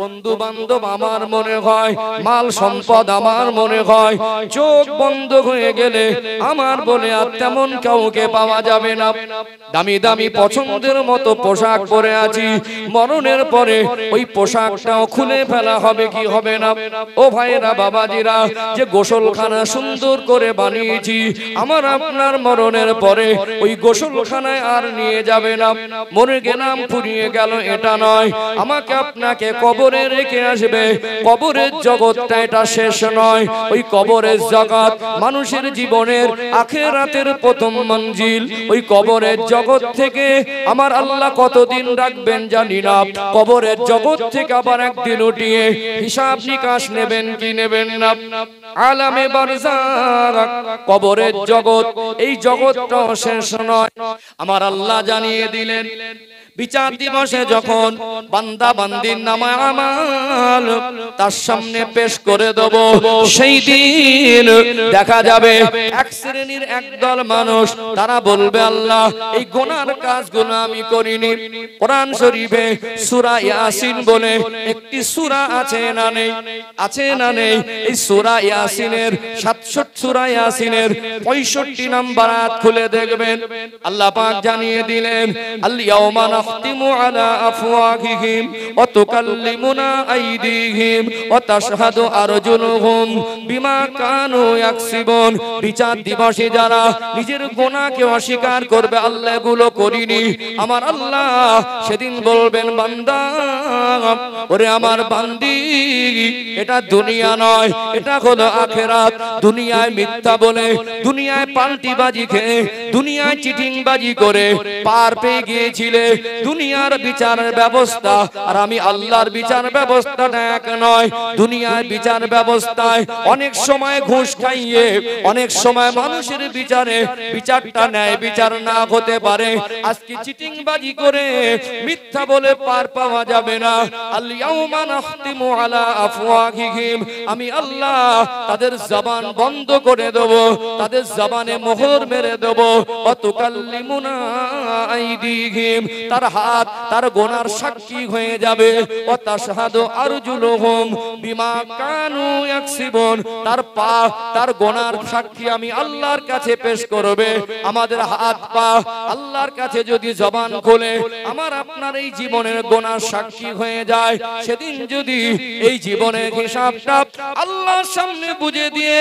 বন্ধু বান্ধব আমার মনে হয়, মাল সম্পদ আমার মনে হয়, চোখ বন্ধ হয়ে গেলে আমার বলে আর তেমন কাউকে পাওয়া যাবে না। দামি দামি পছন্দের মতো পোশাক পরে আছি, মরণের পরে ওই পোশাকটাও খুলে ফেলা হবে কি হবে না? ও ভাইরা বাবাজিরা, যে গোসলখানা সুন্দর করে বানিয়েছি, আমার আপনার মরণের পরে ওই গোসলখানায় আর নিয়ে যাবে না। মরে গেলাম, ফুরিয়ে গেল এটা নয়, আমাকে আপনাকে কবরে রেখে আসবে। কবরের জগৎটা এটা শেষ নয়, ওই কবরের জগৎ মানুষের জীবনের আখিরাতের প্রথম মঞ্জিল। ওই কবরের জগৎ থেকে আমার আল্লাহ কতদিন রাখবেন জানি না। কবরের জগৎ থেকে আবার একদিন উঠিয়ে হিসাব নিকাশ নেবেন কি নেবেন না। আলামে বারজাখ, কবরের জগৎ, এই জগৎটা শেষ নয়। আমার আল্লাহ জানিয়ে দিলেন, বিচার দিবসে যখন বান্দা বান্দির নামায় আমাল তার সামনে পেশ করে দেব, সেই দিন দেখা যাবে এক শ্রেণীর একদল মানুষ, তারা বলবে আল্লাহ এই গুনার কাজগুলো আমি করিনি। কোরআন শরীফে সূরা ইয়াসিন বলে একটি সূরা আছে না নেই? আছে না নেই? এই সূরা ইয়াসিনের 65 নম্বর আয়াত খুলে দেখবেন, আল্লাহ পাক জানিয়ে দিলেন, আল ইয়াউমা নাখতিমু আলা আফওয়াহিহিম ওয়া তুকাল্লিমুনা আইদিহিম ওয়া তাশহাদু আরজুলুহুম বিমা কানু ইয়াকসিবুন। বিচার দিবসে যারা নিজের গুনাহকে অস্বীকার করবে, আল্লাহ এগুলো করিনি, আমার আল্লাহ সেদিন বলবেন, বান্দা, ওরে আমার বান্দি, এটা দুনিয়া নয়, এটা হলো আখিরাত। দুনিয়ায় মিথ্যা বলে, দুনিয়ায় পাল্টিবাজি খেয়ে, দুনিয়ায় চিটিংবাজি করে পার পেয়ে গিয়েছিলে। দুনিয়ার বিচারের ব্যবস্থা আর আমি আল্লাহর বিচার ব্যবস্থাটা এক নয়। দুনিয়ার বিচার ব্যবস্থায় অনেক সময় ঘুষ খাইয়ে, অনেক সময় মানুষের বিচারটা ন্যায় বিচার না হতে পারে। আজকে চিটিংবাজি করে, মিথ্যা বলে পার পাওয়া যাবে না। আল ইয়াউমা নাখতিমু আলা আফওয়াহিহিম, আমি আল্লাহ তাদের জবান বন্ধ করে দেব, তাদের জবানে মোহর মেরে দেব। ওয়া তুকাল্লিমুনা আইদিহিম, তার হাত তার গুনার সাক্ষী হয়ে যাবে। ওয়া তাশহাদু আরজুলুহুম বিমা কানু ইয়াকসিবুন, তার পা তার গুনার সাক্ষী আমি আল্লাহর কাছে পেশ করবে। আমাদের হাত পা আল্লাহর কাছে যদি জবান খোলে, আমার আপনার এই জীবনের গুনার সাক্ষী হয়ে যায়, সেদিন যদি এই জীবনের হিসাবটা আল্লাহর সামনে বুঝে দিয়ে,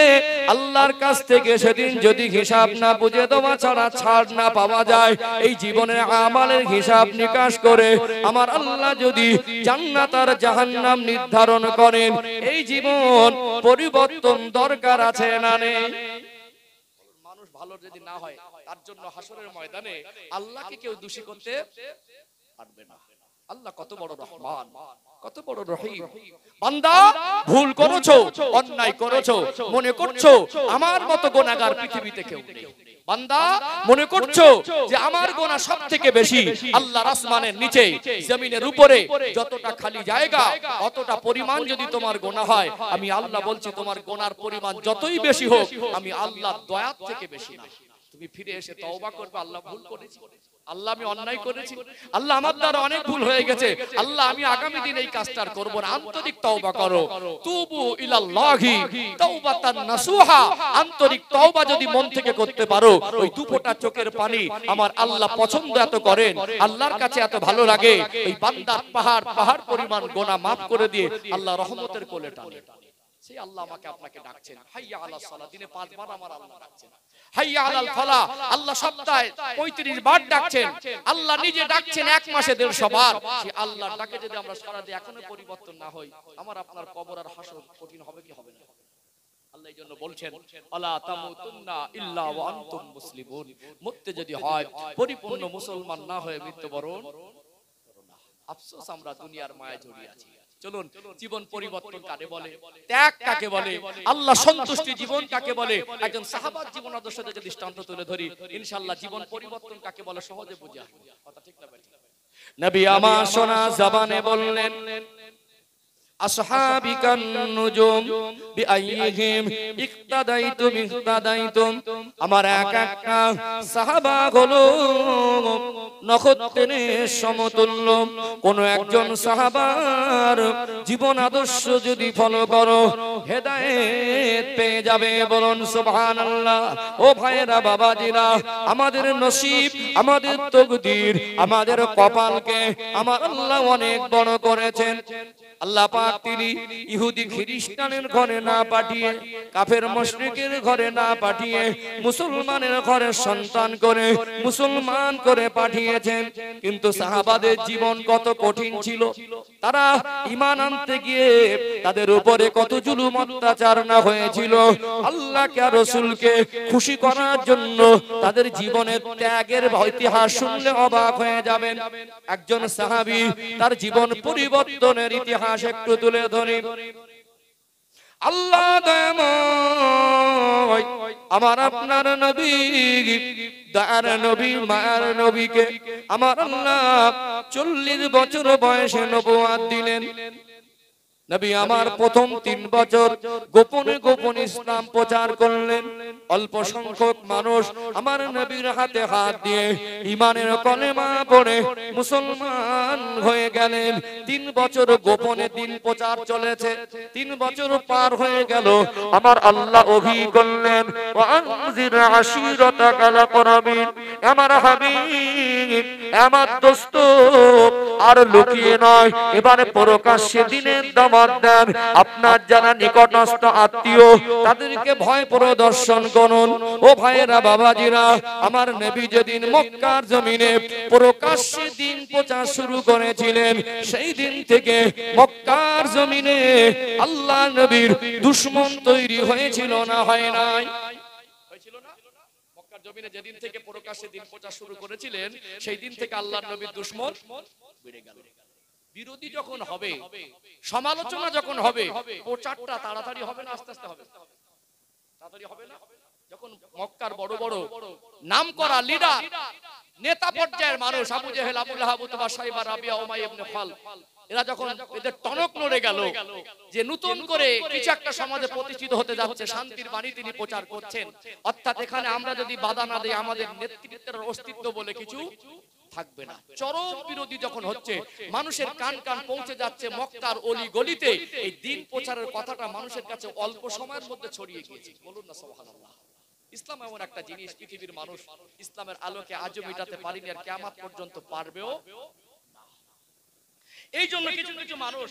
আল্লাহর কাছ থেকে সেদিন যদি হিসাব না বুঝে দেওয়া ছাড়া ছাড় না পাওয়া যায়, এই জীবনের আমালের হিসাব নিকাশ করে আমার আল্লাহ যদি জান্নাত আর জাহান্নাম নির্ধারণ করেন, এই জীবন পরিবর্তন দরকার আছে না নেই? মানুষ ভালো যদি না হয়, তার জন্য হাসরের ময়দানে আল্লাহকে কেউ দোষী করতে পারবে না। আল্লাহ কত বড় রহমান, কত বড় রহিম। বান্দা, ভুল করেছো, অন্যায় করেছো, মনে করছো আমার মতো গুনাহগার পৃথিবীতে কেউ নেই। বান্দা, মনে করছো যে আমার গুনাহ সবথেকে বেশি, আল্লাহর আসমানের নিচে জমিনের উপরে যতটা খালি জায়গা, অতটা পরিমাণ যদি তোমার গুনাহ হয়, আমি আল্লাহ বলছি তোমার গুনার পরিমাণ যতই বেশি হোক, আমি আল্লাহর দয়া থেকে বেশি না। তুমি ফিরে এসে তওবা করবে, আল্লাহ ভুল করেছি, আল্লাহ আমি অন্যায় করেছি, আল্লাহ আমার দ্বারা অনেক ভুল হয়ে গেছে, আল্লাহ আমি আগামী দিন এই কাজটা করব না। আন্তরিক তওবা করো, তুবু ইলাল্লাহি তাওবাতান নাসুহা। আন্তরিক তওবা যদি মন থেকে করতে পারো, ওই দুফোঁটা চোখের পানি আমার আল্লাহ পছন্দ এত করেন, আল্লাহর কাছে এত ভালো লাগে, ওই বান্দার পাহাড় পরিমাণ গুনাহ maaf করে দিয়ে আল্লাহ রহমতের কোলে টানে। সেই আল্লাহ আমাকে আপনাকে ডাকছেন, হাইয়া আলাস সালাহ, দিনে 5 বার আমার আল্লাহ ডাকছেন। হাইয়া আলাল ফালাহ, আল্লাহ সপ্তাহে 35 বার ডাকছেন। আল্লাহ নিজে ডাকছেন এক মাসে 150 বার। সেই আল্লাহর ডাকে যদি আমরা সারা দিই এখনো পরিবর্তন না হই, আমার আপনার কবর আর হাসর কঠিন হবে কি হবে না? আল্লাহ এই জন্য বলছেন, আলা তামুতুন্না ইল্লা ওয়া আনতুম মুসলিমুন। মরতে যদি হয় পরিপূর্ণ মুসলমান না হয়ে মৃত্যুবরণ করো না। আফসোস, আমরা দুনিয়ার মায়ায় জড়িয়ে আছি। চলুন, জীবন পরিবর্তন কাকে বলে, ত্যাগ কাকে বলে, আল্লাহ সন্তুষ্টি জীবন কাকে বলে, একজন সাহাবার জীবন আদর্শ যদি দৃষ্টান্ত তুলে ধরি, ইনশাআল্লাহ জীবন পরিবর্তন কাকে বলে সহজে বুঝে আসবে। কথা ঠিক না ভাই? নবী আমার সোনা জবানে বললেন, আসহাবিকান নুজুম বিআইয়িহিম ইক্তাদাইতুম ইক্তাদাইতুম। আমার এক একটা সাহাবা হলো নক্ষত্রের সমতুল্য। কোন একজন সাহাবার জীবন আদর্শ যদি ফলো করো হেদায়েত পেয়ে যাবে। বলুন সুবহানাল্লাহ। ও ভাইরা বাবাজিরা, আমাদের নসিব, আমাদের তকদির, আমাদের কপালকে আমার আল্লাহ অনেক বড় করেছেন। আল্লাহ পাক তিনি ইহুদি খ্রিস্টানের ঘরে না পাঠিয়ে, কাফের মুশরিকের ঘরে না পাঠিয়ে, মুসলমানের ঘরে সন্তান করে মুসলমান করে পাঠিয়েছেন। কিন্তু সাহাবাদের জীবন কত কঠিন ছিল। তারা ঈমান আনতে গিয়ে তাদের উপরে কত জুলুম অত্যাচার না হয়েছিল। আল্লাহকে আর রাসূলকে খুশি করার জন্য তাদের জীবনের ত্যাগের ইতিহাস শুনলে অবাক হয়ে যাবেন। একজন সাহাবী তার জীবন পরিবর্তনের ইতিহাস একটু তুলে ধরি। আল্লাহ দয়াময় আমার আপনার নবী, দয়ার নবী, মায়ার নবীকে আমার আল্লাহ 40 বছর বয়সে নবুয়ত দিলেন। নবী আমার প্রথম 3 বছর গোপনে গোপনে ইসলাম প্রচার করলেন। অল্প সংখ্যক মানুষ আমার নবীর হাতে হাত দিয়ে ঈমানের কলেমা পড়ে মুসলমান হয়ে গেলেন। 3 বছর গোপনে দিন প্রচার চলেছে। 3 বছর পার হয়ে গেল। আমার আল্লাহ ওহী করলেন, ওয়ানজির আশিরাতাকাল আকরাবিন। আমার হাবিব, আমার দোস্ত, আর লুকিয়ে নয়, এবারে প্রকাশ্যে দিনের দাওয়াত দেন। আপনার যারা নিকটস্থ আত্মীয় তাদেরকে ভয় প্রদর্শন করুন। ও ভাইয়েরা বাবাজিরা, আমার নবী যেদিন মক্কার জমিনে প্রকাশ্যে দিন প্রচার শুরু করেছিলেন, সেই দিন থেকে মক্কার জমিনে আল্লাহ নবীর দুশমন তৈরি হয়েছিল না হয় নাই? হয়েছিল না? মক্কার জমিনে যেদিন থেকে প্রকাশ্যে দিন প্রচার শুরু করেছিলেন, সেই দিন থেকে আল্লাহর নবীর দুশমন বেড়ে গেল। বিরোধী যখন হবে, সমালোচনা যখন হবে, প্রচারটা তাড়াতাড়ি হবে না আস্তে আস্তে হবে? তাড়াতাড়ি হবে না? যখন মক্কার বড় বড় নামকরা লিডার, নেতা পর্যায়ের মানুষ, আবু জেহেল, আবু লাহাব, উতবা, শাইবা, রাবিয়া, উমাইয়া ইবনে খালদ, এরা যখন এদের টনক নড়ে গেল যে নতুন করে কিছু একটা সমাজে প্রতিষ্ঠিত হতে যাচ্ছে, শান্তির বাণী তিনি প্রচার করছেন, অর্থাৎ এখানে আমরা যদি বাধা না দেই আমাদের নেতৃত্বের অস্তিত্ব বলে কিছু থাকবে না। চরম বিরোধী যখন হচ্ছে, মানুষের কান কান পৌঁছে যাচ্ছে মক্কার অলি গলিতে, এই দিন প্রচারের কথাটা মানুষের কাছে অল্প সময়ের মধ্যে ছড়িয়ে গিয়েছে। বলুন না সুবহানাল্লাহ। ইসলাম এমন একটা জিনিস, পৃথিবীর মানুষ ইসলামের আলোকে আজও মেটাতে পারেনি, আর কিয়ামত পর্যন্ত পারবেও না। এই জন্য কিছু কিছু মানুষ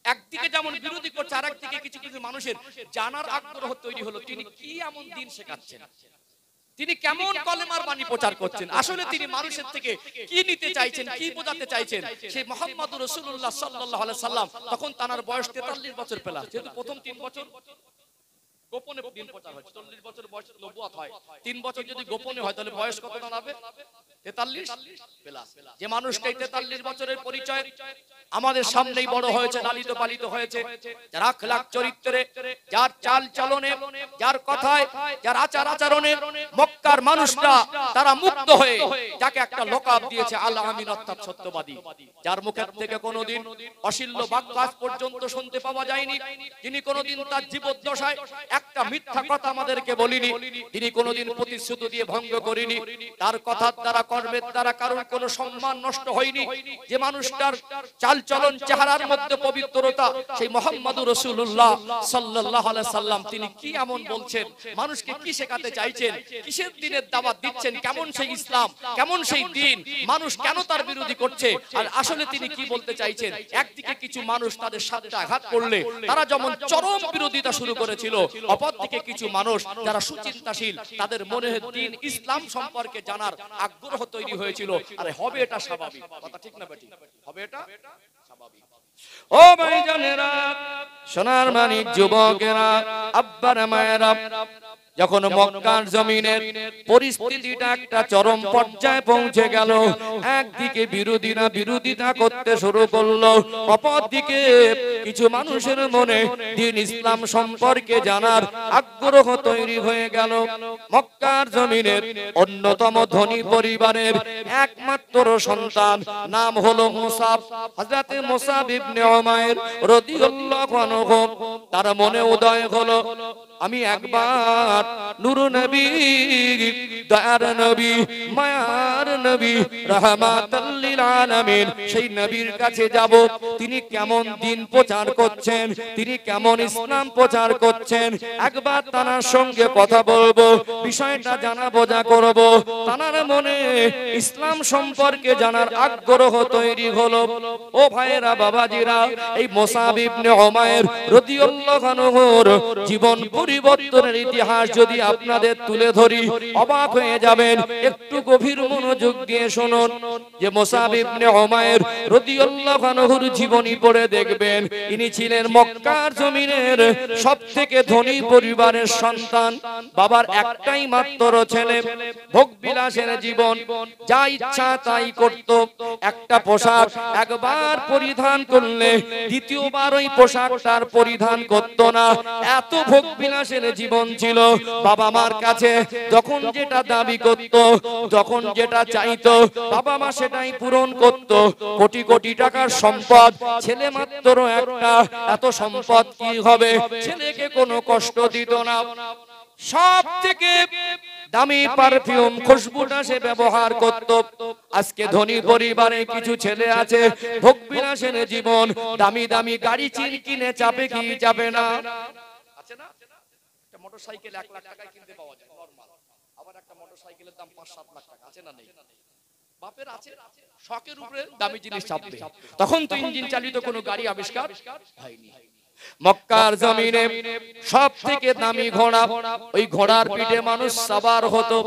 একদিকে যেমন বিরোধী করছে, আর একদিকে কিছু কিছু মানুষের জানার আগ্রহ তৈরি হলো তিনি কি এমন দিন শেখাচ্ছেন, তিনি কেমন কলেমার বাণী প্রচার করছেন, আসলে তিনি মানুষের থেকে কি নিতে চাইছেন, কি বোঝাতে চাইছেন। সেই মুহাম্মদুর রাসূলুল্লাহ সাল্লাল্লাহু আলাইহি সাল্লাম তখন তার বয়স 43 বছর পেলা। যেহেতু প্রথম 3 বছর গোপনে দিন প্রচার হয়, 40 বছর বয়সে নবুয়ত হয়, 3 বছর যদি গোপনে হয় তাহলে বয়স কত দাঁড়াবে? 43 প্লাস। যে মানুষটাই 43 বছরের পরিচয় আমাদের সামনেই বড় হয়েছে, লালিত পালিত হয়েছে, যার আখলাক চরিত্রে, যার চাল চলনে, যার কথায়, যার আচার আচরণে মক্কার মানুষরা তারা মুগ্ধ হয়ে যাকে একটা লকাব দিয়েছে আল আমিন, অর্থাৎ সত্যবাদী, যার মুখের থেকে কোনোদিন অশ্লীল বাক্য আজ পর্যন্ত শুনতে পাওয়া যায়নি, যিনি কোনোদিন তার জীবদ্দশায় একটা মিথ্যা কথা আমাদেরকে বলিনি, তিনি কোনোদিন প্রতিশ্রুতি দিয়ে ভঙ্গ করিনি, তার কথার দ্বারা কর্মের দ্বারা কারণ কোনো সম্মান নষ্ট হয়নি, যে মানুষটার চাল চলন চেহারার মধ্যে পবিত্রতা, সেই মুহাম্মদুর রাসূলুল্লাহ সাল্লাল্লাহু আলাইহি সাল্লাম তিনি কি এমন বলছেন, মানুষকে কি শেখাতে চাইছেন, কিসের দিনের দাওয়াত দিচ্ছেন, কেমন সেই ইসলাম, কেমন সেই দিন, মানুষ কেন তার বিরোধী করছে, আর আসলে তিনি কি বলতে চাইছেন। একদিকে কিছু মানুষ তাদের সাথে আঘাত করলে তারা যেমন চরম বিরোধিতা শুরু করেছিল, অপরদিকে কিছু মানুষ যারা সুচিন্তাশীল তাদের মনে দিন ইসলাম সম্পর্কে জানার আগ্রহ তৈরি হয়েছিল। আরে হবে এটা স্বাভাবিক কথা, ঠিক না বেটি? হবে এটা স্বাভাবিক। ও ভাইজানেরা, সোনার মানিক যুবকেরা, আব্বারা মায়েরা, যখন মক্কার জমিনের পরিস্থিতিটা একটা চরম পর্যায়ে পৌঁছে গেল, একদিকে বিরোধীরা বিরোধিতা করতে শুরু করলো, অপরদিকে কিছু মানুষের মনে দ্বীন ইসলাম সম্পর্কে জানার আগ্রহ তৈরি হয়ে গেল। মক্কার জমিনের অন্যতম ধনী পরিবারের একমাত্র সন্তান, নাম হলো মুসাব, হযরত মুসাব ইবনে উমাইর রাদিয়াল্লাহু আনহু। তার মনে উদয় হলো, আমি একবার নূর নবী, দয়ার নবী, মায়ার নবী, রাহমাতাল লিল আলামিন সেই নবীর কাছে যাব। তিনি কেমন দ্বীন প্রচার করছেন, তিনি কেমন ইসলাম প্রচার করছেন, একবার তার সঙ্গে কথা বলবো, বিষয়টা জানা বোঝা করব। তার মনে ইসলাম সম্পর্কে জানার আগ্রহ তৈরি হলো। ও ভাইয়েরা, বাবাজিরা, এই মুসাব ইবনে উমাইর রাদিয়াল্লাহু আনহুর জীবন পরিবর্তনের ইতিহাস যদি আপনাদের তুলে ধরি, অবাক হয়ে যাবেন। একটু গভীর মনোযোগ দিয়ে শুনুন যে মুসাব ইবনে উমাইর রাদিয়াল্লাহু আনহুর জীবনী পড়ে দেখবেন, ইনি ছিলেন মক্কার জমিনের সবথেকে ধনী পরিবারের সন্তান। বাবার একটাই মাত্র ছেলে, ভোগবিলাসের জীবন, যা ইচ্ছা তাই করত। একটা পোশাক একবার পরিধান করলে দ্বিতীয়বার ওই পোশাকটার পরিধান করত না, এত ভোগবিলাসের জীবন ছিল। বাবা মার কাছে যখন যেটা দাবি করত, যখন যেটা চাইতো, বাবা মা সেটাই পূরণ করত। কোটি কোটি টাকার সম্পদ, ছেলে মাত্র একটা, এত সম্পদ কি হবে? ছেলেকে কোনো কষ্ট দিত না। সব থেকে দামি পারফিউম, খুশবুটা সে ব্যবহার করত। আজকে ধনী পরিবারে কিছু ছেলে আছে, ভোগবিলাসের জীবন, দামি দামি গাড়ি কিনে চাপে কি যাবে না? আছে না? একটা মোটরসাইকেল 1 লাখ টাকায় কিনতে পাওয়া যায় নরমাল, আবার একটা মোটরসাইকেলের দাম 5-7 লাখ টাকা, আছে না নেই? বাপের আছে, শখের উপরে দামি জিনিস চাপবে। তখন তো ইঞ্জিন চালিত কোনো গাড়ি আবিষ্কার হয়নি। মক্কার জমিনে সব থেকে দামি ঘোড়া, ওই ঘোড়ার পিঠে মানুষ সওয়ার হতো।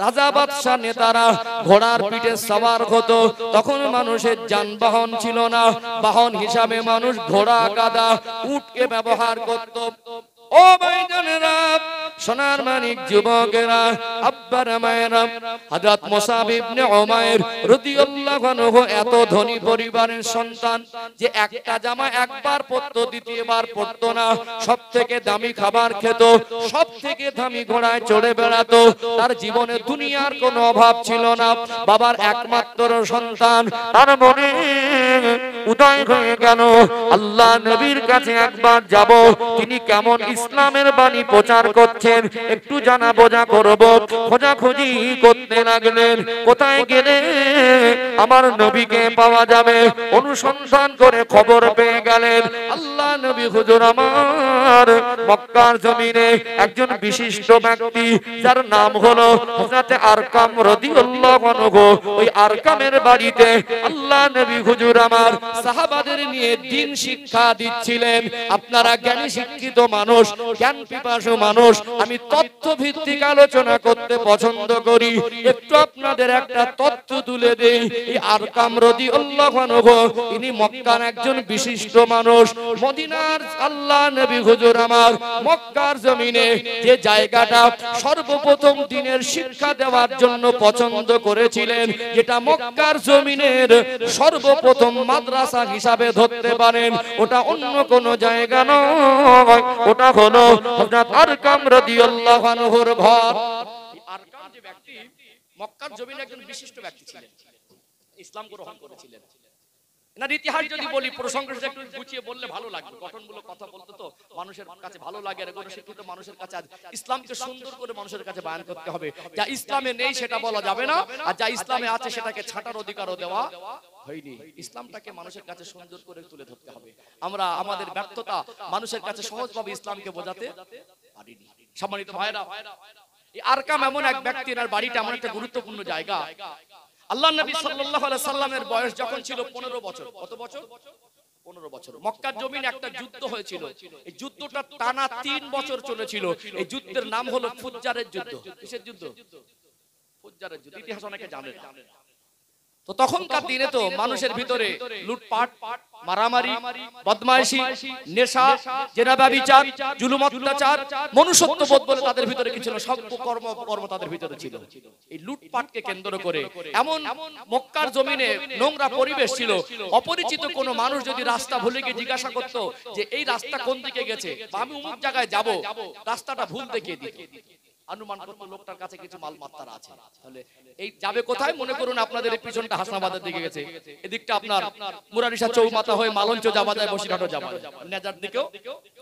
রাজা বাদশা নেতারা ঘোড়ার পিঠে সওয়ার হতো। তখন মানুষের যানবাহন ছিল না, বাহন হিসাবে মানুষ ঘোড়া, গাধা, উটকে ব্যবহার করত। ও ভাইজানেরা, সোনার মানিক যুবকেরা, আব্বারা মায়েরা, হযরত মুসাব ইবনে উমাইর রাদিয়াল্লাহু আনহু এত ধনী পরিবারের সন্তান যে একটা জামা একবার পরতো, দ্বিতীয়বার পরতো না। সবথেকে দামি খাবার খেত, সবথেকে দামি ঘোড়ায় চড়ে বেড়াতো। তার জীবনে দুনিয়ার কোনো অভাব ছিল না। বাবার একমাত্র সন্তান, তার মনে উদয় হয়ে গেল, আল্লাহ নবীর কাছে একবার যাব, তিনি কেমন ইসলামের বাণী প্রচার করছেন একটু জানা বোঝা করব। খোঁজাখুঁজি করতে লাগলেন, কোথায় গেলে আমার নবীকে পাওয়া যাবে। অনুসন্ধান করে খবর পেয়ে গেলেন, আল্লাহ নবী হুজুর আমার মক্কার জমিনে একজন বিশিষ্ট ব্যক্তি, যার নাম হলো হযরত আরকাম রাদিয়াল্লাহু আনহু। ওই আরকামের বাড়িতে আল্লাহ নবী হুজুর আমার সাহাবাদের নিয়ে দ্বীন শিক্ষা দিচ্ছিলেন। আপনারা জ্ঞানী শিক্ষিত মানুষ, জ্ঞান পিপাসু মানুষ, আমি তথ্য ভিত্তিক আলোচনা করতে পছন্দ করি। একটু আপনাদের একটা তথ্য তুলে দেই। এই আরকাম রাদিয়াল্লাহু আনহু ইনি মক্কার একজন বিশিষ্ট মানুষ। মদিনার আল্লাহ নবী হুজুর আমার মক্কার জমিনে যে জায়গাটা সর্বপ্রথম দ্বীনের শিক্ষা দেওয়ার জন্য পছন্দ করেছিলেন, যেটা মক্কার জমিনের সর্বপ্রথম মাদ্রাসা হিসাবে ধরতে পারেন, ওটা অন্য কোন জায়গা নয়, ওটা হলো হযরত আরকাম রাদিয়াল্লাহু আনহুর ঘর। আরকাম যে ব্যক্তি মক্কার জমিনে একজন বিশিষ্ট ব্যক্তি ছিলেন, ইসলাম গ্রহণ করেছিলেন। এনার ইতিহাস যদি বলি, প্রসঙ্গটা একটু গুছিয়ে বললে ভালো লাগবে। গঠনমূলক কথা বলতে তো মানুষের কাছে ভালো লাগে, আর কোনো শিক্ষিত মানুষের কাছে ইসলামকে সুন্দর করে মানুষের কাছে বয়ান করতে হবে। যা ইসলামে নেই সেটা বলা যাবে না, আর যা ইসলামে আছে সেটাকে ছাঁটার অধিকারও দেওয়া হয়নি। ইসলামটাকে মানুষের কাছে সুন্দর করে তুলে ধরতে হবে। আমরা আমাদের ব্যর্থতা মানুষের কাছে সহজভাবে ইসলামকে বোঝাতে পারিনি। সম্মানিত ভাইরা, এই আরকাম এমন এক ব্যক্তি, এর বাড়িটা এমন একটা গুরুত্বপূর্ণ জায়গা। আল্লাহ নবী সাল্লাল্লাহু আলাইহি সাল্লামের বয়স যখন ছিল 15 বছর, কত বছর? 15 বছর। মক্কার জমিনে একটা যুদ্ধ হয়েছিল। এই যুদ্ধটা টানা 3 বছর চলেছিল। এই যুদ্ধের নাম হলো ফুজ্জারের যুদ্ধ। কিসের যুদ্ধ? ফুজ্জারের যুদ্ধ। ইতিহাস অনেকে জানে না। তো তখনকার দিনে তো মানুষের ভিতরে লুটপাট, মারামারি, বদমাইশি, নেশা, জেনা, ব্যভিচার, জুলুম, অত্যাচার, মনুষ্যত্ববোধ বলে তাদের ভিতরে কিছু ছিল, সব কর্ম তাদের ভিতরে ছিল। এই লুটপাটকে কেন্দ্র করে এমন মক্কার জমিনে নোংরা পরিবেশ ছিল, অপরিচিত কোনো মানুষ যদি রাস্তা ভুলে গিয়ে জিজ্ঞাসা করতো যে এই রাস্তা কোন দিকে গেছে বা আমি অমুক জায়গায় যাব, রাস্তাটা ভুল দেখিয়ে দিত। অনুমান করতো লোকটার কাছে কিছু মালমাত্রা আছে, তাহলে এই যাবে কোথায়? মনে করুন আপনাদের এই পিছনটা হাসনাবাদের দিকে গেছে, এদিকটা আপনার মুরারিশা চৌমাথা হয়ে মালঞ্চ যাওয়া যায়, বসিরহাটও যাওয়া যায়, নেজার দিকেও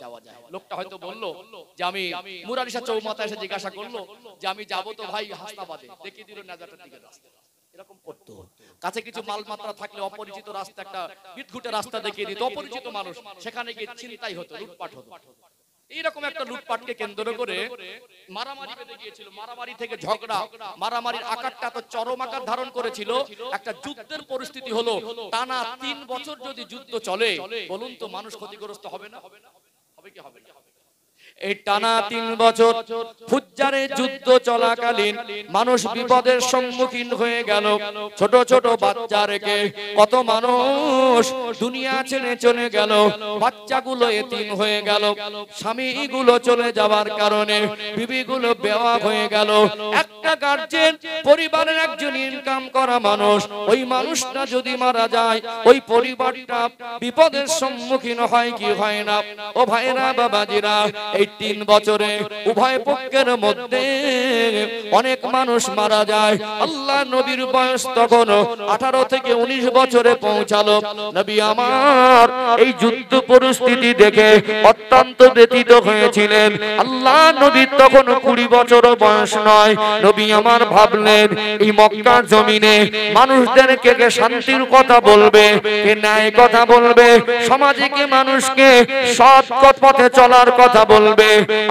যাওয়া যায়। লোকটা হয়তো বললো যে আমি মুরারিশা চৌমাথা এসে জিজ্ঞাসা করলো যে আমি যাবো তো ভাই হাসনাবাদে, দেখিয়ে দিল নেজারটার দিকে রাস্তা। এরকম করতো। কাছে কিছু মালমাত্রা থাকলে অপরিচিত রাস্তা, একটা বিটঘুটে রাস্তা দেখিয়ে দিত, অপরিচিত মানুষ সেখানে গিয়ে ছিনতাই হতো, লুটপাট হতো। এইরকম একটা লুটপাটকে কেন্দ্র করে মারামারি বেঁধে গিয়েছিল। মারামারি থেকে ঝগড়া, মারামারির আকারটা তো চরম আকার ধারণ করেছিল, একটা যুদ্ধের পরিস্থিতি হলো। টানা 3 বছর যদি যুদ্ধ চলে, বলুন তো মানুষ ক্ষতিগ্রস্ত হবে না? হবে কি হবে না? এই টানা 3 বছর ফুজ্জারে যুদ্ধ চলাকালীন মানুষ বিপদের সম্মুখীন হয়ে গেল। ছোট ছোট বাচ্চা রেখে কত মানুষ দুনিয়া ছেড়ে চলে গেল, বাচ্চাগুলো এতিম হয়ে গেল, স্বামীগুলো চলে যাওয়ার কারণে বিবিগুলো বেওয়া হয়ে গেল। একটা গার্জেন, পরিবারের একজন ইনকাম করা মানুষ, ওই মানুষটা যদি মারা যায়, ওই পরিবারটা বিপদের সম্মুখীন হয় কি হয় না? ও ভাইরা, বাবাজিরা, এই 3 বছরে উভয় পক্ষের মধ্যে অনেক মানুষ মারা যায়। আল্লাহ নবীর বয়স তখন 18 থেকে 19 বছরে পৌঁছালো। নবী আমার এই যুদ্ধ পরিস্থিতি দেখে অত্যন্ত ব্যথিত হয়েছিলেন। আল্লাহ নবী তখন 20 বছর বয়স নয়। নবী আমার ভাবলেন এই মক্কার জমিনে মানুষদেরকে কে শান্তির কথা বলবে, কে ন্যায় কথা বলবে, সমাজে কে মানুষকে সৎ পথে চলার কথা বলবে।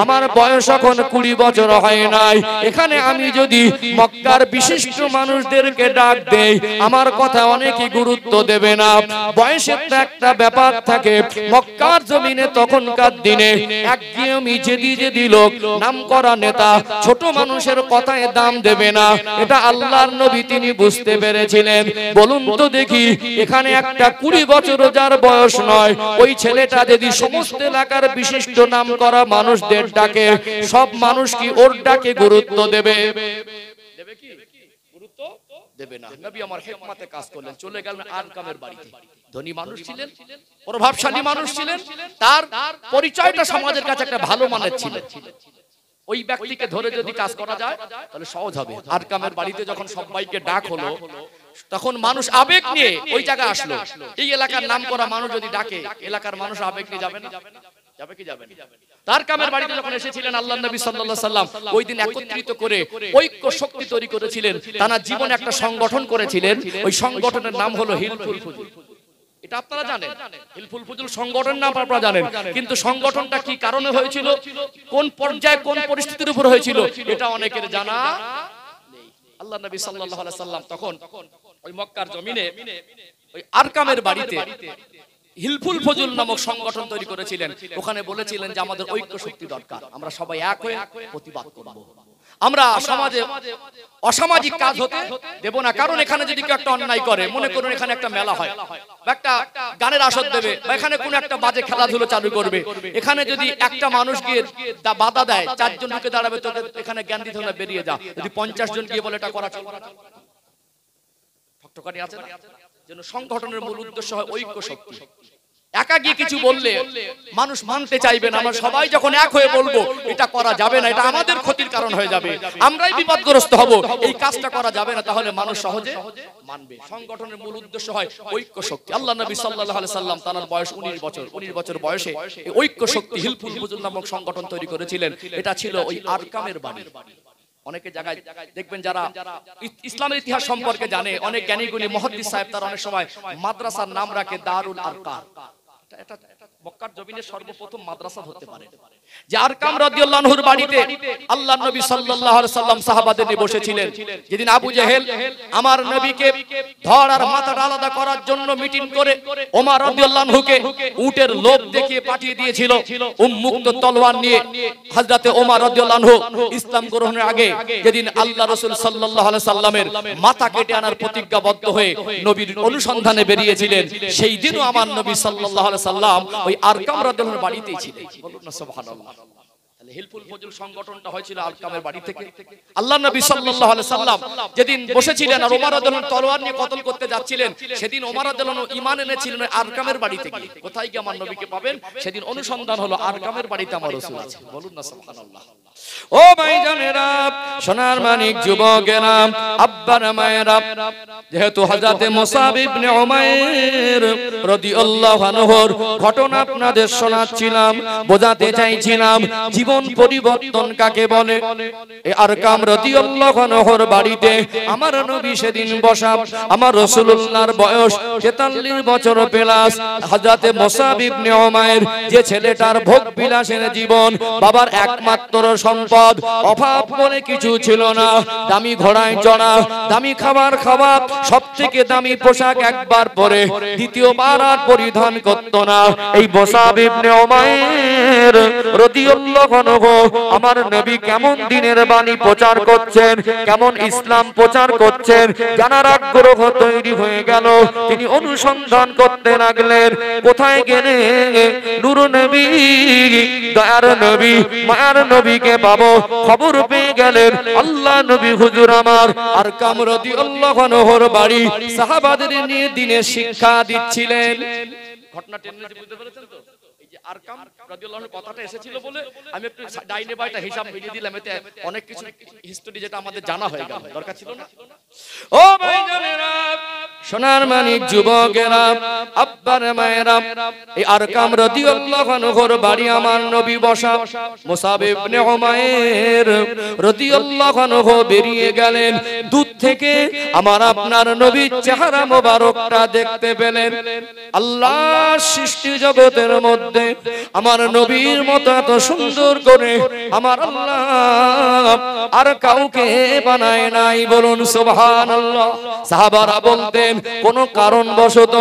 আমার বয়স এখন 20 বছর হয় নাই। এখানে আমি যদি মক্কার বিশিষ্ট মানুষদেরকে ডাক দেই, আমার কথা অনেকে গুরুত্ব দেবে না। বয়সের তো একটা ব্যাপার থাকে। মক্কার জমিনে তখনকার দিনে একঘেয়েমি, জেদি লোক, নামকরা নেতা ছোট মানুষের কথায় দাম দেবে না, এটা আল্লাহর নবী তিনি বুঝতে পেরেছিলেন। বলুন তো দেখি, এখানে একটা 20 বছর যার বয়স নয়, ওই ছেলেটা যদি সমস্ত এলাকার বিশিষ্ট নামকরা মানুষদের ডাকে, সব মানুষ কি ওর ডাকে গুরুত্ব দেবে? দেবে কি? গুরুত্ব দেবে না। নবী আমার হিকমতে কাজ করলেন, চলে গেলেন আরকামের বাড়িতে। ধনী মানুষ ছিলেন, প্রভাবশালী মানুষ ছিলেন, তার পরিচয়টা সমাজের কাছে একটা ভালো মানের ছিল। ওই ব্যক্তিকে ধরে যদি কাজ করা যায় তাহলে সহজ হবে। আরকামের বাড়িতে যখন সবাইকে ডাক হলো, তখন মানুষ আবেগ নিয়ে ওই জায়গায় আসলো। এই এলাকার নাম করা মানুষ যদি ডাকে, এলাকার মানুষ আবেগ নিয়ে যাবে না? যাবে কি যাবে না? তার কামের বাড়িতে যখন এসেছিলেন আল্লাহর নবী সাল্লাল্লাহু আলাইহি সাল্লাম, ওই দিন একত্রিত করে ঐক্য শক্তি তৈরি করেছিলেন। তারা জীবনে একটা সংগঠন করেছিলেন, ওই সংগঠনের নাম হলো হিলফুল ফুজুল। এটা আপনারা জানেন, হিলফুল ফুজুল সংগঠন নাম আপনারা জানেন, কিন্তু সংগঠনটা কি কারণে হয়েছিল, কোন পর্যায়ে, কোন পরিস্থিতির উপর হয়েছিল, এটা অনেকের জানা নেই। আল্লাহর নবী সাল্লাল্লাহু আলাইহি সাল্লাম তখন ওই মক্কার জমিনে ওই আরকামের বাড়িতে হিলফুল ফজল নামক সংগঠন তৈরি করেছিলেন। ওখানে বলেছিলেন যে আমাদের ঐক্য শক্তি দরকার, আমরা সবাই এক হয়ে প্রতিবাদ করব। আমরা সমাজে অসামাজিক কাজ হতে দেব না। কারণ এখানে যদি কেউ একটা অন্যায় করে, মনে করুন এখানে একটা মেলা হয়, একটা গানের আসর দেবে, বা এখানে কোন একটা বাজে খেলাধুলো চালু করবে, এখানে যদি একটা মানুষ গিয়ে বাধা দেয়, 4 জন ঢুকে দাঁড়াবে, তো এখানে জ্ঞান দিতে হলে বেরিয়ে যা। যদি 50 জন গিয়ে বলে এটা করা চলবে না, ঠকঠকানি আছে না? যেন সংগঠনের মূল উদ্দেশ্য হয় ঐক্য শক্তি। একা গিয়ে কিছু বললে মানুষ মানতে চাইবে না। আমরা সবাই যখন এক হয়ে বলবো এটা করা যাবে না, এটা আমাদের ক্ষতির কারণ হয়ে যাবে, আমরাই বিপদগ্রস্ত হব, এই কাজটা করা যাবে না, তাহলে মানুষ সহজে মানবে। সংগঠনের মূল উদ্দেশ্য হয় ঐক্য শক্তি। আল্লাহ নবী সাল্লাল্লাহু আলাইহি সাল্লাম তার বয়স 19 বছর বয়সে এই ঐক্য শক্তি হিলফুল ফুজুল নামক সংগঠন তৈরি করেছিলেন। এটা ছিল ওই আরকামের বাড়ি। অনেকে জায়গায় দেখবেন যারা ইসলামের ইতিহাস সম্পর্কে জানে, অনেক জ্ঞানী গুণী মুহাদ্দিস সাহেব তারা অনেক সময় মাদ্রাসার নাম রাখে দারুল আরকাম। এটা মক্কার জমিনে সর্বপ্রথম মাদ্রাসা হতে পারে যে আরকাম রাদিয়াল্লাহু আনহুর বাড়িতে আল্লাহর নবী সাল্লাল্লাহু আলাইহি সাল্লাম সাহাবাদের নিয়ে বসেছিলেন। যেদিন আবু জেহেল আমার নবীকে ধড় আর মাথাটা আলাদা করার জন্য মিটিং করে ওমর রাদিয়াল্লাহু আনহুকে উটের লোভ দেখিয়ে পাঠিয়ে দিয়েছিল উন্মুক্ত তলোয়ার নিয়ে, হযরতে ওমর রাদিয়াল্লাহু আনহু ইসলাম গ্রহণের আগে যেদিন আল্লাহ রাসূল সাল্লাল্লাহু আলাইহি সাল্লামের মাথা কেটে আনার প্রতিজ্ঞাবদ্ধ হয়ে নবীর অনুসন্ধানে বেরিয়েছিলেন, সেই দিনও আমার নবী সাল্লাল্লাহু আলাইহি সাল্লাম ওই আরকাম রাদিয়াল্লাহু আনহুর বাড়িতেই ছিলেন। বলুন না সুবহানাল্লাহ। তাহলে হিলফুল ফজল সংগঠনটা হয়েছিল আরকামের বাড়ি থেকে। আল্লাহর নবী সাল্লাল্লাহু আলাইহি সাল্লাম যেদিন বসেছিলেন আর ওমর রাদিয়াল্লাহু আনহু তলোয়ার নিয়ে কতল করতে যাচ্ছিলেন, সেদিন ওমর রাদিয়াল্লাহু আনহু ঈমান এনেছিলেন আরকামের বাড়ি থেকে। কোথায় গিয়ে আমার নবীকে পাবেন? সেদিন অনুসন্ধান হলো আরকামের বাড়িতে আমার রাসূল আছে। বলুন না সুবহানাল্লাহ। ও ভাইজানেরা, সোনার মানিক যুবকেরা, আব্বার মায়েরা, যেহেতু হযরতে মুসাব ইবনে উমাইর রাদিয়াল্লাহু আনহুর ঘটনা আপনাদের শোনাচ্ছিলাম, বোঝাতে চাইছিলাম জীবন পরিবর্তন কাকে বলে। এই আরকাম রাদিয়াল্লাহু আনহুর বাড়িতে আমার নবী সেদিন বসা। আমার রাসূলুল্লাহর বয়স 43 বছর প্লাস। হযরতে মুসাব ইবনে উমাইর যে ছেলেটার ভোগ বিলাসের জীবন, বাবার একমাত্র সম্পদ, অভাব বলে কিছু ছিল না, দামি ঘোড়ায় চড়া, দামি খাবার খাওয়া, সবথেকে দামি পোশাক একবার পরে দ্বিতীয়বার আর পরিধান করত না। এই মুসাব ইবনে উমাইর রাদিয়াল্লাহু আনহু আমার নবী কেমন দিনের বাণী প্রচার করছেন, কেমন ইসলাম প্রচার করছেন জানার আগ্রহ তৈরি হয়ে গেল। তিনি অনুসন্ধান করতে লাগলেন, কোথায় গেলে নূর নবী, দয়ার নবী, মায়ার নবীকে পাবো। খবর পেয়ে গেলেন আল্লাহ নবী হুজুর আমার আরকাম রাদিয়াল্লাহু আনহুর বাড়ি সাহাবাদের নিয়ে দিনের শিক্ষা দিচ্ছিলেন। ঘটনা টেনে বুঝতে পেরেছেন তো? এই যে আরকাম রাদিয়াল্লাহু আনহু কথাটা এসেছিল বলে আমি একটু ডাইনে বাইটা হিসাব মিলিয়ে দিলাম, এতে অনেক কিছু হিস্টরি যেটা আমাদের জানা হয়ে গেল, দরকার ছিল না। ও ভাইজানেরা, সোনার মানিক যুবকেরা, আব্বার মায়েরা, এই আরকাম রাদিয়াল্লাহু আনহুর বাড়ি আমার নবী বসা। মুসাব ইবনে উমাইর রাদিয়াল্লাহু আনহু বেরিয়ে গেলেন, দূর থেকে আমার আপনার নবীর চেহারা মোবারকটা দেখতে পেলেন। আল্লাহর সৃষ্টি জগতের মধ্যে আমার নবীর মতো এত সুন্দর করে আমার আল্লাহ আর কাউকে বানায় নাই। বলুন সুবহানাল্লাহ। সাহাবারা বলতেন কোন কারণবশত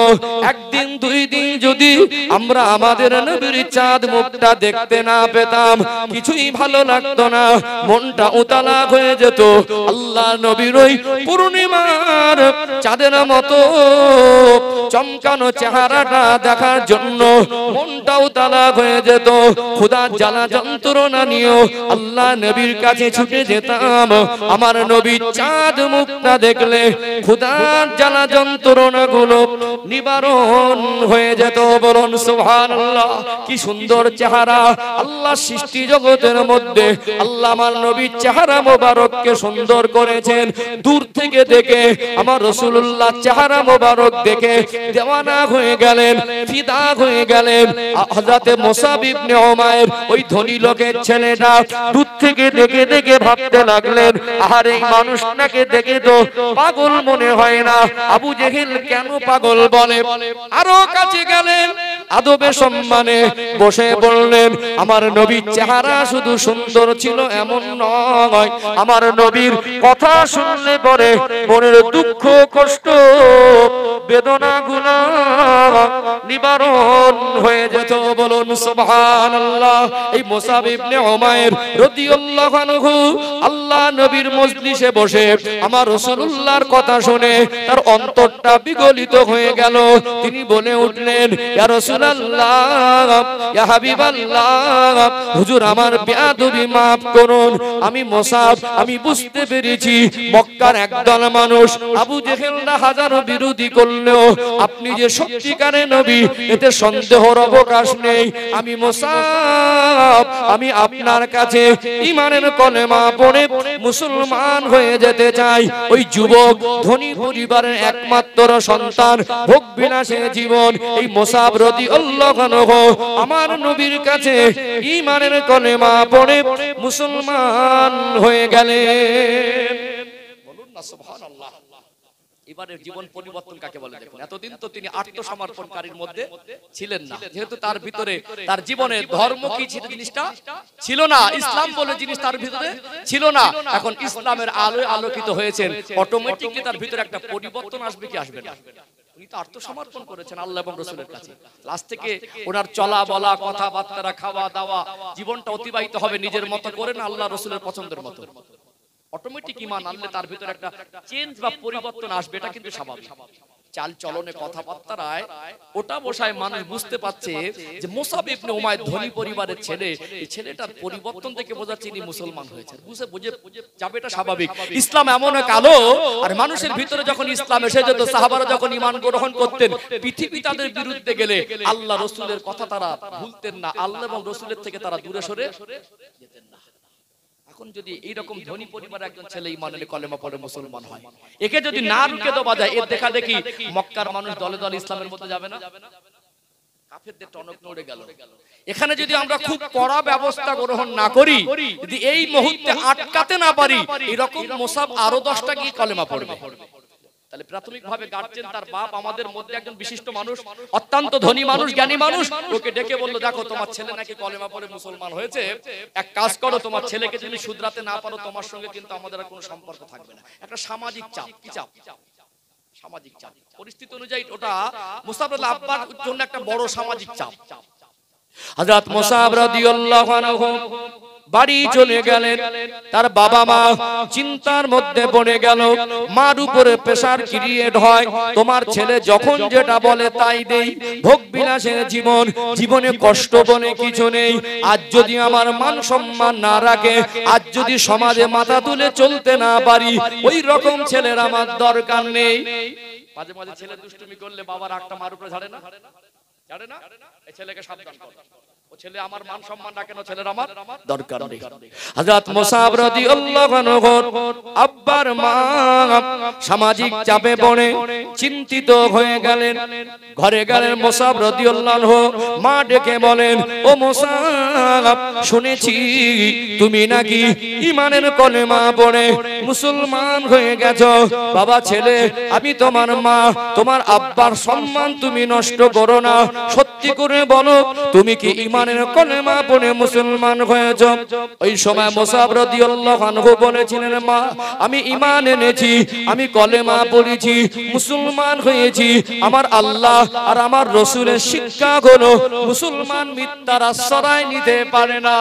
একদিন দুই দিন যদি আমরা আমাদের নবীর চাঁদ মুখটা দেখতে না পেতাম, কিছুই ভালো লাগতো না, মনটা উতালা হয়ে যেত। আল্লাহ নবীর ওই পূর্ণিমার চাঁদের মতো চমকানো চেহারাটা দেখার জন্য মনটা উতালা হয়ে যেত। খোদার জ্বালা যন্ত্রণা নিয়েও আল্লাহ নবীর কাছে ছুটে যেতাম। আমার নবীর চাঁদ মুখটা দেখলে খোদার জ্বালা যন্ত্রণা গুলো নিবারণ হয়ে যেত। বলুন সুবহানাল্লাহ। কি সুন্দর চেহারা! আল্লাহ সৃষ্টি জগতের মধ্যে আল্লাহ আমার নবীর চেহারা মোবারককে সুন্দর করেছেন। দূর থেকে দেখে আমার রাসূলুল্লাহ চেহারা মোবারক দেখে দেওয়ানা হয়ে গেলেন, ফিদা হয়ে গেলেন। হযরতে মুসাব ইবনে উমাইর ওই ধনী লোকের ছেলেটা দূর থেকে দেখে দেখে ভাবতে লাগলেন, আর এই মানুষটাকে দেখে তো পাগল মনে হয় না, আবু জেহেল কেন পাগল বলে? আরো কাছে গেলেন, আদবে সম্মানে বসে বললেন, আমার নবীর চেহারা শুধু সুন্দর ছিল এমন নয়, আমার নবীর কথা শুনলে পরে মনের দুঃখ কষ্ট বেদনাগুলো নিবারণ হয়ে যেত। বলুন সুবহানাল্লাহ। এই মুসাব ইবনে উমাইর রাদিয়াল্লাহু আনহু আল্লাহ নবীর মজলিসে বসে আমার রাসূলুল্লাহর কথা শুনে তার অন্তরটা বিগলিত হয়ে গেল। তিনি বলে উঠলেন, ইয়া রাসূলুল্লাহ, ইয়া হাবিবাল্লাহ, হুজুর আমার বেয়াদবি maaf করুন। আমি মুসাব, আমি বুঝতে পেরেছি মক্কার একদল মানুষ আবু জেহেলরা হাজারো বিরোধী করলেও আপনি যে সত্যিকারের নবী এতে সন্দেহর অবকাশ নেই। আমি মুসাব, আমি আপনার কাছে ঈমানের কলেমা পড়ে মুসলমান হয়ে যেতে চাই। ওই যুবক ধনী পরিবারের একমাত্র সন্তান, ভোগ বিলাসের জীবন, এই মুসাব রাদিয়াল্লাহু আনহু আমার নবীর কাছে ঈমানের কলেমা পড়ে মুসলমান হয়ে গেলেন। বলুন না সুবহানাল্লাহ। এবারে জীবন পরিবর্তন কাকে বলে দেখুন। এতদিন তো তিনি আত্মসমর্পণকারীর মধ্যে ছিলেন না, যেহেতু তার ভিতরে তার জীবনে ধর্ম কি ছিল জিনিসটা ছিল না, ইসলাম বলে জিনিস তার ভিতরে ছিল না। এখন ইসলামের আলোয় আলোকিত হয়েছেন, অটোমেটিকলি তার ভিতরে একটা পরিবর্তন আসবে কি আসবে না? উনি তো আত্মসমর্পণ করেছেন আল্লাহ এবং রাসূলের কাছে। লাস্ট থেকে ওনার চলা বলা, কথাবার্তা, খাওয়া দাওয়া, জীবনটা অতিবাহিত হবে নিজের মতো করে না, আল্লাহ রাসূলের পছন্দের মতো। অটোমেটিক ঈমান আনলে তার ভিতরে একটা চেঞ্জ বা পরিবর্তন আসবে, এটা কিন্তু স্বাভাবিক। চাল চলনে, কথাবার্তায় ওটা বসায় মানুষ বুঝতে পারছে যে মুসাব ইবনে উমাইর ধনী পরিবারের ছেলে, এই ছেলেটার পরিবর্তন থেকে বোঝাচ্ছে ইনি মুসলমান হয়েছে, বুঝে যাবে, এটা স্বাভাবিক। ইসলাম এমন এক আলো, আর মানুষের ভিতরে যখন ইসলাম এসে যেত, সাহাবারা যখন ঈমান গ্রহণ করতেন, পৃথিবী তাদের বিরুদ্ধে গেলে আল্লাহ রাসূলের কথা তারা ভুলতেন না, আল্লাহ এবং রাসূলের থেকে তারা দূরে সরে যেতেন না। এখন যদি এইরকম ধনী পরিবার একজন ছেলে ঈমান এনে কলেমা পড়ে মুসলমান হয়, একে যদি না রুখে দেওয়া যায়, এর দেখা দেখি মক্কার মানুষ দলে দলে ইসলামের মধ্যে যাবে না, কাফেরদের টনক নড়ে গেল। এখানে যদি আমরা খুব কড়া ব্যবস্থা গ্রহণ না করি, যদি এই মুহূর্তে আটকাতে না পারি, এরকম মুসাব আরো 10টা গিয়ে কলেমা পড়বে। তাহলে প্রাথমিকভাবে গার্জিয়ান, তার বাপ আমাদের মধ্যে একজন বিশিষ্ট মানুষ, অত্যন্ত ধনী মানুষ, জ্ঞানী মানুষ, ওকে ডেকে বলল, দেখো তোমার ছেলে নাকি কলেমা পড়ে মুসলমান হয়েছে, এক কাজ করো, তোমার ছেলেকে যদি শুধরাতে না পারো, তোমার সঙ্গে কিন্তু আমাদের আর কোনো সম্পর্ক থাকবে না। একটা সামাজিক চাপ, কি চাপ? সামাজিক চাপ। পরিস্থিতি অনুযায়ী ওটা মুসাব আল আব্বার জন্য একটা বড় সামাজিক চাপ। হযরত মুসাব রাদিয়াল্লাহু আনহু বাড়ি চলে গেলেন, তার বাবা মা চিন্তার মধ্যে পড়ে গেল, মার উপরে প্রেসার ক্রিয়েট হয়, তোমার ছেলে যখন যেটা বলে তাই দেই, ভোগ বিলাসের জীবন, জীবনে কষ্ট বলে কিছু নেই, আজ যদি আমার মান সম্মান না রাখে, আজ যদি সমাজে মাথা তুলে চলতে না পারি, ওই রকম ছেলের আমার দরকার নেই। মাঝে মাঝে ছেলে দুষ্টুমি করলে বাবার একটা মার উপরে ঝাড়ে না, ঝাড়ে না, এই ছেলেকে সাবধান করো, ও ছেলে আমার মান সম্মান রাখে না, ছেলের আমার দরকার নেই। হযরত মুসাব রাদিয়াল্লাহু আনহু আব্বার মা সামাজিক চাপে পড়ে চিন্তিত হয়ে গেলেন, ঘরে গেলেন। মুসাব রাদিয়াল্লাহু আনহু মা ডেকে বলেন, ও মুসাব, শুনেছি তুমি নাকি ঈমানের কলেমা পড়ে মুসলমান হয়ে গেছো। বাবা ছেলে, আমি তোমার মা, তোমার আব্বার সম্মান তুমি নষ্ট করো না, সত্যি করে বলো, তুমি কি ঈমানের কলেমা পড়ে মুসলমান হয়েছো? ওই সময় মুসাব রাদিয়াল্লাহু আনহু বলেছিলেন, মা, আমি ঈমান এনেছি, আমি কলেমা পড়েছি, মুসলমান হয়েছি। আমার আল্লাহ আর আমার রাসূলের শিক্ষা হলো মুসলমান মিথ্যার আশ্রয় নিতে পারে না।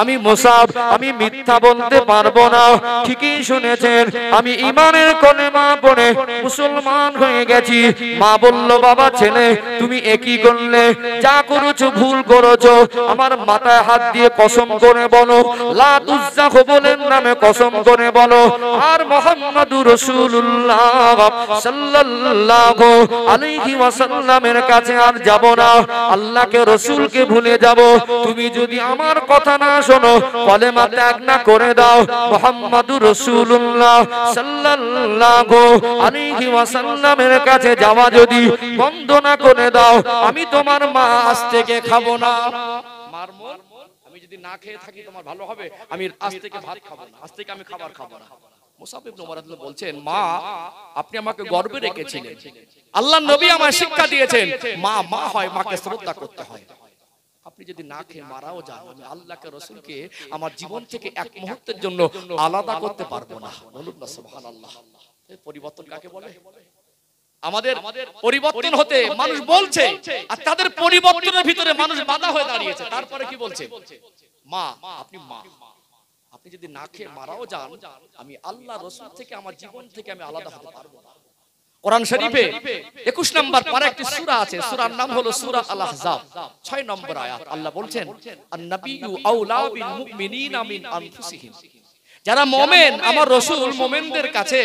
আমি মুসাব, আমি মিথ্যা বলতে পারবো না। ঠিকই শুনেছেন, আমি ঈমানের কলেমা পড়ে মুসলমান হয়ে গেছি। মা বলল, বাবা ছেলে, তুমি একই করলে, যা করেছো ভুল করেছো, আমার মাথায় হাত দিয়ে কসম করে বলো, লা তুজ্জা হুবলের নামে কসম করে বলো, আর মুহাম্মাদুর রাসূলুল্লাহ সাল্লাল্লাহু আলাইহি ওয়াসাল্লামের কাছে আর যাব না, আল্লাহকে রাসূলকে ভুলে যাব। তুমি যদি আমার কথা না শোনো, কলেমা ত্যাগ না করে দাও, মুহাম্মাদুর রাসূলুল্লাহ সাল্লাল্লাহু আলাইহি ওয়াসাল্লামের কাছে যাওয়া যদি বন্ধ না করে দাও, আমি তোমার মা আজ থেকে খাবো না। মার মন, আমি যদি না খেয়ে থাকি তোমার ভালো হবে, আমি আজ থেকে ভাত খাবো না, আজ থেকে আমি খাবার খাবো না। মুসাব ইবনে উমার রাদিয়াল্লাহু বলছেন, মা, আপনি আমাকে গর্বে রেখেছিলেন, আল্লাহর নবী আমার শিক্ষা দিয়েছেন, মা মা হয়, মাকে শ্রদ্ধা করতে হয়। আপনি যদি না খেয়ে মারাও যান, আমি আল্লাহকে রাসূলকে আমার জীবন থেকে এক মুহূর্তের জন্য আলাদা করতে পারবো না। বলুন না সুবহানাল্লাহ। এই পরিবর্তন কাকে বলে? আমাদের পরিবর্তন হতে মানুষ বলছে, আর তাদের পরিবর্তনের ভিতরে মানুষ বাধা হয়ে দাঁড়িয়েছে। তারপরে কি বলছে? মা, আপনি মা, আপনি যদি না খেয়ে মারাও যান, আমি আল্লাহ রাসূল থেকে আমার জীবন থেকে আমি আলাদা হতে পারবো না। কোরআন শরীফে 21 নম্বর পারা একটি সূরা আছে, সূরার নাম হলো সূরা আল আহজাব, 6 নম্বর আয়াত। আল্লাহ বলছেন, আন-নাবিয়্যু আওলা বিল মুমিনিনা মিন আনফুসিহিম। যারা মুমিন, আমার রাসূল মুমিনদের কাছে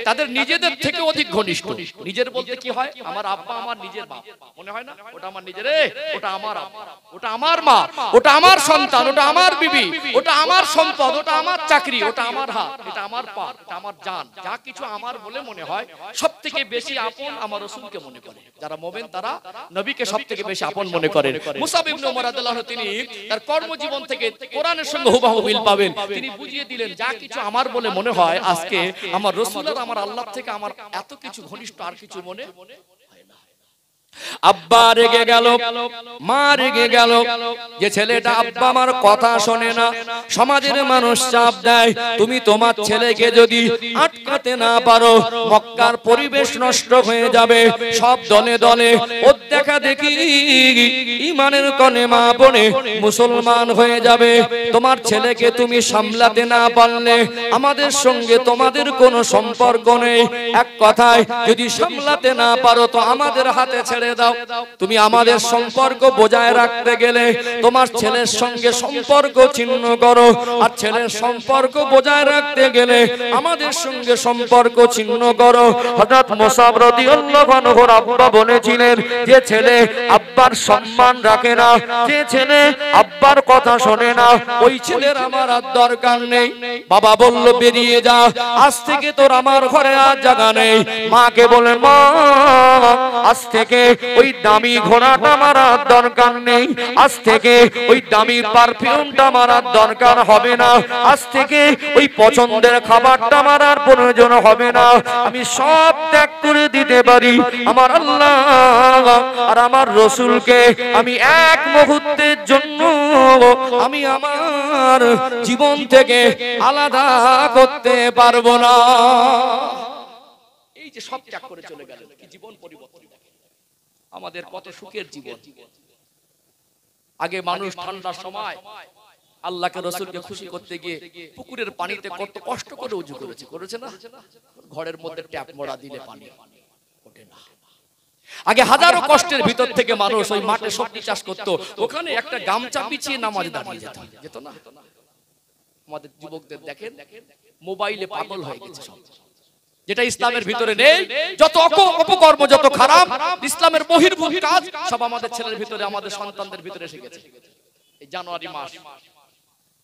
তাদের নিজেদের থেকে অধিক ঘনিষ্ঠ। নিজের বলতে কি হয়? আমার আব্বা আমার নিজের বাপ, মনে হয় না? ওটা আমার নিজের, ওটা আমার আব্বা। ওটা আমার মা, ওটা আমার সন্তান, ওটা আমার বিবি, ওটা আমার সম্পদ, ওটা আমার চাকরি, ওটা আমার হাত, এটা আমার পা, এটা আমার জান, যা কিছু আমার বলে মনে হয় সবথেকে বেশি আপন আমার রাসূলকে মনে করে। যারা মুমিন তারা নবীকে সবথেকে বেশি আপন মনে করেন। মুসাব ইবনে উমর রাদিয়াল্লাহু আনহু তিনি তার কর্মজীবন থেকে কোরআনের সঙ্গে হুবহু মিল পাবেন। তিনি বুঝিয়ে দিলেন যা কিছু আমার বলে মনে হয় আজকে আমার রাসূল আর আমার আল্লাহ থেকে আমার এত কিছু ঘনিষ্ঠ আর কিছু মনে হয় না। আব্বা রেগে গেল, মা রেগে গেল, যে ছেলেটা আব্বা আমার কথা শোনে না। সমাজের মানুষ চাপ দেয়, তুমি তোমার ছেলেকে যদি আটকাতে না পারো মক্কার পরিবেশ নষ্ট হয়ে যাবে, সব দলে দলে ওর দেখা দেখি ঈমানের কলেমা পড়ে মুসলমান হয়ে যাবে। তোমার ছেলেকে তুমি সামলাতে না পারলে আমাদের সঙ্গে তোমাদের কোনো সম্পর্ক নেই। এক কথায় যদি সামলাতে না পারো তো আমাদের হাতে ছেড়ে দাও। তুমি আমাদের সম্পর্ক বজায় রাখতে গেলে তোমার ছেলের সঙ্গে সম্পর্ক ছিন্ন করো, আর ছেলের সম্পর্ক বজায় রাখতে গেলে আমাদের সঙ্গে সম্পর্ক ছিন্ন করো। হযরত মুসাব রাদিয়াল্লাহু আনহুর আব্বা বলেছিলেন, যে ছেলে আব্বার সম্মান রাখে না, যে ছেলে আব্বার কথা শোনে না, ওই ছেলের আমার আর দরকার নেই। বাবা বলল, বেরিয়ে যা, আজ থেকে তোর আমার ঘরে আর জায়গা নেই। মাকে বলেন, মা আজ থেকে ওই দামি ঘোড়াটা আমার আর দরকার নেই, আজ থেকে ওই দামি পারফিউমটা আমার আর দরকার হবে না, আজ থেকে ওই পছন্দের খাবারটা আমার আর প্রয়োজন হবে না। আমি সব ত্যাগ করে দিতে পারি আমার আল্লাহ আর আমার রাসূলকে আমি এক মুহূর্তের জন্য আমি আমার জীবন থেকে আলাদা করতে পারবো না। এই যে সব ত্যাগ করে চলে গেলেন, কি জীবন পরিবর্তন! আমাদের কত সুখের জীবন। আগে মানুষ ঠান্ডার সময় আল্লাহকে রাসূলকে খুশি করতে গিয়ে পুকুরের পানিতে কত কষ্ট করে ওযু করেছে না? ঘরের মধ্যে ট্যাপ মোড়া দিলে পানি ওঠে না। আগে হাজারো কষ্টের ভিতর থেকে মানুষ ওই মাঠে সবজি চাষ করত, ওখানে একটা গামছা বিছিয়ে নামাজ দাঁড়িয়ে যেত না। আমাদের যুবকদের দেখেন মোবাইলে পাগল হয়ে গেছে সব, যেটা ইসলামের ভিতরে নেই। যত অপকর্ম, যত খারাপ ইসলামের বহির্ভূত কাজ সব আমাদের ছেলের ভিতরে, আমাদের সন্তানদের ভিতরে এসে গেছে। এই জানুয়ারি মাস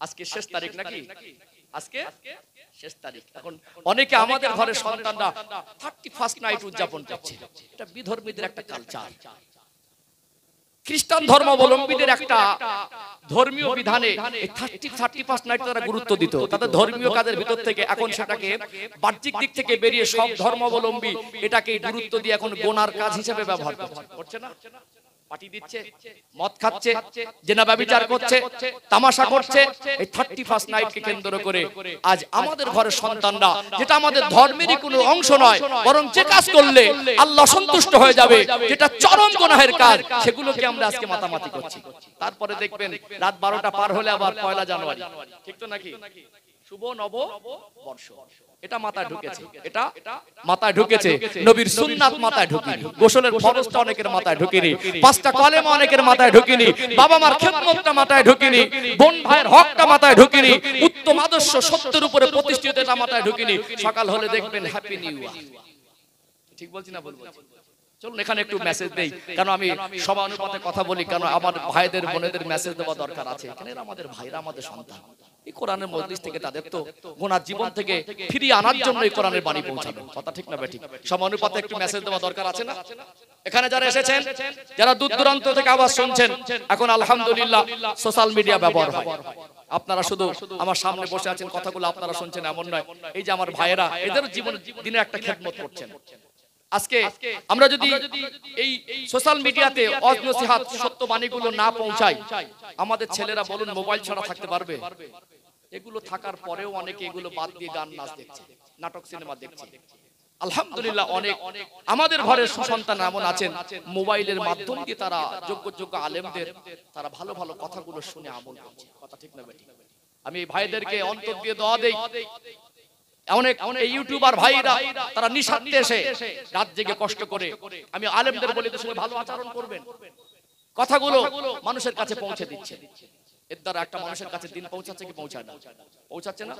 আজকে শেষ তারিখ নাকি? আজকে শেষ তারিখ। এখন অনেকে আমাদের ঘরের সন্তানরা 31st নাইট উদযাপন করছে। এটা বিধর্মীদের একটা কালচার। খ্রিস্টান ধর্মাবলম্বীদের একটা ধর্মীয় বিধানে এই 31st নাইট তারা গুরুত্ব দিত। তাদের ধর্মীয় কাজের ভিতর থেকে এখন সেটাকে বাহ্যিক দিক থেকে বেরিয়ে সব ধর্মাবলম্বী এটাকে গুরুত্ব দিয়ে এখন গোনার কাজ হিসেবে ব্যবহার করছে না? পার্টি দিচ্ছে, মদ খাচ্ছে, জেনা ব্যভিচার করছে, তামাশা করছে। এই 31st নাইটকে কেন্দ্র করে আজ আমাদের ঘরের সন্তানরা, যেটা আমাদের ধর্মেরই কোনো অংশ নয়, বরং যে কাজ করলে আল্লাহ সন্তুষ্ট হয়ে যাবে, যেটা চরম গুনাহের কাজ, সেগুলোকে আমরা আজকে মাতামাতি করছি। তারপরে দেখবেন রাত 12টা পার হলে আবার 1 জানুয়ারি, ঠিক তো নাকি? শুভ নববর্ষ, এটা মাথায় ঢুকেছে, এটা মাথায় ঢুকেছে। নবীর সুন্নাত মাথায় ঢুকিনি, গোসলের ফরজটা অনেকের মাথায় ঢুকিনি, 5টা কলেমা অনেকের মাথায় ঢুকিনি, বাবা মার খেদমতটা মাথায় ঢুকিনি, বোন ভাইয়ের হকটা মাথায় ঢুকিনি, উত্তম আদর্শ সত্যের উপরে প্রতিষ্ঠিত এটা মাথায় ঢুকিনি। সকাল হলে দেখবেন হ্যাপি নিউ ইয়ার। ঠিক বলছি না? বলবো। চলুন এখানে একটু মেসেজ দেই, কারণ আমি সমানুপাতে কথা বলি, কারণ আমার ভাইদের বোনেদের মেসেজ দেওয়া দরকার আছে। এখানে আমাদের ভাইরা, আমাদের সন্তান, এই কোরআনের মজলিস থেকে তাদের তো গুনাহ জীবন থেকে ফিরিয়ে আনার জন্য এই কোরআনের বাণী পৌঁছানো। কথা ঠিক না বেঠিক? সমানুপাতে একটু মেসেজ দেওয়া দরকার আছে না? এখানে যারা এসেছেন, যারা দূর দূরান্ত থেকে আওয়াজ শুনছেন, এখন আলহামদুলিল্লাহ সোশ্যাল মিডিয়া ব্যবহার হয়। আপনারা শুধু আমার সামনে বসে আছেন, কথাগুলো আপনারা শুনছেন এমন নয়। এই যে আমার ভাইয়েরা, এদের জীবন দিনে একটা খেদমত করছেন। আজকে আমরা যদি এই সোশ্যাল মিডিয়াতে ওয়াজ নসিহত সত্য বাণীগুলো না পৌঁছাই, আমাদের ছেলেরা বলুন মোবাইল ছাড়া থাকতে পারবে? এগুলো থাকার পরেও অনেকে এগুলো বাদ দিয়ে গান নাচ দেখছে, নাটক সিনেমা দেখছে। আলহামদুলিল্লাহ অনেক আমাদের ঘরের সুসন্তান এমন আছেন, মোবাইলের মাধ্যম দিয়ে তারা যোগ্য আলেমদের তারা ভালো ভালো কথাগুলো শুনে আমল করছে। কথা ঠিক না বেঠিক? আমি এই ভাইদেরকে অন্তর দিয়ে দোয়া দেই। অনেক ইউটিউবার ভাইরা তারা নিঃস্বার্থে এসে রাত জেগে কষ্ট করে, আমি আলেমদের বলি তাদের সঙ্গে ভালো আচরণ করবেন, কথাগুলো মানুষের কাছে পৌঁছে দিচ্ছে। এর দ্বারা একটা মানুষের কাছে দিন পৌঁছাচ্ছে কি পৌঁছায় না? পৌঁছাচ্ছে না?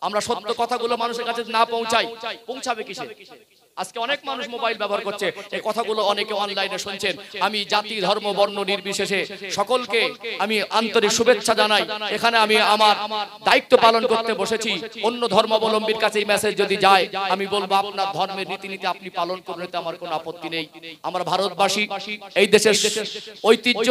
আমরা সত্য কথাগুলো মানুষের কাছে না পৌঁছাই, পৌঁছাবে কিসে? আজকে অনেক মানুষ মোবাইল ব্যবহার করছে, এই কথাগুলো অনেকে অনলাইনে শুনছেন। আমি জাতি ধর্ম বর্ণ নির্বিশেষে সকলকে আমি আন্তরিক শুভেচ্ছা জানাই। এখানে আমি আমার দায়িত্ব পালন করতে বসেছি। অন্য ধর্মাবলম্বীর কাছে এই মেসেজ যদি যায়, আমি বলবো আপনার ধর্মের রীতিনীতি আপনি পালন করুন, এতে আমার কোনো আপত্তি নেই। আমরা ভারতবাসী, এই দেশের ঐতিহ্য,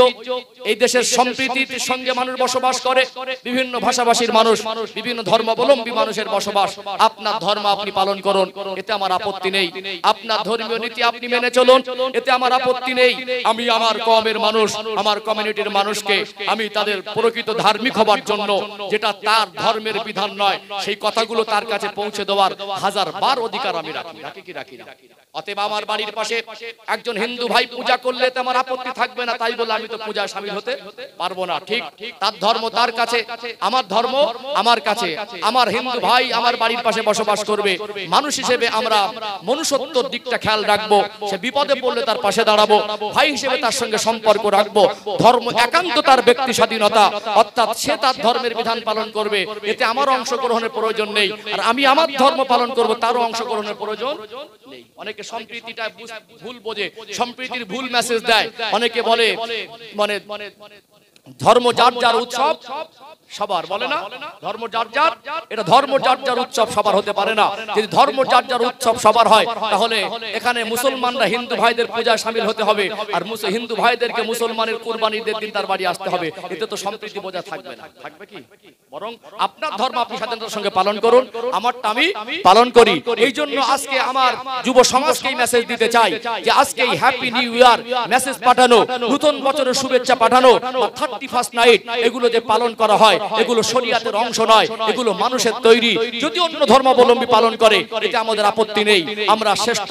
এই দেশের সম্প্রীতির সঙ্গে মানুষ বসবাস করে, বিভিন্ন ভাষাভাষীর মানুষ, বিভিন্ন ধর্মাবলম্বী মানুষের বসবাস। আপনার ধর্ম আপনি পালন করুন, এতে আমার আপত্তি নেই। আপনার ধর্মীয় নীতি আপনি মেনে চলুন, এতে আমার আপত্তি নেই। আমি আমার কওমের মানুষ, আমার কমিউনিটির মানুষকে আমি তাদের প্রকৃত ধার্মিক হবার জন্য, যেটা তার ধর্মের বিধান নয়, সেই কথাগুলো তার কাছে পৌঁছে দেওয়ার হাজারবার অধিকার আমি রাখি। রাখি কি রাখি না? অতএব আমার বাড়ির পাশে একজন হিন্দু ভাই পূজা করলে তো আমার আপত্তি থাকবে না, তাই বলে আমি তো পূজায় শামিল হতে পারবো না। ঠিক তার ধর্ম তার কাছে, আমার ধর্ম আমার কাছে। আমার হিন্দু ভাই আমার বাড়ির পাশে বসবাস করবে, মানুষ হিসেবে আমরা মনুষ্যত্বর দিকটা খেয়াল রাখবো। সে বিপদে পড়লে তার পাশে দাঁড়াবো, ভাই হিসেবে তার সঙ্গে সম্পর্ক রাখবো। ধর্ম একান্ত তার ব্যক্তি স্বাধীনতা, অর্থাৎ সে তার ধর্মের বিধান পালন করবে, এতে আমার অংশগ্রহণের প্রয়োজন নেই। আর আমি আমার ধর্ম পালন করব, তারও অংশগ্রহণের প্রয়োজন নেই। অনেকে সম্প্রীতিটা ভুল বোঝে, সম্প্রীতির ভুল মেসেজ দেয়। অনেকে বলে মানে ধর্ম যার যার উৎসব সবার, বলে না ধর্ম যার যার, এটা ধর্ম যার যার উৎসব সবার হতে পারে না। যদি ধর্ম যার যার উৎসব সবার হয়, তাহলে এখানে মুসলমানরা হিন্দু ভাইদের পূজায় শামিল হতে হবে, আর হিন্দু ভাইদেরকে মুসলমানের কুরবানির দিন তার বাড়ি আসতে হবে। এতে তো সম্প্রীতি বোঝা থাকবে না, থাকবে কি? বরং আপনার ধর্ম আপনি স্বাধীনতার সঙ্গে পালন করুন, আমারটা আমি পালন করি। এই জন্য আজকে আমার যুব সমাজকে এই মেসেজ দিতে চাই যে আজকে এই হ্যাপি নিউ ইয়ার মেসেজ পাঠানো, নতুন বছরের শুভেচ্ছা পাঠানো, 31st নাইট, এগুলো যে পালন করা হয়, এগুলো শরীয়তের অংশ নয়, এগুলো মানুষের তৈরি। যদি অন্য ধর্মাবলম্বী পালন করে, এতে আমাদের আপত্তি নেই। আমরা শ্রেষ্ঠ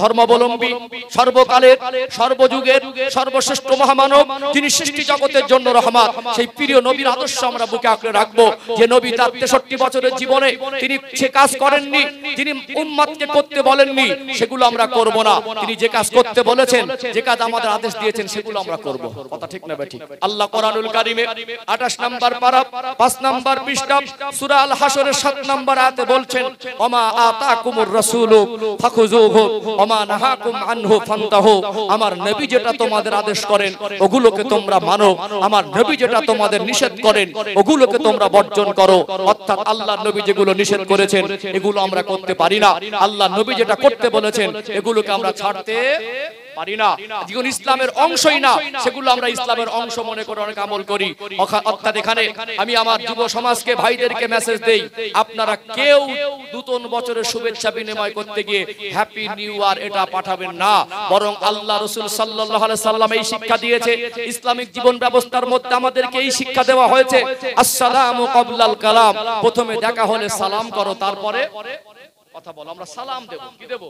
ধর্মাবলম্বী, সর্বকালের সর্বযুগের সর্বশ্রেষ্ঠ মহামানব, যিনি সৃষ্টি জগতের জন্য রহমত, সেই প্রিয় নবীর আদর্শ আমরা বুকে আঁকড়ে রাখবো। যে নবী তার 63 বছরের জীবনে তিনি সে কাজ করেননি, তিনি উম্মতকে করতে বলেননি, সেগুলো আমরা করব না। তিনি যে কাজ করতে বলেছেন, যে কাজ আমাদের আদেশ দিয়েছেন, সেগুলো আমরা করব। কথা ঠিক না বেঠিক? আল্লাহ কোরআনুল কারীমে 28 নম্বর পারা 5 নম্বর পৃষ্ঠা সূরা আল হাসরের 7 নম্বর আয়াতে বলছেন, ওমা আতাকুমুর রাসূলু ফাখুযুহু ওমা নাহাকুম আনহু ফান্তাহু। আমার নবী যেটা তোমাদের আদেশ করেন, ওগুলোকে তোমরা মানো। আমার নবী যেটা তোমাদের নিষেধ করেন, ওগুলোকে তোমরা বর্জন করো। অর্থাৎ আল্লাহর নবী যেগুলো নিষেধ করেছেন, এগুলো আমরা করতে পারি না। আল্লাহর নবী যেটা করতে বলেছেন, এগুলোকে আমরা ছাড়তে পারি না। যেগুলো ইসলামের অংশই না, সেগুলো আমরা ইসলামের অংশ মনে করে অনেক আমল করি। অর্থাৎ এখানে আমি আমার যুব সমাজকে, ভাইদেরকে মেসেজ দেই, আপনারা কেউ নতুন বছরের শুভেচ্ছা বিনিময় করতে গিয়ে হ্যাপি নিউ ইয়ার এটা পাঠাবেন না। বরং আল্লাহ রাসূল সাল্লাল্লাহু আলাইহি সাল্লাম এই শিক্ষা দিয়েছে, ইসলামিক জীবন ব্যবস্থার মধ্যে আমাদেরকে এই শিক্ষা দেওয়া হয়েছে, আসসালামু ক্বাবলাল কালাম। প্রথমে দেখা হলে সালাম করো, তারপরে কথা বলো। আমরা সালাম দেব, কি দেব?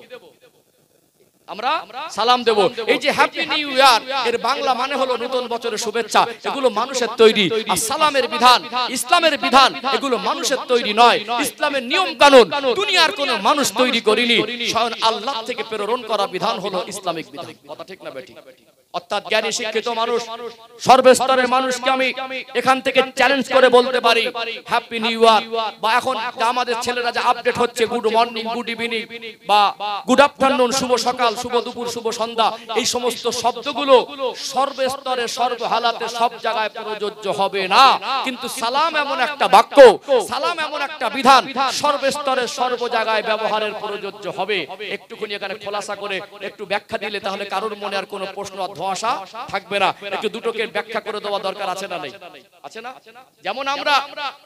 আমরা সালাম দেব। এই যে হ্যাপি নিউ ইয়ার, এর বাংলা মানে হলো নতুন বছরের শুভেচ্ছা। এগুলো মানুষের তৈরি। আর সালামের বিধান, ইসলামের বিধান, এগুলো মানুষের তৈরি নয়। ইসলামের নিয়ম কানুন দুনিয়ার কোনো মানুষ তৈরি করেনি, স্বয়ং আল্লাহ থেকে প্রেরণ করা বিধান হলো ইসলামিক বিধান। কথা ঠিক না বেঠিক? অর্থাৎ জ্ঞানী শিক্ষিত মানুষ, সর্বস্তরের মানুষকে আমি এখান থেকে চ্যালেঞ্জ করে বলতে পারি, হ্যাপি নিউ ইয়ার বা এখন আমাদের ছেলেরা যে আপডেট হচ্ছে, গুড মর্নিং, গুড ইভিনিং বা গুড আফটারনুন, শুভ সকাল, শুভ দুপুর, শুভ সন্ধ্যা, এই সমস্ত শব্দগুলো সর্বস্তরে, সর্ব হালাতে, সব জায়গায় প্রযোজ্য হবে না। কিন্তু সালাম এমন একটা বাক্য, সালাম এমন একটা বিধান, সর্বস্তরে, সর্ব জায়গায় ব্যবহারের প্রযোজ্য হবে। একটুখানি এখানে খোলাসা করে একটু ব্যাখ্যা দিলে তাহলে কারোর মনে আর কোনো প্রশ্ন ধোঁয়াশা থাকবে না। একটু দুটোকে ব্যাখ্যা করে দেওয়া দরকার আছে না? নেই? আছে না? যেমন আমরা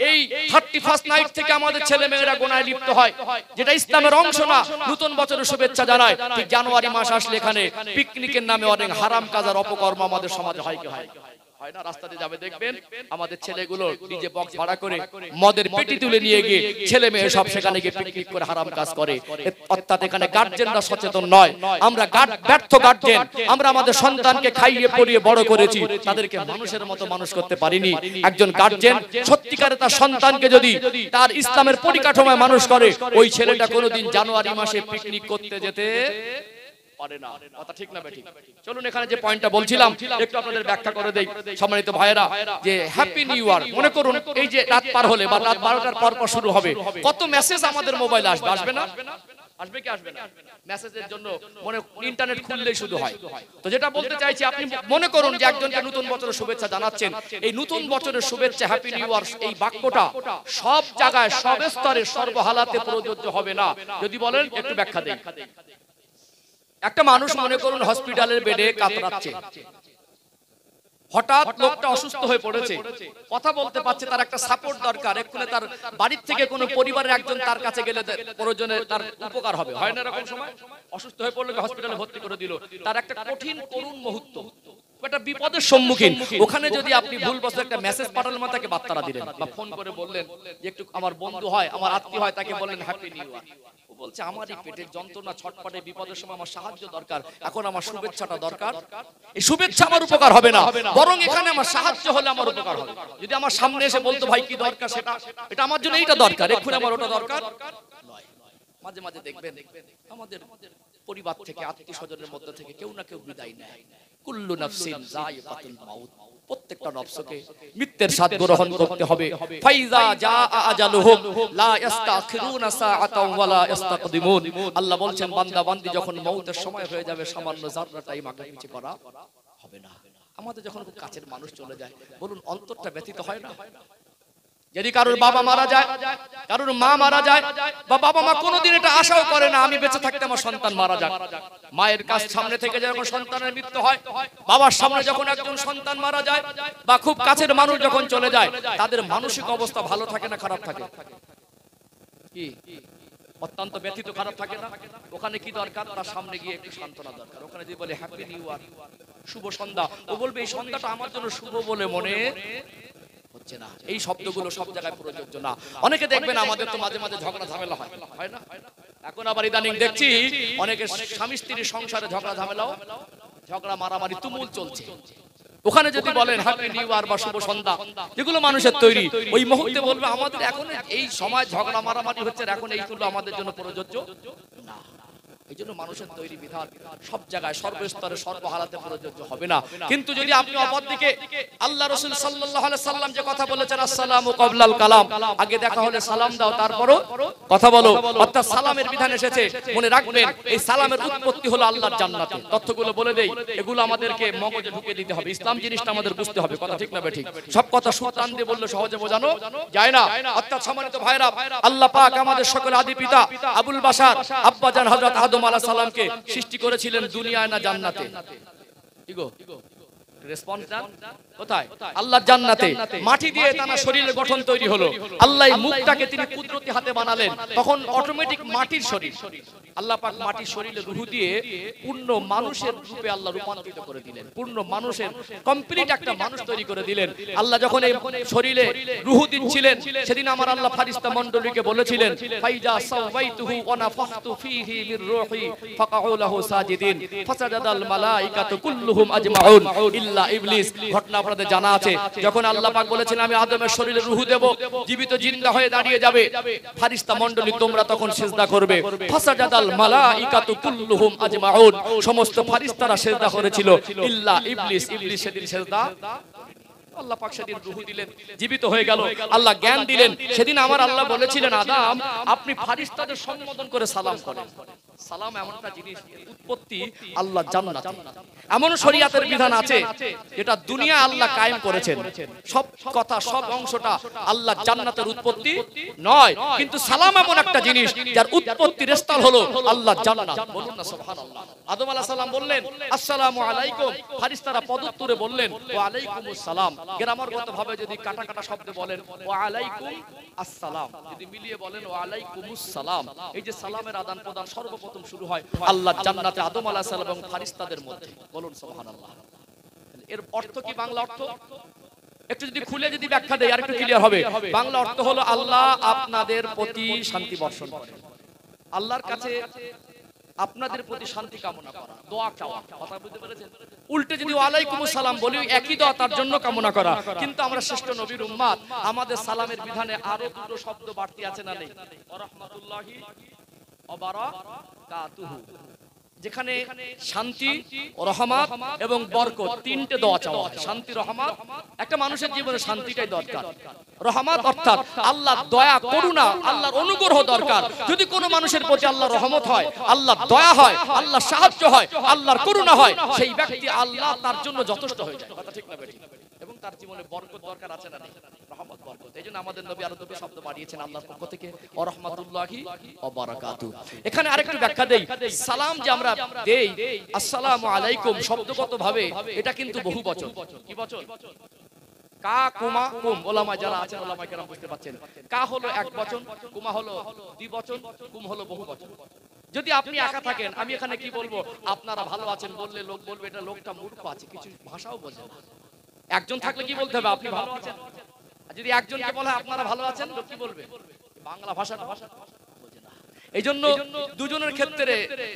এই 31st নাইট থেকে আমাদের ছেলে মেয়েরা গোনায় লিপ্ত হয়, যেটা ইসলামের অংশ না, নতুন বছরের শুভেচ্ছা জানায়। ঠিক জানুয়ারি মাস আসলে এখানে পিকনিকের নামে অনেক হারাম কাজ আর অপকর্ম আমাদের সমাজে হয় কি হয় না? রাস্তাতে যাবে দেখবেন আমাদের ছেলেগুলো ডিজে বক্স ভাড়া করে মদের পেটি তুলে নিয়ে গিয়ে ছেলে মেয়ে সব সেখানে গিয়ে পিকনিক করে হারাম কাজ করে। অর্থাৎ এখানে গার্জেনরা সচেতন নয়। আমরা ব্যর্থ গার্জেন। আমরা আমাদের সন্তানকে খাইয়ে পরিয়ে বড় করেছি, তাদেরকে মানুষের মতো মানুষ করতে পারিনি। একজন গার্জেন সত্যিকারে তার সন্তানকে যদি তার ইসলামের পরিকাঠামোয় মানুষ করে, ওই ছেলেটা কোনোদিন জানুয়ারি মাসে পিকনিক করতে যেতে পারে না। কথা ঠিক না বেঠিক? চলুন এখানে যে পয়েন্টটা বলছিলাম একটু আপনাদের ব্যাখ্যা করে দেই। সম্মানিত ভাইয়েরা, যে হ্যাপি নিউ ইয়ার, মনে করুন এই যে রাত পার হলে বা রাত 12টার পর পর শুরু হবে, কত মেসেজ আমাদের মোবাইলে আসবে, আসবে না? আসবে কি আসবে না? মেসেজের জন্য মনে ইন্টারনেট খুললেই শুধু হয়। তো যেটা বলতে চাইছি, আপনি মনে করুন যে একজনকে নতুন বছরের শুভেচ্ছা জানাচ্ছেন, এই নতুন বছরের শুভেচ্ছা হ্যাপি নিউ ইয়ার এই বাক্যটা সব জায়গায় সব স্তরে সর্বহালাতে প্রযোজ্য হবে না। যদি বলেন একটু ব্যাখ্যা দেন। একটা মানুষ মনে করুন হসপিটালের বেডে কাতরাচ্ছে, হঠাৎ লোকটা অসুস্থ হয়ে পড়েছে, কথা বলতে পারছে, তার একটা সাপোর্ট দরকার, এক্ষুনি তার বাড়ির থেকে কোনো পরিবারের একজন তার কাছে গেলে প্রয়োজনে তার উপকার হবে, হয় না এরকম সময়? অসুস্থ হয়ে পড়লে হসপিটালে ভর্তি করে দিল, তার একটা কঠিন করুণ মুহূর্ত, একটা বিপদের সম্মুখীন, ওখানে যদি আপনি ভুলবশত একটা মেসেজ পাঠালেন, তাকে বার্তাটা দিলেন বা ফোন করে বললেন যে একটু আমার বন্ধু হয়, আমার আত্মীয় হয়, তাকে বললেন হ্যাপি নিউ ইয়ার, ও বলছে আমার এই পেটের যন্ত্রণা, ছটপটে, বিপদের সময় আমার সাহায্য দরকার, এখন আমার শুভেচ্ছাটা দরকার, এই শুভেচ্ছা আমার উপকার হবে না, বরং এখানে আমার সাহায্য হলে আমার উপকার হবে। যদি আমার সামনে এসে বলতো ভাই কি দরকার, সেটা এটা আমার জন্য এইটা দরকার, এক্ষুনি আমার ওটা দরকার নয়। মাঝে মাঝে দেখবেন আমাদের পরিবার থেকে, আত্মীয় স্বজনের মধ্যে থেকে কেউ না কেউ বিদায় নেয়। কুল্লু নাফসিন যায়িকাতুল মাউত, প্রত্যেকটা নফসকে মৃত্যুর স্বাদ গ্রহণ করতে হবে। ফাইজা জাআ আজালুহুম লা ইস্তাখিরুনা সাআতাও ওয়া লা ইস্তাকদিমুন। আল্লাহ বলছেন বান্দা বান্দি যখন মওতের সময় হয়ে যাবে, সামান্য যারা টাইম আগে পিছে করা হবে না। আমাদের যখন খুব কাছের মানুষ চলে যায়, বলুন অন্তরটা ব্যথিত হয় না? যদি কারোর বাবা মারা যায়, কারোর মা মারা যায়, বা বাবা মা কোনোদিন এটা আশাও করে না আমি বেঁচে থাকতে আমার সন্তান মারা যাক, মায়ের কাছ সামনে থেকে যখন সন্তানের মৃত্যু হয়, বাবার সামনে যখন একজন সন্তান মারা যায়, বা খুব কাছের মানুষ যখন চলে যায়, তাদের মানসিক অবস্থা ভালো থাকে না খারাপ থাকে? কি অত্যন্ত ব্যথিত, খারাপ থাকে না? ওখানে কি দরকার? তার সামনে গিয়ে একটু সান্ত্বনা দরকার। ওখানে যদি বলে হ্যাপি নিউ ইয়ার, শুভ সন্ধ্যা, ও বলবে এই সন্ধ্যাটা আমার জন্য শুভ বলে মনে হচ্ছে না। এই শব্দগুলো সব জায়গায় প্রযোজ্য না। অনেকে দেখবেন আমাদের তো মাঝে মাঝে ঝগড়া ঝামেলা হয়, হয় না? এখন আবার ইদানিং দেখছি অনেকে স্বামী স্ত্রীর সংসারে ঝগড়া ঝামেলাও, ঝগড়া মারামারি তুমুল চলছে। ওখানে যদি বলেন হ্যাপি নিউ ইয়ার বা শুভ সন্ধ্যা, যেগুলো মানুষের তৈরি, ওই মুহূর্তে বলবে আমাদের এখন এই সময় ঝগড়া মারামারি হচ্ছে, এখন এইগুলো আমাদের জন্য প্রযোজ্য না। এই জন্য মানুষের তৈরি বিধান সব জায়গায় সর্বস্তরে সর্বহালাতে প্রযোজ্য হবে না। কিন্তু যদি আপনি অপর দিকে আল্লাহ রাসূল সাল্লাল্লাহু আলাইহি সাল্লাম যে কথা বলেছেন আসসালামু ক্বাবলাল কালাম, আগে দেখা হলে সালাম দাও তারপরও কথা বলো, অর্থাৎ সালামের বিধান এসেছে। মনে রাখবেন এই সালামের উৎপত্তি হলো আল্লাহর জান্নাতে। তথ্যগুলো বলে দেই, এগুলো আমাদেরকে মগজে ঢুকে দিতে হবে। ইসলাম জিনিসটা আমাদের বুঝতে হবে, কথা ঠিক না ঠিক? সব কথা সুতান দিয়ে বললে সহজে বোঝানো যায় না। অর্থাৎ সম্মানিত ভাইরা, আল্লাহ পাক আমাদের সকল আদি পিতা আবুল বাশার আব্বাজান হযরত আদম আলাইহিস সালামকে সৃষ্টি করেছিলেন দুনিয়ায় না জান্নাতে? কি গো রেসপন্স দেন, কোথায়? আল্লাহর জান্নাতে। মাটি দিয়ে তার শরীরের গঠন তৈরি হলো, আল্লাহ মুখটাকে তিনি কুদরতি হাতে বানালেন, তখন অটোমেটিক মাটির শরীর। আল্লাহ পাক মাটির শরীরে রূহ দিয়ে পূর্ণ মানুষের রূপে আল্লাহ রূপান্তরিত করে দিলেন, পূর্ণ মানুষের কমপ্লিট একটা মানুষ তৈরি করে দিলেন। আল্লাহ যখন এই শরীরে রূহ দিচ্ছিলেন, সেদিন আমার আল্লাহ ফেরেশতা মণ্ডলীকে বলেছিলেন ফাইজা সাওয়াইতুহু ওয়া নাফাখতু ফীহি মির রূহি ফাকাউ লাহু সাজিদিন ফাসাজাদাল মালাইকাতু কুল্লুহুম আজমাউন ইল্লা ইবলিস। ঘটনা আপনাদের জানা আছে, যখন আল্লাহ পাক বলেছেন আমি আদমের শরীরে রূহ দেব, জীবিত জিন্দা হয়ে দাঁড়িয়ে যাবে, ফেরেশতা মণ্ডলী তোমরা তখন সিজদা করবে। ফাসাজাদাল মালাইকাতু কুল্লুহুম আজমাউন, সমস্ত ফেরেশতারা সিজদা করেছিল ইল্লা ইবলিস, ইবলিস সেদিন সিজদা। আল্লাহ পাক সেদিন রূহ দিলেন, জীবিত হয়ে গেল, আল্লাহ জ্ঞান দিলেন। সেদিন আমার আল্লাহ বলেছিলেন আদম আপনি ফেরেশতাদের সম্বোধন করে সালাম করেন। সালাম এমন একটা জিনিস, উৎপত্তি আল্লাহ জান্নাতে। এমন শরীয়তের বিধান আছে যেটা দুনিয়া আল্লাহ কায়েম করেছেন, সব কথা সব অংশটা আল্লাহ জান্নাতের উৎপত্তি নয়, কিন্তু সালাম এমন একটা জিনিস যার উৎপত্তির স্থল হলো আল্লাহ জান্নাত। বলুন না সুবহানাল্লাহ। আদম আলাইহিস সালাম বললেন আসসালামু আলাইকুম, ফেরেশতারা পদোত্তরে বললেন ওয়া আলাইকুমুস সালাম। গ্রামারগত ভাবে যদি কাটা কাটা শব্দে বলেন ওয়া আলাইকুম আসসালাম, যদি মিলিয়ে বলেন ওয়া আলাইকুমুস সালাম, এই যে সালামের আদান প্রদান সর্বপ্রথম শুরু হয় আল্লাহ জান্নাতে আদম আলাইহিস সালাম এবং ফেরেশতাদের মধ্যে। বলুন সুবহানাল্লাহ। এর অর্থ কি? বাংলা অর্থ একটু যদি খুলে যদি ব্যাখ্যা দেই আর একটু ক্লিয়ার হবে। বাংলা অর্থ হলো আল্লাহ আপনাদের প্রতি শান্তি বর্ষণ করেন, আল্লাহর কাছে আপনাদের প্রতি শান্তি কামনা করা, দোয়া চাওয়া। কথা বুঝতে পেরেছেন? উল্টে যদি ওয়ালাইকুমুস সালাম বলি, একই দোয়া তার জন্য কামনা করা। কিন্তু আমরা শ্রেষ্ঠ নবীর উম্মত, আমাদের সালামের বিধানে আরো দুটো শব্দ বাড়তি আছে না নেই? ওয়া রাহমাতুল্লাহি ওয়া বারাকাতুহু। যেখানে শান্তি, রহমত এবং বরকত তিনটে দোয়া চাওয়া হয়। শান্তি, রহমত, একটা মানুষের জীবনে শান্তিটাই দরকার। রহমত অর্থাৎ আল্লাহর দয়া, করুণা, আল্লাহর অনুগ্রহ দরকার। যদি কোনো মানুষের প্রতি আল্লাহর রহমত হয়, আল্লাহর দয়া হয়, আল্লাহর সাহায্য হয়, আল্লাহর করুণা হয়, সেই ব্যক্তি আল্লাহ তার জন্য যথেষ্ট হয়ে যায়। কথা ঠিক না বেঠিক? এবং তার জীবনে বরকত দরকার আছে না নেই? রহমত, বরকত। এইজন্য আমাদের নবী আরো দুটো শব্দ বাড়িয়েছেন আল্লাহর পক্ষ থেকে, ওয়া রাহমাতুল্লাহি ওয়া বারাকাতুহু। এখানে আরেকটু ব্যাখ্যা দেই। সালাম যে আমরা দেই, আসসালামু আলাইকুম, শব্দগতভাবে এটা কিন্তু বহুবচন। কি বচন? কা, কুমা, কুম। ওলামা যারা আছেন, ওলামা কেরাম বুঝতে পারছেন। কা হলো এক বচন, কুমা হলো দ্বিবচন, কুম হলো বহুবচন। যদি আপনি একা থাকেন, আমি এখানে কি বলবো? আপনারা ভালো আছেন বললে লোক বলবে এটা লোকটা মূর্খ আছে, কিছু ভাষাও বোঝে না। একজন থাকলে কি বলতে হবে? আপনি ভালো আছেন। আর যদি একজনকে বলা হয় আপনারা ভালো আছেন, লোক কি বলবে? বাংলা ভাষাটা বোঝে না। এই জন্য দুজনের ক্ষেত্রে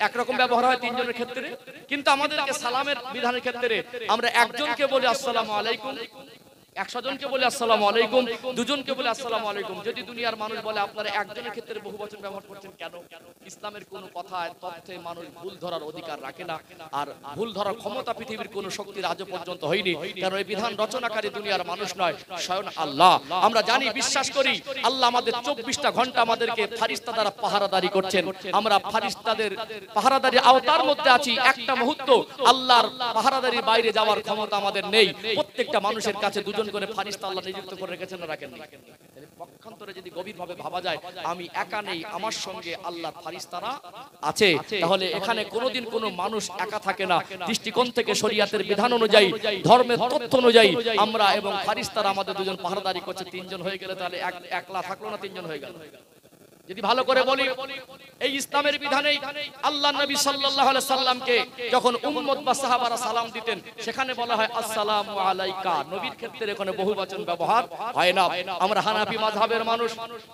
একরকম ব্যবহার হয়, তিনজনের ক্ষেত্রে। কিন্তু আমাদেরকে সালামের বিধানের ক্ষেত্রে আমরা একজনকে বলি আসসালামু আলাইকুম, 100 জনকে বলে আসসালামু আলাইকুম, দুজনকে বলে আসসালামু আলাইকুম। যদি দুনিয়ার মানুষ বলে আপনারা একজনের ক্ষেত্রে বহুবচন ব্যবহার করছেন কেন? ইসলামের কোন কথায় তথ্যে মানুষ ভুল ধরার অধিকার রাখে না, আর ভুল ধরার ক্ষমতা পৃথিবীর কোন শক্তির আজ পর্যন্ত হয়নি। কারণ এই বিধান রচনাকারী দুনিয়ার মানুষ নয়, স্বয়ং আল্লাহ। আমরা জানি, বিশ্বাস করি আল্লাহ আমাদের 24টা ঘন্টা আমাদেরকে ফারিস্তা দ্বারা পাহারাদারি করছেন। আমরা ফারিস্তাদের পাহারাদারির আওতার মধ্যে আছি। একটা মুহূর্ত আল্লাহর পাহারাদারির বাইরে যাওয়ার ক্ষমতা আমাদের নেই। প্রত্যেকটা মানুষের কাছে দুজন করে ফারিস্তা আল্লাহ নিযুক্ত করে রেখেছেন না রাখেন না? পক্ষান্তরে যদি গভীরভাবে ভাবা যায়, আমি একা নেই, আমার সঙ্গে আল্লাহর ফারিস্তারা আছে। তাহলে এখানে কোনোদিন কোনো মানুষ একা থাকে না। দৃষ্টিকোণ থেকে শরীয়তের বিধান অনুযায়ী, ধর্মের তথ্য অনুযায়ী আমরা এবং ফারিস্তারা আমাদের দুজন পাহারাদারি করছে। 3 জন হয়ে গেলে তাহলে একলা থাকলো না, 3 জন হয়ে গেল। যদি ভালো করে বলি, এই ইসলামের বিধানে আল্লাহ নবী সাল্লাল্লাহু আলাইহি সাল্লামকে যখন উম্মত বা সাহাবারা সালাম দিতেন, সেখানে বলা হয় আসসালামু আলাইকা। নবীর ক্ষেত্রে এখানে বহুবচন ব্যবহার হয় না। আমরা হানাফি মাযহাবের মানুষ,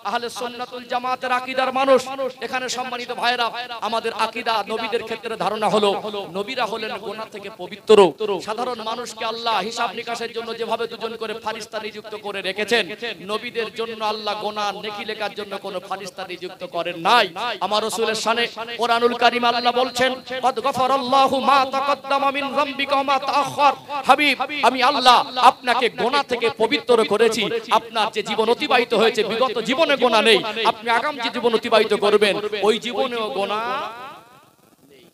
আহলে সুন্নাতুল জামাতের আকীদার মানুষ। এখানে সম্মানিত ভাইরা, আমাদের আকীদা, নবীদের ক্ষেত্রে ধারণা হলো নবীরা হলেন গুনাহ থেকে পবিত্র। সাধারণ মানুষকে আল্লাহ হিসাব নিকাশের জন্য যেভাবে দুজন করে ফারিস্তা নিযুক্ত করে রেখেছেন, নবীদের জন্য আল্লাহ গুনাহ নেকি লেখার জন্য কোনো ফারিস্তা নিযুক্ত করেন নাই। আমার রাসূলের শানে কোরআনুল কারীম আল্লাহ বলছেন, কদ গফারাল্লাহু মা তাকদ্দামা মিন যামবিকা ওয়া মা তাআখার। হাবিব, আমি আল্লাহ আপনাকে গুনাহ থেকে পবিত্র করেছি। আপনার যে জীবন অতিবাহিত হয়েছে, বিগত জীবনে গুনাহ নেই। আপনি আগামী যে জীবন অতিবাহিত করবেন, ওই জীবনেও গুনাহ নেই।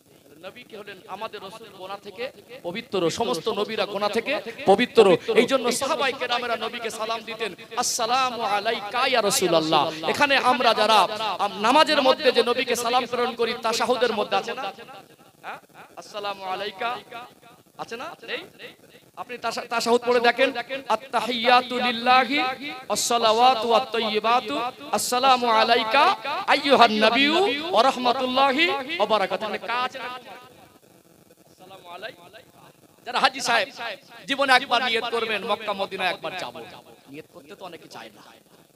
নবী কি হলেন? আমাদের রাসূল গুনাহ থেকে পবিত্র। সমস্ত নবীরা গুনাহ থেকে পবিত্র। এইজন্য সাহাবায়ে কেরামেরা নবীকে সালাম দিতেন, আসসালামু আলাইকা ইয়া রাসূলুল্লাহ। এখানে আমরা যারা নামাজের মধ্যে যে নবীকে সালাম প্রেরণ করি, তাশাহুদের মধ্যে আছে না? হ্যাঁ, আসসালামু আলাইকা আছে না? নেই? আপনি তাশাহুদ পড়ে দেখেন, আত-তাহিয়াতু লিল্লাহি ওয়াস-সালাওয়াতু ওয়াত-তাইয়্যিবাতু আসসালামু আলাইকা আইয়ুহান নাবিয়্যু ওয়া রাহমাতুল্লাহি ওয়া বারাকাতুহু। আসসালামু আলাইকা। যারা হাজী সাহেব জীবনে একবার নিয়ত করবেন মক্কা মদিনা একবার যাব। নিয়ত করতে তো অনেকে চায় না।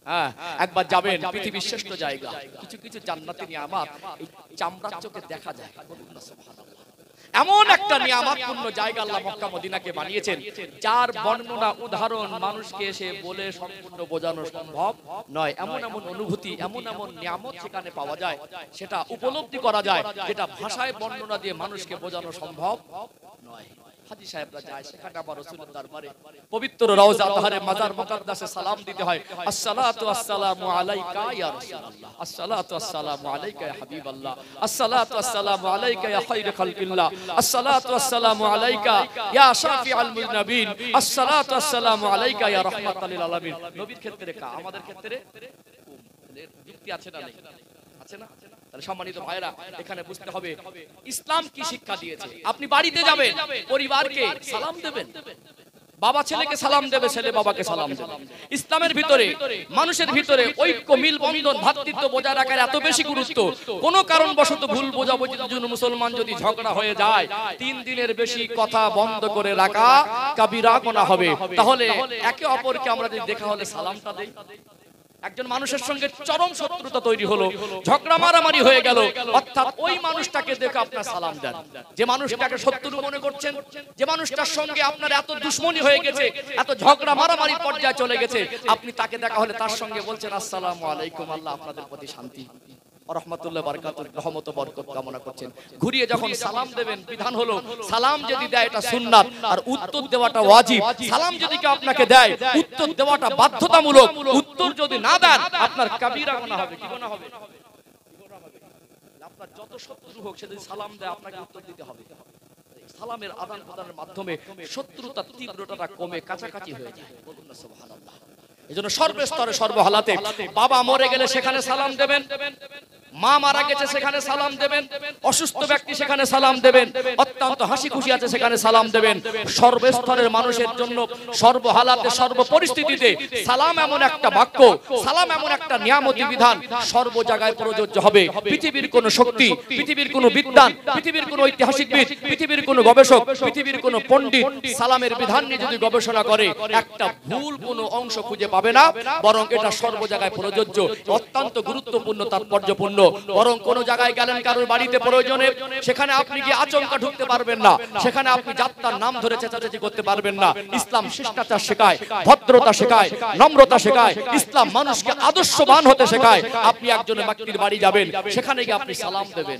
হ্যাঁ, একবার যাবেন, পৃথিবীর শ্রেষ্ঠ জায়গা। কিছু কিছু জান্নাতি নিয়ামত এই চামড়ার চোখে দেখা যায়। সুবহানাল্লাহ। এমন একটা নিয়ামতপূর্ণ জায়গা আল্লাহ মক্কা মদিনাকে বানিয়েছেন, যার বর্ণনা, উদাহরণ মানুষকে এসে বলে সম্পূর্ণ বোঝানো সম্ভব নয়। এমন এমন অনুভূতি, এমন এমন নিয়ামত সেখানে পাওয়া যায়, সেটা উপলব্ধি করা যায়, যেটা ভাষায় বর্ণনা দিয়ে মানুষকে বোঝানো সম্ভব নয়। হাজী সাহেবরা যায় সেখানে, আবার রাসূলের দরবারে পবিত্র রওজা তাহরে মাজার মুকাদ্দাসে সালাম দিতে হয়। আসসালাতু আসসালামু আলাইকা ইয়া রাসূলুল্লাহ, আসসালাতু আসসালামু আলাইকা ইয়া হাবিবাল্লাহ, আসসালাতু আসসালামু আলাইকা ইয়া খায়রুল খালকিল্লাহ, আসসালাতু আসসালামু আলাইকা ইয়া শাফিউল মুযনিবিন, আসসালাতু আসসালামু আলাইকা ইয়া রাহমাতাল লিল আলামিন। নবীর ক্ষেত্রে কা, আমাদের ক্ষেত্রে যুক্তি আছে না? নেই? আছে না? তাহলে সম্মানিত ভাইরা, এখানে বুঝতে হবে ইসলাম কি শিক্ষা দিয়েছে। আপনি বাড়িতে যাবেন, পরিবারকে সালাম দেবেন, বাবা ছেলেকে সালাম দেবে, ছেলে বাবাকে সালাম দেবে। ইসলামের ভিতরে, মানুষের ভিতরে ঐক্য, মিল বন্ধন, ভ্রাতৃত্ব বজায় রাখার এত বেশি গুরুত্ব। কোন কারণবশত ভুল বোঝাবুঝির জন্য মুসলমান যদি ঝগড়া হয়ে যায়, 3 দিনের বেশি কথা বন্ধ করে রাখা কাবিরা গুনাহ হবে। তাহলে একে অপরকে আমরা যদি দেখা হলে সালামটা দেই। একজন মানুষের সঙ্গে চরম শত্রুতা তৈরি হলো, ঝগড়া মারামারি হয়ে গেল, অর্থাৎ ওই মানুষটাকে দেখে আপনার সালাম দেন। যে মানুষটাকে শত্রু মনে করছেন, যে মানুষটার সঙ্গে আপনার এত দুশ্মনী হয়ে গেছে, এত ঝগড়া মারামারি পর্যায়ে চলে গেছে, আপনি তাকে দেখা হলে তার সঙ্গে বলছেন আসসালামু আলাইকুম, আল্লাহ আপনাদের প্রতি শান্তি। রাহমাতুল্লাহ বারাকাতুহু রহমত ও বরকত কামনা করছেন। ঘুরিয়ে যখন সালাম দেবেন, বিধান হলো সালাম যদি দেয় এটা সুন্নাত, আর উত্তর দেওয়াটা ওয়াজিব। সালাম যদি কেউ আপনাকে দেয়, উত্তর দেওয়াটা বাধ্যতামূলক। উত্তর যদি না দেন, আপনার কাবীরা গুনাহ হবে। কি গুনাহ হবে? আপনার যত শত্রু হোক, সে যদি সালাম দেয়, আপনাকে উত্তর দিতে হবে। সালামের আদান প্রদানের মাধ্যমে শত্রুতার তীব্রতাটা কমে কাছাকাছি হয়ে যায়। বলুন না সুবহানাল্লাহ। এজন্য সর্বস্তরে সর্বহালাতে, বাবা মরে গেলে সেখানে সালাম দেবেন, মা মারা গেছে সেখানে সালাম দেবেন, অসুস্থ ব্যক্তি সেখানে সালাম দেবেন, অত্যন্ত হাসি খুশি আছে সেখানে সালাম দেবেন। সর্বস্তরের মানুষের জন্য সর্বহালাতে সর্বপরিস্থিতিতে সালাম এমন একটা বাক্য, সালাম এমন একটা নিয়ামতি বিধান সর্ব জায়গায় প্রযোজ্য হবে। পৃথিবীর কোন শক্তি, পৃথিবীর কোন বিদ্বান, পৃথিবীর কোন ঐতিহাসিকবিদ, পৃথিবীর কোন গবেষক, পৃথিবীর কোন পণ্ডিত সালামের বিধান নিয়ে যদি গবেষণা করে, একটা ভুল কোন অংশ খুঁজে পাবে না। বরং এটা সর্ব জায়গায় প্রযোজ্য, অত্যন্ত গুরুত্বপূর্ণ, তাৎপর্যপূর্ণ। বরং কোন জায়গায় গেলেন কারোর বাড়িতে প্রয়োজনে, সেখানে আপনি গিয়ে আচমকা ঢুকতে পারবেন না, সেখানে আপনি যাত্রার নাম ধরে চেঁচাচেঁচি করতে পারবেন না। ইসলাম শিষ্টাচার শেখায়, ভদ্রতা শেখায়, নম্রতা শেখায়। ইসলাম মানুষকে আদর্শবান হতে শেখায়। আপনি একজনের ব্যক্তির বাড়ি যাবেন, সেখানে গিয়ে আপনি সালাম দেবেন।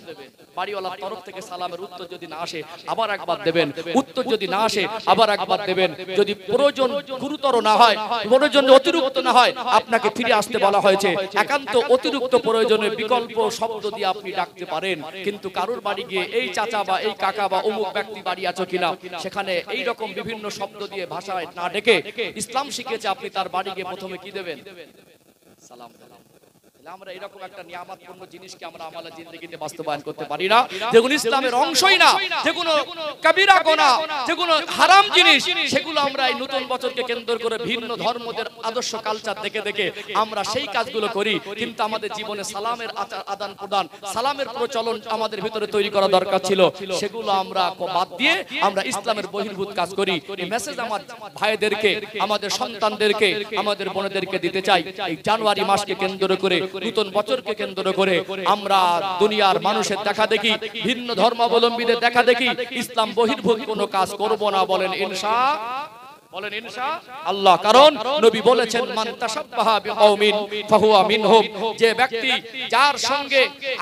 বাড়িওয়ালার তরফ থেকে সালামের উত্তর যদি না আসে, আবার একবার দেবেন। উত্তর যদি না আসে, আবার একবার দেবেন। যদি প্রয়োজন গুরুতর না হয়, প্রয়োজন অতিরিক্ত না হয়, আপনাকে ফিরে আসতে বলা হয়েছে। একান্ত অতিরিক্ত প্রয়োজনে বিকল্প শব্দ দিয়ে আপনি ডাকতে পারেন। কিন্তু কারোর বাড়ি গিয়ে এই চাচা বা এই কাকা বা অমুক ব্যক্তি বাড়ি আছো কিনা, সেখানে এই রকম বিভিন্ন শব্দ দিয়ে ভাষায় না ডেকে, ইসলাম শিখেছে আপনি তার বাড়ি গিয়ে প্রথমে কি দেবেন? সালাম দেবেন। আমরা এরকম একটা নিয়ামতপূর্ণ জিনিসকে আমরা আমাদের জিন্দেগিতে বাস্তবায়ন করতে পারি না, যেগুলো ইসলামের অংশই না, যেগুলো কবিরা গুনাহ, যেগুলো হারাম জিনিস, সেগুলো আমরা এই নতুন বছরকে কেন্দ্র করে ভিন্ন ধর্মদের আদর্শ কালচার দেখে দেখে আমরা সেই কাজগুলো করি। কিন্তু আমাদের জীবনে সালামের আদান প্রদান, সালামের প্রচলন আমাদের ভিতরে তৈরি করা দরকার ছিল। সেগুলো আমরা বাদ দিয়ে আমরা ইসলামের বহির্ভূত কাজ করি। এই মেসেজ আমার ভাইদেরকে, আমাদের সন্তানদেরকে, আমাদের বোনেদেরকে দিতে চাই। এই জানুয়ারি মাসকে কেন্দ্র করে, নতুন বছরকে কেন্দ্র করে আমরা দুনিয়ার মানুষের দেখা দেখি, ভিন্ন ধর্মাবলম্বীদের দেখা দেখি, ইসলাম বহির্ভূত কোনো কাজ করব না। বলেন ইনশাআল্লাহ। কারণ নবী বলেছেন, মান তাশাব্বাহা বিকওমিন ফাহুয়া মিনহুম। যে ব্যক্তি যার সঙ্গে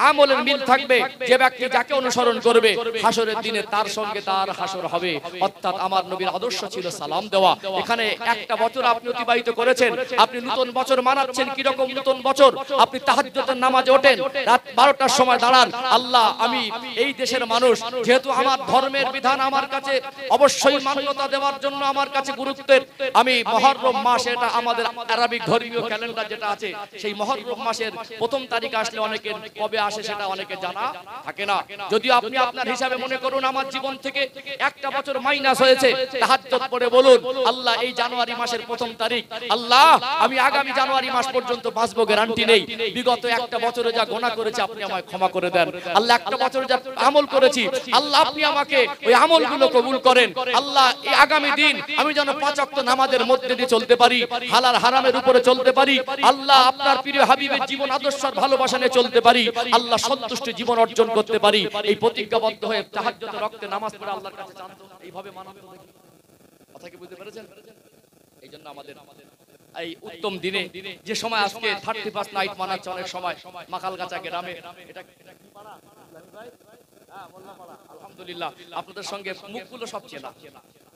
আমলের মিল থাকবে, যে ব্যক্তি যাকে অনুসরণ করবে, হাসরের দিনে তার সঙ্গে তার হাসর হবে। অর্থাৎ আমার নবীর আদর্শ ছিল সালাম দেওয়া। এখানে একটা বছর আপনি অতিবাহিত করেছেন, আপনি নতুন বছর মানাচ্ছেন। কি রকম নতুন বছর? আপনি তাহাজ্জুদের নামাজে ওঠেন, রাত 12টার সময় দাঁড়ান, আল্লাহ আমি এই দেশের মানুষ, যেহেতু আমার ধর্মের বিধান আমার কাছে অবশ্যই মান্যতা দেওয়ার জন্য আমার কাছে গুরুত্বের, আমি মুহররম মাস, এটা আমাদের আরবিক ধর্মীয় ক্যালেন্ডার যেটা আছে, সেই মুহররম মাসের প্রথম তারিখ আসলে অনেকের কবে আসে সেটা অনেকে জানা থাকে না। যদিও আপনি আপনার হিসাবে মনে করুন আমার জীবন থেকে একটা বছর মাইনাস হয়েছে, তাহাজ্জুদ পড়ে বলুন, আল্লাহ এই জানুয়ারি মাসের প্রথম তারিখ, আল্লাহ আমি আগামী জানুয়ারি মাস পর্যন্ত বাঁচবো, গ্যারান্টি নেই। বিগত একটা বছরে যা গুনাহ করেছি আপনি আমায় ক্ষমা করে দেন। আল্লাহ একটা বছরে যা আমল করেছি, আল্লাহ আপনি আমাকে ওই আমলগুলো কবুল করেন। আল্লাহ এই আগামী দিন আমি যেন 5 ওয়াক্ত নামাজের মধ্যে দিয়ে চলতে পারি, হালাল হারামের উপরে চলতে পারি। আল্লাহ আপনার প্রিয় হাবিবের জীবন আদর্শ আর ভালোবাসা নিয়ে চলতে পারি। আল্লাহ সন্তুষ্টি জীবন অর্জন করতে পারি। এই প্রতিজ্ঞাবদ্ধ হয়ে তাহাজ্জুদ রক্তে নামাজ পড়ে আল্লাহর কাছে জানতো, এইভাবে মানতে হবে। কথা কি বুঝতে পেরেছেন? এইজন্য আমাদের এই উত্তম দিনে, যে সময় আজকে 31 নাইট মানাচ্ছে অনেক সময় মাখালগাছা গ্রামে, এটা কি পাড়া ভাই? হ্যাঁ, মোল্লা পাড়া। আলহামদুলিল্লাহ আপনাদের সঙ্গে মুখগুলো সব চেনা,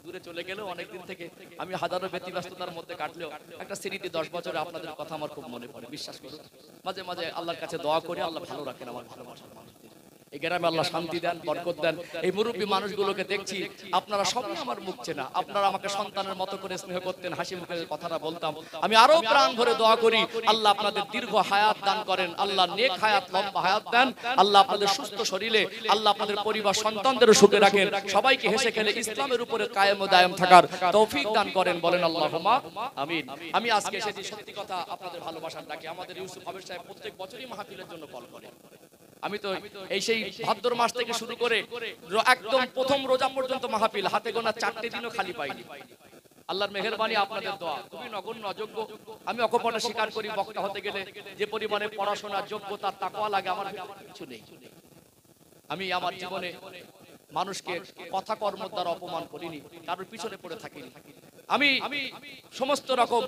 দূরে চলে গেলেও অনেকদিন থেকে আমি হাজারো ব্যতিব্যস্ততার মধ্যে কাটলেও একটা স্মৃতি 10 বছরে আপনাদের কথা আমার খুব মনে পড়ে। বিশ্বাস করুন, মাঝে মাঝে আল্লাহর কাছে দোয়া করি, আল্লাহ ভালো রাখেন আমার ভালোবাসার মানুষদের। এই গ্রামে আল্লাহ শান্তি দেন, বরকত দেন। এই মুরব্বী মানুষগুলোকে দেখছি, আপনারা সবাই আমার মুখ চেনা। আপনারা আমাকে সন্তানের মতো করে স্নেহ করতেন, হাসি মুখে কথাটা বলতাম। আমি আরো প্রাণ ভরে দোয়া করি, আল্লাহ আপনাদের দীর্ঘ হায়াত দান করেন, আল্লাহ নেক হায়াত, লম্বা হায়াত দেন। আল্লাহ আপনাদের সুস্থ শরীরে, আল্লাহ আপনাদের পরিবার সন্তানদেরও সুখে রাখেন। সবাইকে হেসে খেলে ইসলামের উপরে কায়েম ও দায়েম থাকার তৌফিক দান করেন। বলেন আল্লাহুম্মা আমিন। আমি আজকে এসেছি সত্যি কথা আপনাদের ভালোবাসার ডাকে। আমাদের ইউসুফ হাবিব সাহেব প্রত্যেক বছরই মাহফিলের জন্য কল করেন। আমি তো এই সেই ভাদ্র মাস থেকে শুরু করে একদম প্রথম রোজা পর্যন্ত মাহফিল, হাতে গোনা 4টে দিনও খালি পাইনি। আল্লাহর মেহেরবানি, আপনাদের দোয়া, খুবই নগণ্য অযোগ্য। আমি অকপটে স্বীকার করি, বক্তা হতে গেলে যে পরিমাণে পড়াশোনার যোগ্যতা তাকওয়া লাগে আমার কিছু নেই। আমি আমার জীবনে মানুষকে কথা কর্ম দ্বারা অপমান করিনি, কারোর পিছনে পড়ে থাকিনি। আমি সমস্ত রকম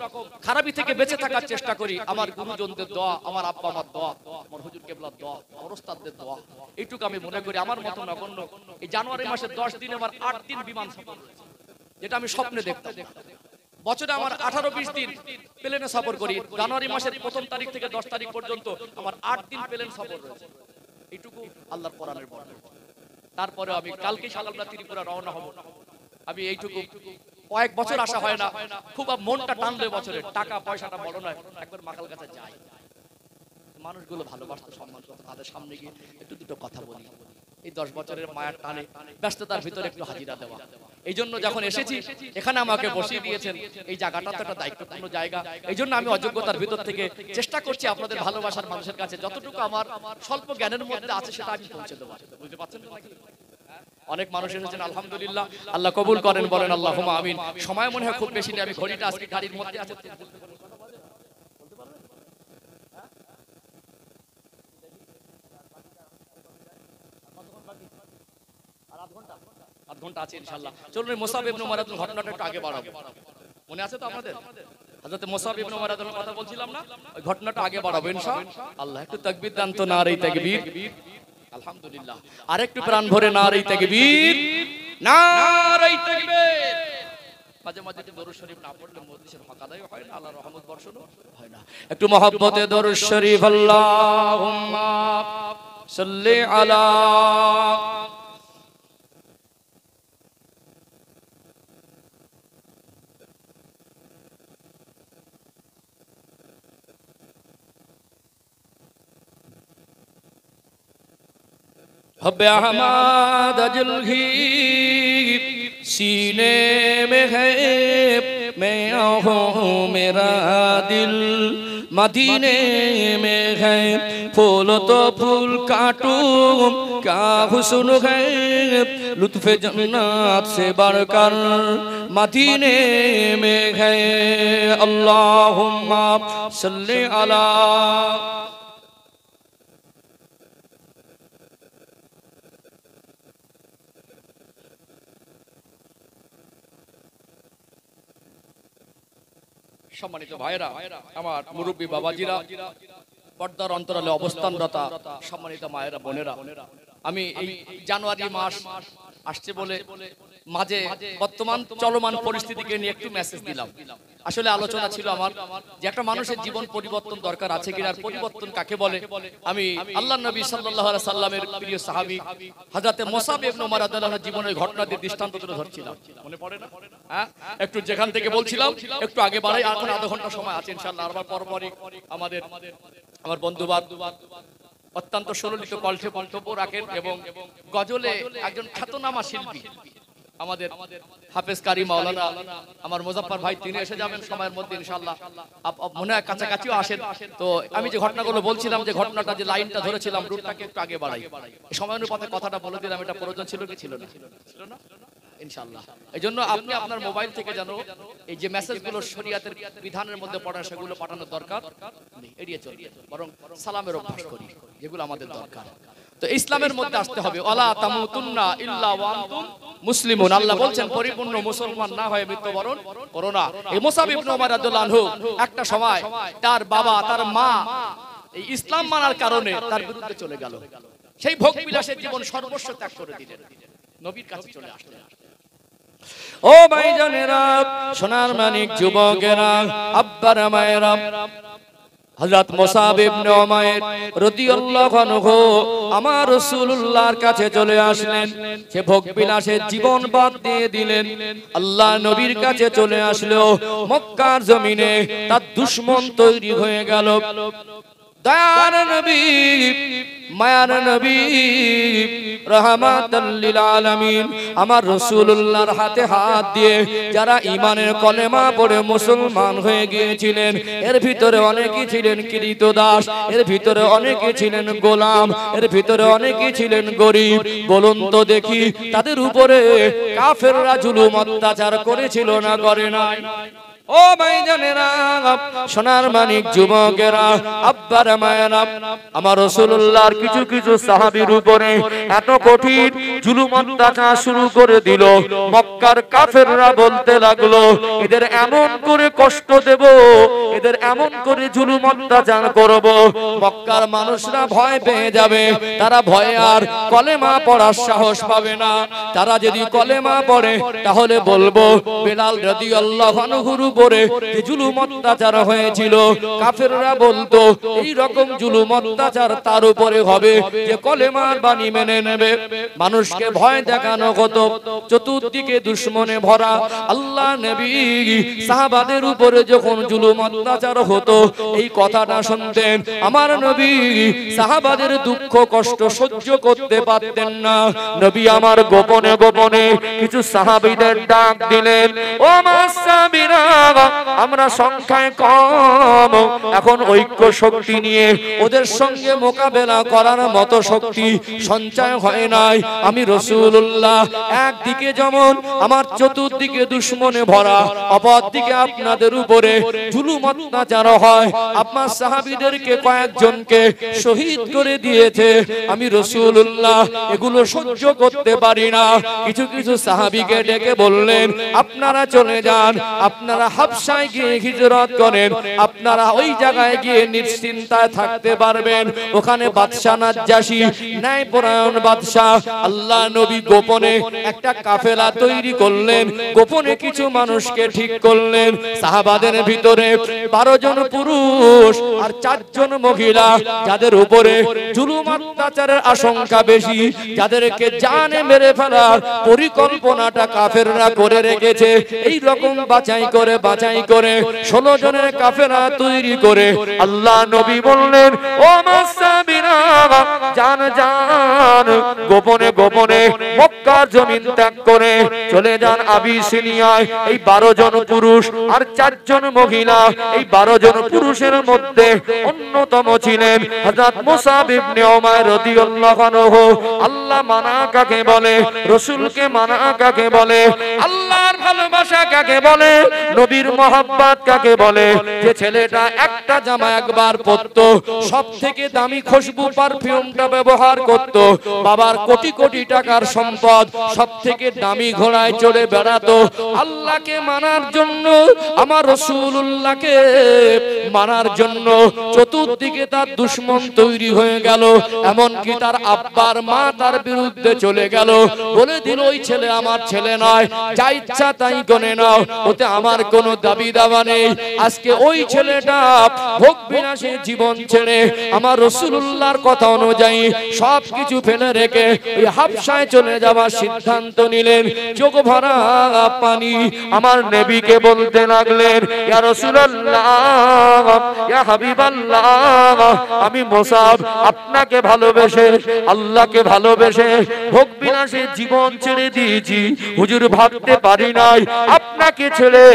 খারাপি থেকে বেঁচে থাকার চেষ্টা করি। আমার গুরুজনদের দোয়া, আমার আব্বা আমার দোয়া, আমার হুজুর কেবলার দোয়া, আমার ওস্তাদদের দোয়া, এইটুকু আমি মনে করি। আমার মতো নগণ্য এই জানুয়ারি মাসের 10 দিন আমার 8 দিন বিমান সফর, যেটা আমি স্বপ্নে দেখতাম। বছরে আমার 18-20 দিন প্লেনে সফর করি। জানুয়ারি মাসের 1 তারিখ থেকে 10 তারিখ পর্যন্ত আমার 8 দিন প্লেন সফর রয়েছে। এইটুকু আল্লাহর কোরআনের বর্ণনা। তারপরে আমি কালকে সকালবেলা ত্রিপুরা রওনা হব। আমি এইটুকু কয়েক বছর আসা হয় না, খুব মনটা টানলে বছরে, টাকা পয়সাটা বড় নয়, একবার মাকাল কাছে যাই, মানুষগুলো ভালোবাসতে, সম্মান করতে, তাদের সামনে গিয়ে একটু দুটো কথা বলি। এই 10 বছরের মায়ার টানে ব্যস্ততার ভিতরে একটু হাজিরা দেওয়া। এই জন্য যখন এসেছি এখানে আমাকে বসিয়ে দিয়েছেন, এই জায়গাটা তো একটা দায়িত্বপূর্ণ জায়গা। এই জন্য আমি অযোগ্যতার ভিতর থেকে চেষ্টা করছি আপনাদের ভালোবাসার মানুষের কাছে যতটুকু আমার স্বল্প জ্ঞানের মধ্যে আছে সেটা আমি পৌঁছে দেবো। বুঝতে পারছেন তো নাকি? অনেক মানুষ এসেছেন, আলহামদুলিল্লাহ, আল্লাহ কবুল করেন, বলেন আল্লাহুম্মা আমিন। সময় মনে হয় খুব বেশি নেই, আমি ঘড়িটা আজকে গাড়ির মধ্যে আছে। আধ ঘন্টা আছে ইনশাআল্লাহ। চলুন মুসাব ইবনে উমাইর ঘটনাটা একটু আগে বাড়াবো। মনে আছে তো আপনাদের? হযরত মুসাব ইবনে উমাইর কথা বলছিলাম না, ওই ঘটনাটা আগে বাড়াবো ইনশাআল্লাহ। একটু তাকবীর দেন তো, নারে তাকবীর, আলহামদুলিল্লাহ। আরেকটু প্রাণ ভরে নারে তাকবীর, নারে তাকবীর। মাঝে মাঝে দরুদ শরীফ না পড়লে মজলিসের হক আদায় হয় না, আল্লাহর রহমত বর্ষণ হয় না। একটু মহব্বতে দরুদ শরীফ, আল্লাহুম্মা সাল্লি আলা हब्बे अहमद अजलही सीने में है, मैं हूँ मेरा दिल मदीने में है। फूल तो फूल काटूं क्या हुस्न है, लुत्फ़े जन्नत से बढ़कर मदीने में है। अल्लाहुम्मा सल्ली अला। সম্মানিত ভাইরা, আমার মুরব্বী বাবাজিরা, পর্দার অন্তরালে অবস্থানরতা সম্মানিত মায়েরা, বোনেরা, আমি এই জানুয়ারি মাস আসছে বলে মাঝে বর্তমান চলমান পরিস্থিতিকে নিয়ে একটু মেসেজ দিলাম। আসলে আলোচনা ছিল আমার যে একটা মানুষের জীবন পরিবর্তন দরকার আছে কিনা, পরিবর্তন কাকে বলে। আমি আল্লাহর নবী সাল্লাল্লাহু আলাইহি সাল্লামের প্রিয় সাহাবী হযরত মুসাব ইবনে উমাইর রাদিয়াল্লাহু আনহু জীবনের ঘটনা দিয়ে দৃষ্টান্ত তুলে ধরছিলাম। মনে পড়ে না? হ্যাঁ, একটু যেখান থেকে বলছিলাম একটু আগে বাড়াই, এখন আধা ঘন্টা সময় আছে ইনশাআল্লাহ। আর পরপরই আমার বন্ধুবান্ধব অত্যন্ত সুললিত কণ্ঠে বক্তব্য রাখেন এবং গজলে একজন খ্যাতনামা শিল্পী আমাদের হাফেজ কারি মাওলানা আমার মুজাফফর ভাই, তিনি এসে যাবেন সময়ের মধ্যে ইনশাআল্লাহ। মনে হয় কাছাকাছিও আসেন। তো আমি যে ঘটনাগুলো বলছিলাম, যে ঘটনাটা, যে লাইনটা ধরেছিলাম, রুটটাকে একটু আগে বাড়াই। সময় অনুপাতে কথাটা বলে দিলাম, এটা প্রয়োজন ছিল কি ছিল না? ছিল না ইনশাআল্লাহ। এই জন্য আপনি আপনার মোবাইল থেকে যেন এই যে মেসেজগুলো শরীয়তের বিধানের মধ্যে পড়া, সেগুলো পাঠানোর দরকার নেই, এড়িয়ে চলবে, বরং সালামের অভ্যাস করি, যেগুলো আমাদের দরকার। তো ইসলামের মধ্যে আসতে হবে। ওয়ালা তামুতুন্না ইল্লা ওয়া আনতুম মুসলিমুন। আল্লাহ বলছেন পরিপূর্ণ মুসলমান না হয়ে মৃত্যুবরণ করো না। এই মুসাব ইবনে উমাইর রাদিয়াল্লাহু আনহু একটা সময় তার বাবা, তার মা এই ইসলাম মানার কারণে তার বিরুদ্ধে চলে গেল। সেই ভোগ বিলাসের জীবন সর্বস্ব ত্যাগ করে দিলেন, নবীর কাছে চলে আসলেন। ও ভাইজানেরা, সোনার মানিক যুবকেরা, আব্বার মায়েরা, হযরত মুসাব ইবনে উমাইর রাদিয়াল্লাহু আনহু আমার রাসূলুল্লাহর কাছে চলে আসলেন। সে ভোগ বিলাসের জীবন বাদ দিয়ে দিলেন, আল্লাহ নবীর কাছে চলে আসলো। মক্কার জমিনে তার দুশমন তৈরি হয়ে গেল। দয়ার নবী, মায়ার নবী, রাহমাতাল লিল আলামিন আমার রাসূলুল্লাহর হাতে হাত দিয়ে যারা ঈমানের কলেমা পড়ে মুসলমান হয়ে গিয়েছিলেন, এর ভিতরে অনেকেই ছিলেন কৃতদাস, এর ভিতরে অনেকেই ছিলেন গোলাম, এর ভিতরে অনেকেই ছিলেন গরীব। বলুন তো দেখি, তাদের উপরে কাফেররা জুলুম অত্যাচার করেছিল না করে নাই? ও ভাইজানেরা, সোনার মানিক যুবকেরা, আব্বার মায়েরা, আমার রাসূলুল্লাহর কিছু কিছু সাহাবীর উপরে এত কঠিন জুলুম অত্যাচার শুরু করে দিল। মক্কার কাফেররা বলতে লাগলো, এদের এমন করে কষ্ট দেব, এদের এমন করে জুলুম অত্যাচার করব, মক্কার মানুষরা ভয় পেয়ে যাবে। তারা ভয়ে আর কলেমা পড়ার সাহস পাবে না। তারা যদি কলেমা পড়ে তাহলে বলবো বেলাল রাদিয়াল্লাহু আনহুর উপরে যে জুলুম অত্যাচার হয়েছিল, কাফেররা বলতো এই রকম জুলুম অত্যাচার তার উপরে হবে যে কলেমার বাণী মেনে নেবে। মানুষকে ভয় দেখানো হতো, চতুর্দিকে দুশমনে ভরা। আল্লাহ নবী সাহাবাদের উপরে যখন জুলুম অত্যাচার হতো, এই কথাটা শুনতেন আমার নবী সাহাবাদের দুঃখ কষ্ট সহ্য করতে পারতেন না। নবী আমার গোপনে গোপনে কিছু সাহাবীদের ডাক দিলেন, ও সাহাবীরা, আমরা সংখ্যায় কম, এখন ঐক্য শক্তি নিয়ে ওদের সঙ্গে মোকাবেলা করার মতো শক্তি সঞ্চয় হয় নাই। আমি রাসূলুল্লাহ একদিকে যেমন আমার চতুর্দিকে দুশমনে ভরা, অপরদিকে আপনাদের উপরে জুলুম অত্যাচার হয়, আপনার সাহাবীদেরকে কয়েকজনকে শহীদ করে দিয়েছে। আমি রাসূলুল্লাহ এগুলো সহ্য করতে পারি না। কিছু কিছু সাহাবীকে ডেকে বললেন, আপনারা চলে যান, আপনারা হাবশায় গিয়ে হিজরত করেন, আপনারা ওই জায়গায় গিয়ে নিশ্চিন্তায় থাকতে পারবেন। ওখানে বাদশা নাজ্জাশী, ন্যায়পরায়ণ বাদশা। আল্লাহ নবী গোপনে একটা কাফেলা তৈরি করলেন, গোপনে কিছু মানুষকে ঠিক করলেন। সাহাবাদের ভিতরে 12 জন পুরুষ আর 4 জন মহিলা, যাদের উপরে জুলুম অত্যাচারের আশঙ্কা বেশি, যাদেরকে জানে মেরে ফেলার পরিকল্পনাটা কাফেররা করে রেখেছে। এই রকম বাছাই করে 16 জনের কাফেলা তৈরি করে আল্লাহ নবী বললেন, ও সাহাবীরা, জান জান, গোপনে গোপনে মক্কার জমিন ত্যাগ করে চলে যান আবিসিনিয়ায়। এই 12 জন পুরুষ আর 4 জন মহিলা, এই 12 জন পুরুষের মধ্যে অন্যতম ছিলেন হযরত মুসাব ইবনে উমাইর রাদিয়াল্লাহু আনহু। আল্লাহ মানা কাকে বলে, রাসূলকে মানা কাকে বলে, আল্লাহর ভালোবাসা কাকে বলে, নবীর মহব্বত কাকে বলে, যে ছেলেটা একটা জামা একবার পরতো, সব থেকে দামি খুশবু পারফিউমটা ব্যবহার করত, বাবার কোটি কোটি টাকার সম্পদ, সব থেকে দামি ঘোড়ায় চড়ে বেড়াতো, আল্লাহকে মানার জন্য, আমার রাসূলুল্লাহকে মানার জন্য চতুর্দিকে তার দুশমন তৈরি হয়ে গেল। এমনকি তার আব্বার মা তার বিরুদ্ধে চলে গেল, বলে দিল ওই ছেলে আমার ছেলে নয়, যা ইচ্ছা তাই গনে নাও, ওতে আমার কোনো দাবি দাওয়া নেই। আজকে ওই ছেলেটা ভোগ বিলাসে জীবন ছেড়ে আমার রাসূলুল্লাহর কথা অনুযায়ী সবকিছু ফেলে রেখে ওই হাবশায় চলে যাওয়ার সিদ্ধান্ত নিলেন। চোখ ভরা পানি আমার নবীকে বলতে লাগলেন, ইয়া রাসূলুল্লাহ, ইয়া হাবিবাল্লাহ, আমি মুসাব আপনাকে ভালোবেসে, আল্লাহকে ভালোবেসে ভোগ বিলাসে জীবন ছেড়ে দিয়েছি। হুজুর ভাবতে পারি নাই আপনাকে ছেড়ে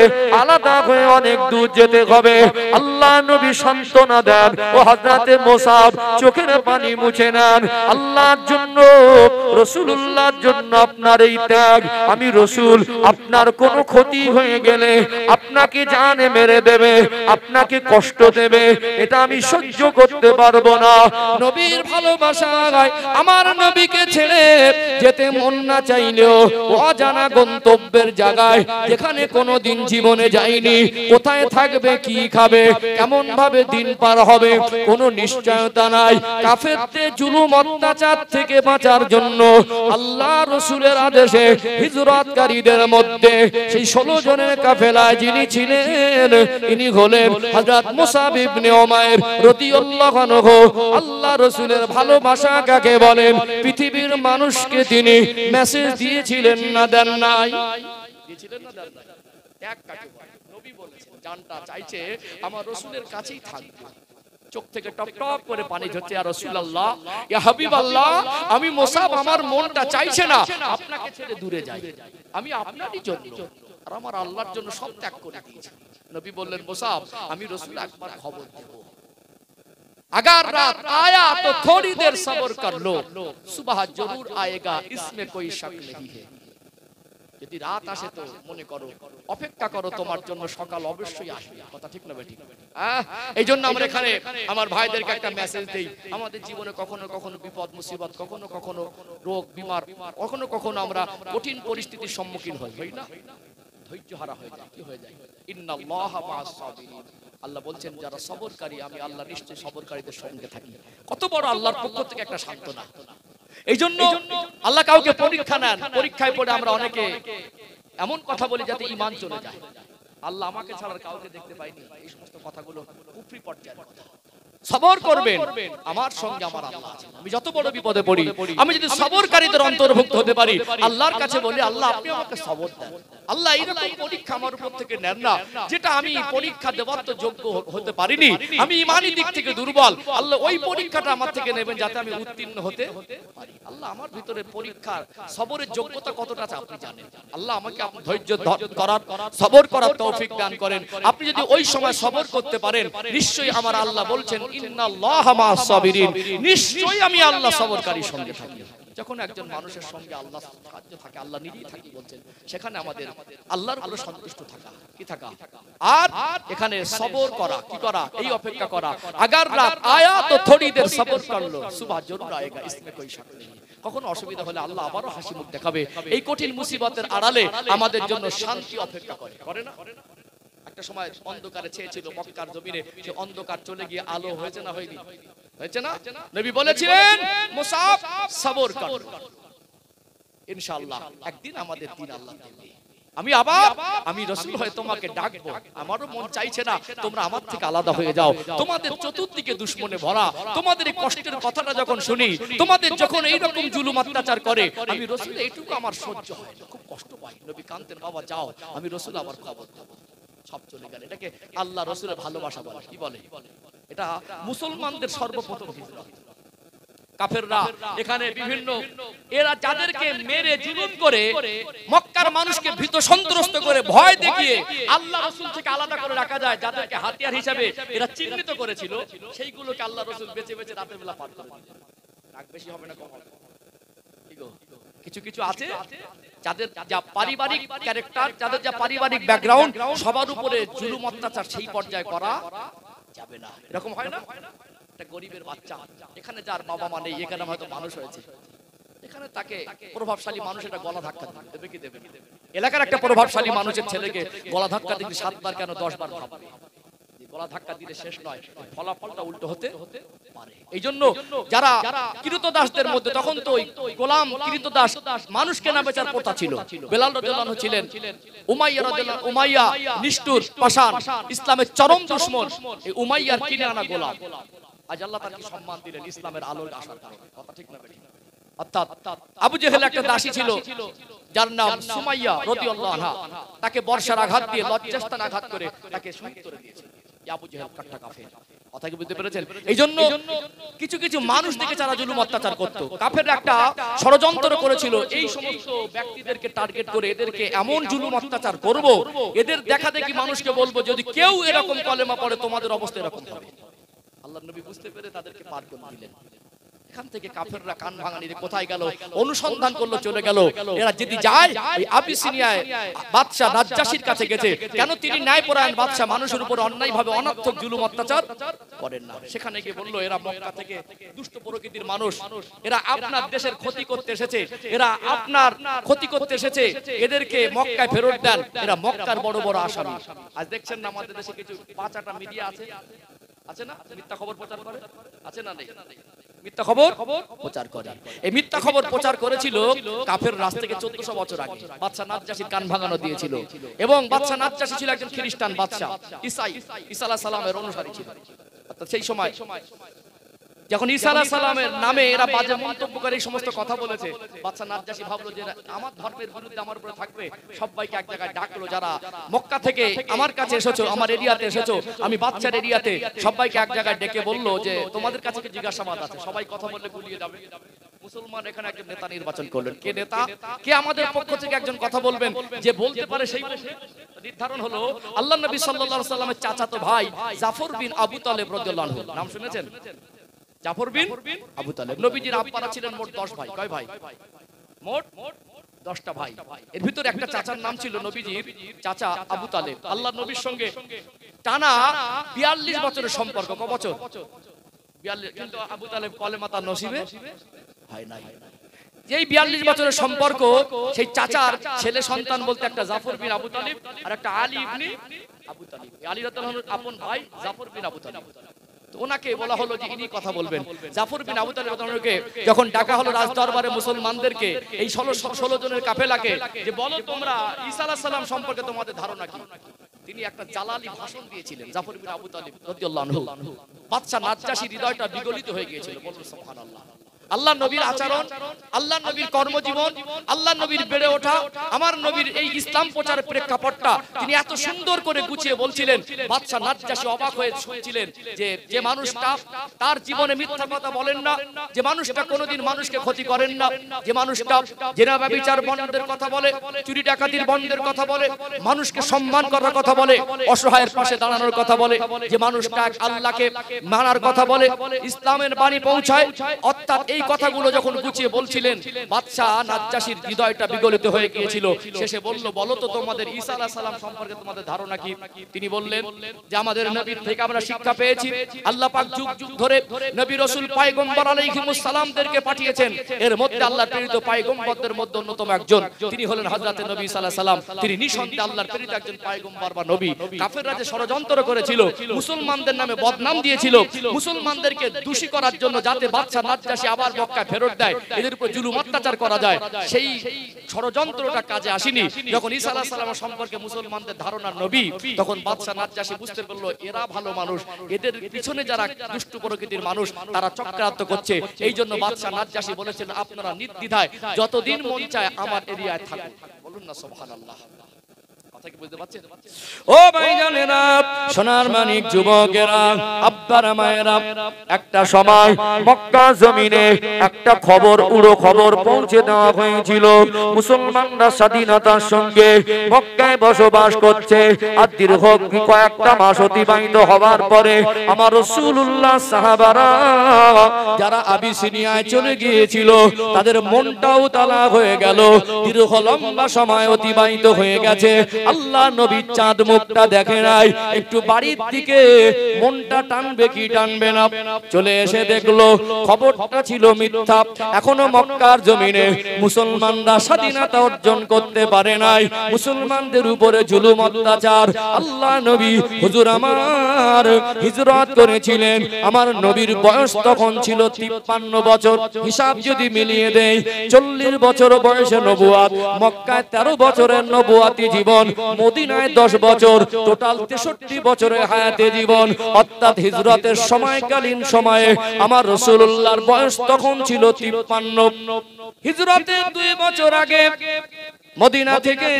আলাদা হয়ে অনেক দূর যেতে হবে। আল্লাহ নবী সান্ত্বনা দেন, ও হযরতে মুসাব চোখের পানি মুছে নেন। আল্লাহর জন্য, রাসূলুল্লাহর জন্য আপনার এই ত্যাগ, আমি রাসূল আপনার কোনো ক্ষতি হয়ে গেলে আপনাকে জানে মেরে দেবে, আপনাকে কষ্ট দেবে, এটা আমি সহ্য করতে পারবো না। নবীর ভালোবাসায় আমার নবীকে ছেড়ে যেতে মন না চাইলেও অজানা গন্তব্যের জায়গায়, যেখানে কোনোদিন জীবনে যায়নি, কোথায় থাকবে, কি খাবে, কেমন ভাবে দিন পার হবে, কোনো নিশ্চয়তা নাই। কাফেরদের জুলুম অত্যাচার থেকে বাঁচার জন্য আল্লাহ রাসূলের আদেশে হিজরতকারীদের মধ্যে সেই 16 জনের কাফেলায় যিনি ছিলেন, ইনি হলেন হযরত মুসাব ইবনে উমাইর রাদিয়াল্লাহু আনহু। আল্লাহ রাসূলের ভালোবাসা কাকে বলেন, পৃথিবীর মানুষকে তিনি মেসেজ দিয়েছিলেন না দেন নাই? দিয়েছিলেন না দেন নাই? এক কাকে বলে, নবী বলেছেন জানটা চাইছে আমার রাসূলের কাছেই থাকবে। চোখ থেকে টপ টপ করে পানি ঝরছে, ইয়া রাসূলুল্লাহ, ইয়া হাবিবাল্লাহ, আমি মুসাব, আমার মনটা চাইছে না আপনাকে ছেড়ে দূরে যাই, আমি আপনারই জন্য আর আমার আল্লাহর জন্য সব ত্যাগ করে দিয়েছি। নবী বললেন, মুসাব, আমি রাসূল একবার খবর দেব, अगर रात आया तो थोड़ी देर सब्र कर लो, सुबह जरूर आएगा, इसमें कोई शक नहीं है। যদি রাত আসে তো মনে করো অপেক্ষা করো, তোমার জন্য সকাল অবশ্যই আসবে। কথা ঠিক না বেঠিক? এই জন্য আমরা এখানে আমার ভাইদেরকে একটা মেসেজ দেই, আমাদের জীবনে কখনো কখনো বিপদ মুসিবত, কখনো কখনো রোগ বিমার, কখনো কখনো আমরা কঠিন পরিস্থিতির সম্মুখীন হই না, ধৈর্য হারা হয়ে যায়, কি হয়ে যায়? ইন্নাল্লাহা মা'আস সাবিরিন। আল্লাহ বলছেন যারা সবরকারী, আমি আল্লাহ নিশ্চয়ই সবরকারীদের সঙ্গে থাকি। কত বড় আল্লাহর পক্ষ থেকে একটা সান্ত্বনা। এই জন্য আল্লাহ কাউকে পরীক্ষা নেন, পরীক্ষায় পড়ে আমরা অনেকে এমন কথা বলি যাতে ঈমান চলে যায়। আল্লাহ আমাকে ছাড়া কাউকে দেখতে পাইনি, এই সমস্ত কথাগুলো কুফরি পর্যায়ের কথা। সবর করবেন, আমার সঙ্গে আমার আল্লাহ আছেন। আমি যত বড় বিপদে পড়ি, আমি যদি সবরকারীদের অন্তর্ভুক্ত হতে পারি, আল্লাহর কাছে বলি আল্লাহ আপনি আমাকে সবর দেন। আল্লাহ এইরকম পরীক্ষা আমার উপর থেকে নেন না যেটা আমি পরীক্ষা দেওয়ার তো যোগ্য হতে পারিনি, আমি ইমানি দিক থেকে দুর্বল। আল্লাহ ওই পরীক্ষাটা আমার থেকে নেবেন যাতে আমি উত্তীর্ণ হতে পারি। আল্লাহ আমার ভিতরে পরীক্ষার সবরের যোগ্যতা কতটা আছে আপনি জানেন। আল্লাহ আমাকে ধৈর্য করার, সবর করার তৌফিক দান করেন। আপনি যদি ওই সময় সবর করতে পারেন, নিশ্চয়ই আমার আল্লাহ বলছেন ইন্নাল্লাহা মা'আস সাবিরিন, নিশ্চয়ই আমি আল্লাহ সবরকারীর সঙ্গে থাকি। যখন একজন মানুষের সঙ্গে আল্লাহ সাহায্য থাকে, আল্লাহ নিজেই থাকি বলছেন, সেখানে আমাদের আল্লাহর উপরে সন্তুষ্ট থাকা, কি থাকা, আর এখানে সবর করা, কি করা, এই অপেক্ষা করা। আগার রাত আয়া তো থোড়ি দের সবর কর লো, সুবহ জরুর আয়েগা, ইসমে কোই শক নেই। কখনো অসুবিধা হলে আল্লাহ আবারও হাসি মুখ দেখাবে। এই কঠিন মুসিবতের আড়ালে আমাদের জন্য শান্তি অপেক্ষা করে না? একটা সময় অন্ধকারে ছেয়েছিল মক্কার জমিনে, সে অন্ধকার চলে গিয়ে আলো হয়েছে না হয়নি? হয়েছে না? নবী বলেছিলেন মুসাব সবর কর, ইনশাআল্লাহ একদিন আমাদের দিন আল্লাহ দেবে। আমি রাসূল হয়ে তোমাকে ডাকবো, আমারও মন চাইছে না তোমরা আমার থেকে আলাদা হয়ে যাও। তোমাদের চতুর্দিকে দুশমনে ভরা, তোমাদের এই কষ্টের কথাটা যখন শুনি, তোমাদের যখন এইরকম জুলুম অত্যাচার করে, আমি রাসূল এইটুকু আমার সহ্য হয় না, খুব কষ্ট পাই। নবী কাঁদতেন, বাবা যাও, আমি রাসূল আবার খবর দেব। সব চলে গেল। এটাকে আল্লাহ রাসূলের ভালোবাসা বলে। কি বলে? এটা মুসলমানদের সর্বপ্রথম হিজরত। কাফেররা এখানে বিভিন্ন, এরা যাদেরকে মেরে জুলুম করে মক্কার মানুষকে ভীত সন্ত্রস্ত করে ভয় দেখিয়ে আল্লাহ রাসূল থেকে আলাদা করে রাখা যায়, যাদেরকে হাতিয়ার হিসেবে এরা চিহ্নিত করেছিল, সেইগুলোকে আল্লাহ রাসূল বেঁচে বেঁচে রাতের বেলা পার করে দিলেন। রাগ বেশি হবে না কম? কিছু কিছু আছে যাদের যা পারিবারিক ক্যারেক্টার, যাদের যা পারিবারিক ব্যাকগ্রাউন্ড, সবার উপরে জুলুম অত্যাচার সেই পর্যায়ে করা যাবে না। এরকম হয় না? একটা গরিবের বাচ্চা, এখানে যার বাবা মা নেই, এখানে হয়তো মানুষ হয়েছে, এখানে তাকে প্রভাবশালী মানুষ এটা গলা ধাক্কা দেবে কি দেবে? এলাকার একটা প্রভাবশালী মানুষের ছেলেকে গলা ধাক্কা দিলে 7 বার কেন 10 বার ভাববে। গলা ধাক্কা দিলে শেষ নয়, ফলাফলটা উল্টো হতে পারে। এই জন্য যারা কৃতদাসদের মধ্যে, তখন তো গোলাম কৃতদাস মানুষ কেনা বেচার প্রথা ছিল। বেলাল রাদিয়াল্লাহু আনহু ছিলেন, উমাইয়া রাদিয়াল্লাহু, উমাইয়া নিষ্ঠুর পাষাণ, ইসলামের চরম দুশমন, এই উমাইয়ার কিনে আনা গোলাম আজ আল্লাহ তাকে সম্মান দিলেন ইসলামের আলোয় আসার কারণে। কথা ঠিক না বেঠিক? অর্থাৎ আবু জেহেল একটা দাসী ছিল যার নাম সুমাইয়া রাদিয়াল্লাহু আনহা, তাকে বর্ষার আঘাত দিয়ে, লজ্জাস্থান আঘাত করে তাকে শহীদ করে দিয়েছে। আবু জেহেল কাট্টা কাফের। কথা কি বুঝতে পেরেছেন? এই জন্য কিছু কিছু মানুষ দেখে যারা জুলুম অত্যাচার করত, কাফেররা একটা ষড়যন্ত্র করেছিল এই সমস্ত ব্যক্তিদেরকে টার্গেট করে এদেরকে এমন জুলুম অত্যাচার করব, এদের দেখা দেখি মানুষকে বলবো যদি কেউ এরকম কলেমা পড়ে তোমাদের অবস্থা এরকম হবে। আল্লাহর নবী বুঝতে পেরে তাদেরকে পার করে দিলেন। এখান থেকে কাফেররা কান ভাঙানিতে কোথায় গেল, অনুসন্ধান করলো, চলে গেল। এরা যদি যায় এই আবিসিনিয়ায় বাদশা নাজ্জাশীর কাছে গেছে, কেন তিনি ন্যায়পরায়ণ বাদশা, মানুষের উপর অন্যায়ভাবে অনর্থক জুলুম অত্যাচার করেন না। সেখানে গিয়ে বলল এরা মক্কা থেকে দুষ্ট প্রকৃতির মানুষ, এরা আপনার দেশের ক্ষতি করতে এসেছে, এরা আপনার ক্ষতি করতে এসেছে, এদেরকে মক্কায় ফেরত দেন, এরা মক্কার বড় বড় আসামি। আজ দেখছেন না আমাদের দেশে কিছু 5-8টা মিডিয়া আছে না, মিথ্যা খবর প্রচার করে, আছে না নেই? মিথ্যা খবর প্রচার করে। এই মিথ্যা খবর প্রচার করেছিল কাফের রাজ থেকে 1400 বছর আগে। বাদশা নাজ্জাশীর কান ভাঙানো দিয়েছিল, এবং বাদশা নাজ্জাশী ছিল একজন খ্রিস্টান বাদশা, ঈসা আলাইহিস সালামের অনুসারী ছিল। অর্থাৎ সেই সময় যখন ঈসা আলাইহিস সালামের নামে এরা বাজে মন্তব্য করে এই সমস্ত কথা বলেছে, বাদশা নাজ্জাশী ভাবলো যে আমার ধর্মের বিরুদ্ধে আমার উপরে থাকবে, সবাইকে এক জায়গায় ডাকলো, যারা মক্কা থেকে আমার কাছে এসেছো, আমার এরিয়াতে এসেছো, আমি বাদশার এরিয়াতে, সবাইকে এক জায়গায় ডেকে বললো যে তোমাদের কাছে কি জিজ্ঞাসাবাদ আছে? সবাই কথা বললে গুলিয়ে যাবে। মুসলমান এখানে একজন নেতা নির্বাচন করলেন। কে নেতা? কে আমাদের পক্ষ থেকে একজন কথা বলবেন, যে বলতে পারে সেই নির্ধারণ হলো আল্লাহর নবী সাল্লাল্লাহু আলাইহি ওয়াসাল্লামের চাচাতো ভাই জাফর বিন আবু তালেব রাদিয়াল্লাহু আনহু। নাম শুনেছেন? জাফর বিন আবু তালেব। নবীজির আব্বারা ছিলেন মোট 10 ভাই। কয় ভাই? মোট 10টা ভাই, এর ভিতরে একটা চাচার নাম ছিল নবীজির চাচা আবু তালেব। আল্লাহর নবীর সঙ্গে টানা 42 বছরের সম্পর্ক। ক বছর? 42। কিন্তু আবু তালেব কলেমা তার নসিবে হয় নাই। যেই 42 বছরের সম্পর্ক, সেই চাচার ছেলে সন্তান বলতে একটা জাফর বিন আবু তালিব আর একটা আলী ইবনে আবু তালিব। আলী রাদিয়াল্লাহু আনহুর আপন ভাই জাফর বিন আবু তালিব। তো ওনাকে বলা হলো যে ইনি কথা বলবেন। জাফর বিন আবু তালিব রাদিয়াল্লাহু আনহুকে যখন ডাকা হলো রাজ দরবারে মুসলমানদেরকে, এই 16 জনের কাফেলাকে, যে বলো তোমরা ঈসা আলাইহিস সালাম সম্পর্কে তোমাদের ধারণা কি? তিনি একটা জালালি ভাষণ দিয়েছিলেন জাফর বিন আবু তালিব রাদিয়াল্লাহু আনহু। বাদশা নাজ্জাশীর হৃদয়টা বিগলিত হয়ে গিয়েছিল। বলুন সুবহানাল্লাহ। আল্লাহ নবীর আচরণ, আল্লাহ নবীর কর্মজীবন, আল্লাহ নবীর বেড়ে ওঠা, আমার নবীর এই ইসলাম প্রচারের প্রেক্ষাপটটা তিনি এত সুন্দর করে গুছিয়ে বলছিলেন। বাদশা নাজ্জাশী অবাক হয়ে শুনছিলেন যে মানুষটা তার জীবনে মিথ্যা কথা বলেন না, যে মানুষটা কোনোদিন মানুষকে ক্ষতি করেন না, যে মানুষটা জেনা ব্যভিচার বন্ধের কথা বলে, চুরি ডাকাতির বন্ধের কথা বলে, মানুষকে সম্মান করার কথা বলে, অসহায়ের পাশে দাঁড়ানোর কথা বলে, যে মানুষটা আল্লাহকে মানার কথা বলে, ইসলামের বাণী পৌঁছায়, অর্থাৎ এই কথাগুলো যখন গুছিয়ে বলছিলেন, বাদশা নাজ্জাশীর হৃদয়টা বিগলিত হয়ে গিয়েছিল। শেষে বলল, বলো তো তোমাদের ঈসা আলাইহিস সালাম সম্পর্কে তোমাদের ধারণা কি? তিনি বললেন যে আমাদের নবীর থেকে আমরা শিক্ষা পেয়েছি, আল্লাহ পাক যুগ যুগ ধরে নবী রাসূল পয়গম্বর আলাইহিমুস সালামদেরকে পাঠিয়েছেন। এর মধ্যে আল্লাহর প্রেরিত পয়গম্বরদের মধ্যে অন্যতম একজন তিনি হলেন হযরতে নবী সাল্লাল্লাহু আলাইহি সাল্লাম। তিনি নিঃসন্দেহে আল্লাহর প্রেরিত একজন পয়গম্বর বা নবী। কাফেররা যে ষড়যন্ত্র করেছিল, মুসলমানদের নামে বদনাম দিয়েছিল, মুসলমানদেরকে দোষী করার জন্য, যাতে বাদশা নাজ্জাশী আবার মক্কায় ফেরত দেয়, এদের উপর জুলুম অত্যাচার করা যায়, সেই ষড়যন্ত্রটা কাজে আসেনি। যখন ঈসা আলাইহিস সালাম সম্পর্কে মুসলমানদের ধারণা নবী, তখন বাদশা নাজ্জাশী বুঝতে পারলো এরা ভালো মানুষ, এদের পিছনে যারা দুষ্ট প্রকৃতির মানুষ তারা চক্রান্ত করছে। এই জন্য বাদশা নাজ্জাশী বলেছিলেন, আপনারা নির্দ্বিধায় যতদিন মন চায় আমার এরিয়ায় থাকুন। বলুন না সুবহানাল্লাহ। ও ভাইজানেরা, সোনার মানিক যুবকেরা, আব্বারা মায়েরা, একটা সময় মক্কা জমিনে একটা উড়ো খবর পৌঁছে দেওয়া হয়েছিল। মুসলমানরা স্বাধীনতার সঙ্গে মক্কায় বসবাস করছে। আর দীর্ঘ কয়েকটা মাস অতিবাহিত হওয়ার পরে আমার রাসূলুল্লাহ সাহাবারা যারা আবিসিনিয়ায় চলে গিয়েছিল, তাদের মনটাও তালা হয়ে গেল। দীর্ঘ লম্বা সময় অতিবাহিত হয়ে গেছে, আল্লাহ নবী চাঁদ মুখটা দেখে নাই। একটু বাড়ির দিকে মনটা টানবে কি টানবে না, চলে এসে দেখলো খবরটা ছিল মিথ্যা। এখনো মক্কার জমিনে মুসলমানরা স্বাধীনতা অর্জন করতে পারে নাই, মুসলমানদের উপরে জুলুম অত্যাচার। আল্লাহ নবী হুজুর আমার হিজরত করেছিলেন, আমার নবীর বয়স তখন ছিল 53 বছর। হিসাব যদি মিলিয়ে দেই, 40 বছর বয়সে নবুয়াত, মক্কায় 13 বছরের নবুয়াতি জীবন, মদিনায় 10 বছর, টোটাল 63 বছরের হায়াতে জীবন। অর্থাৎ হিজরতের সময়কালীন সময়ে আমার রাসূলুল্লাহর বয়স তখন ছিল 53। হিজরতের 2 বছর আগে মদিনা থেকে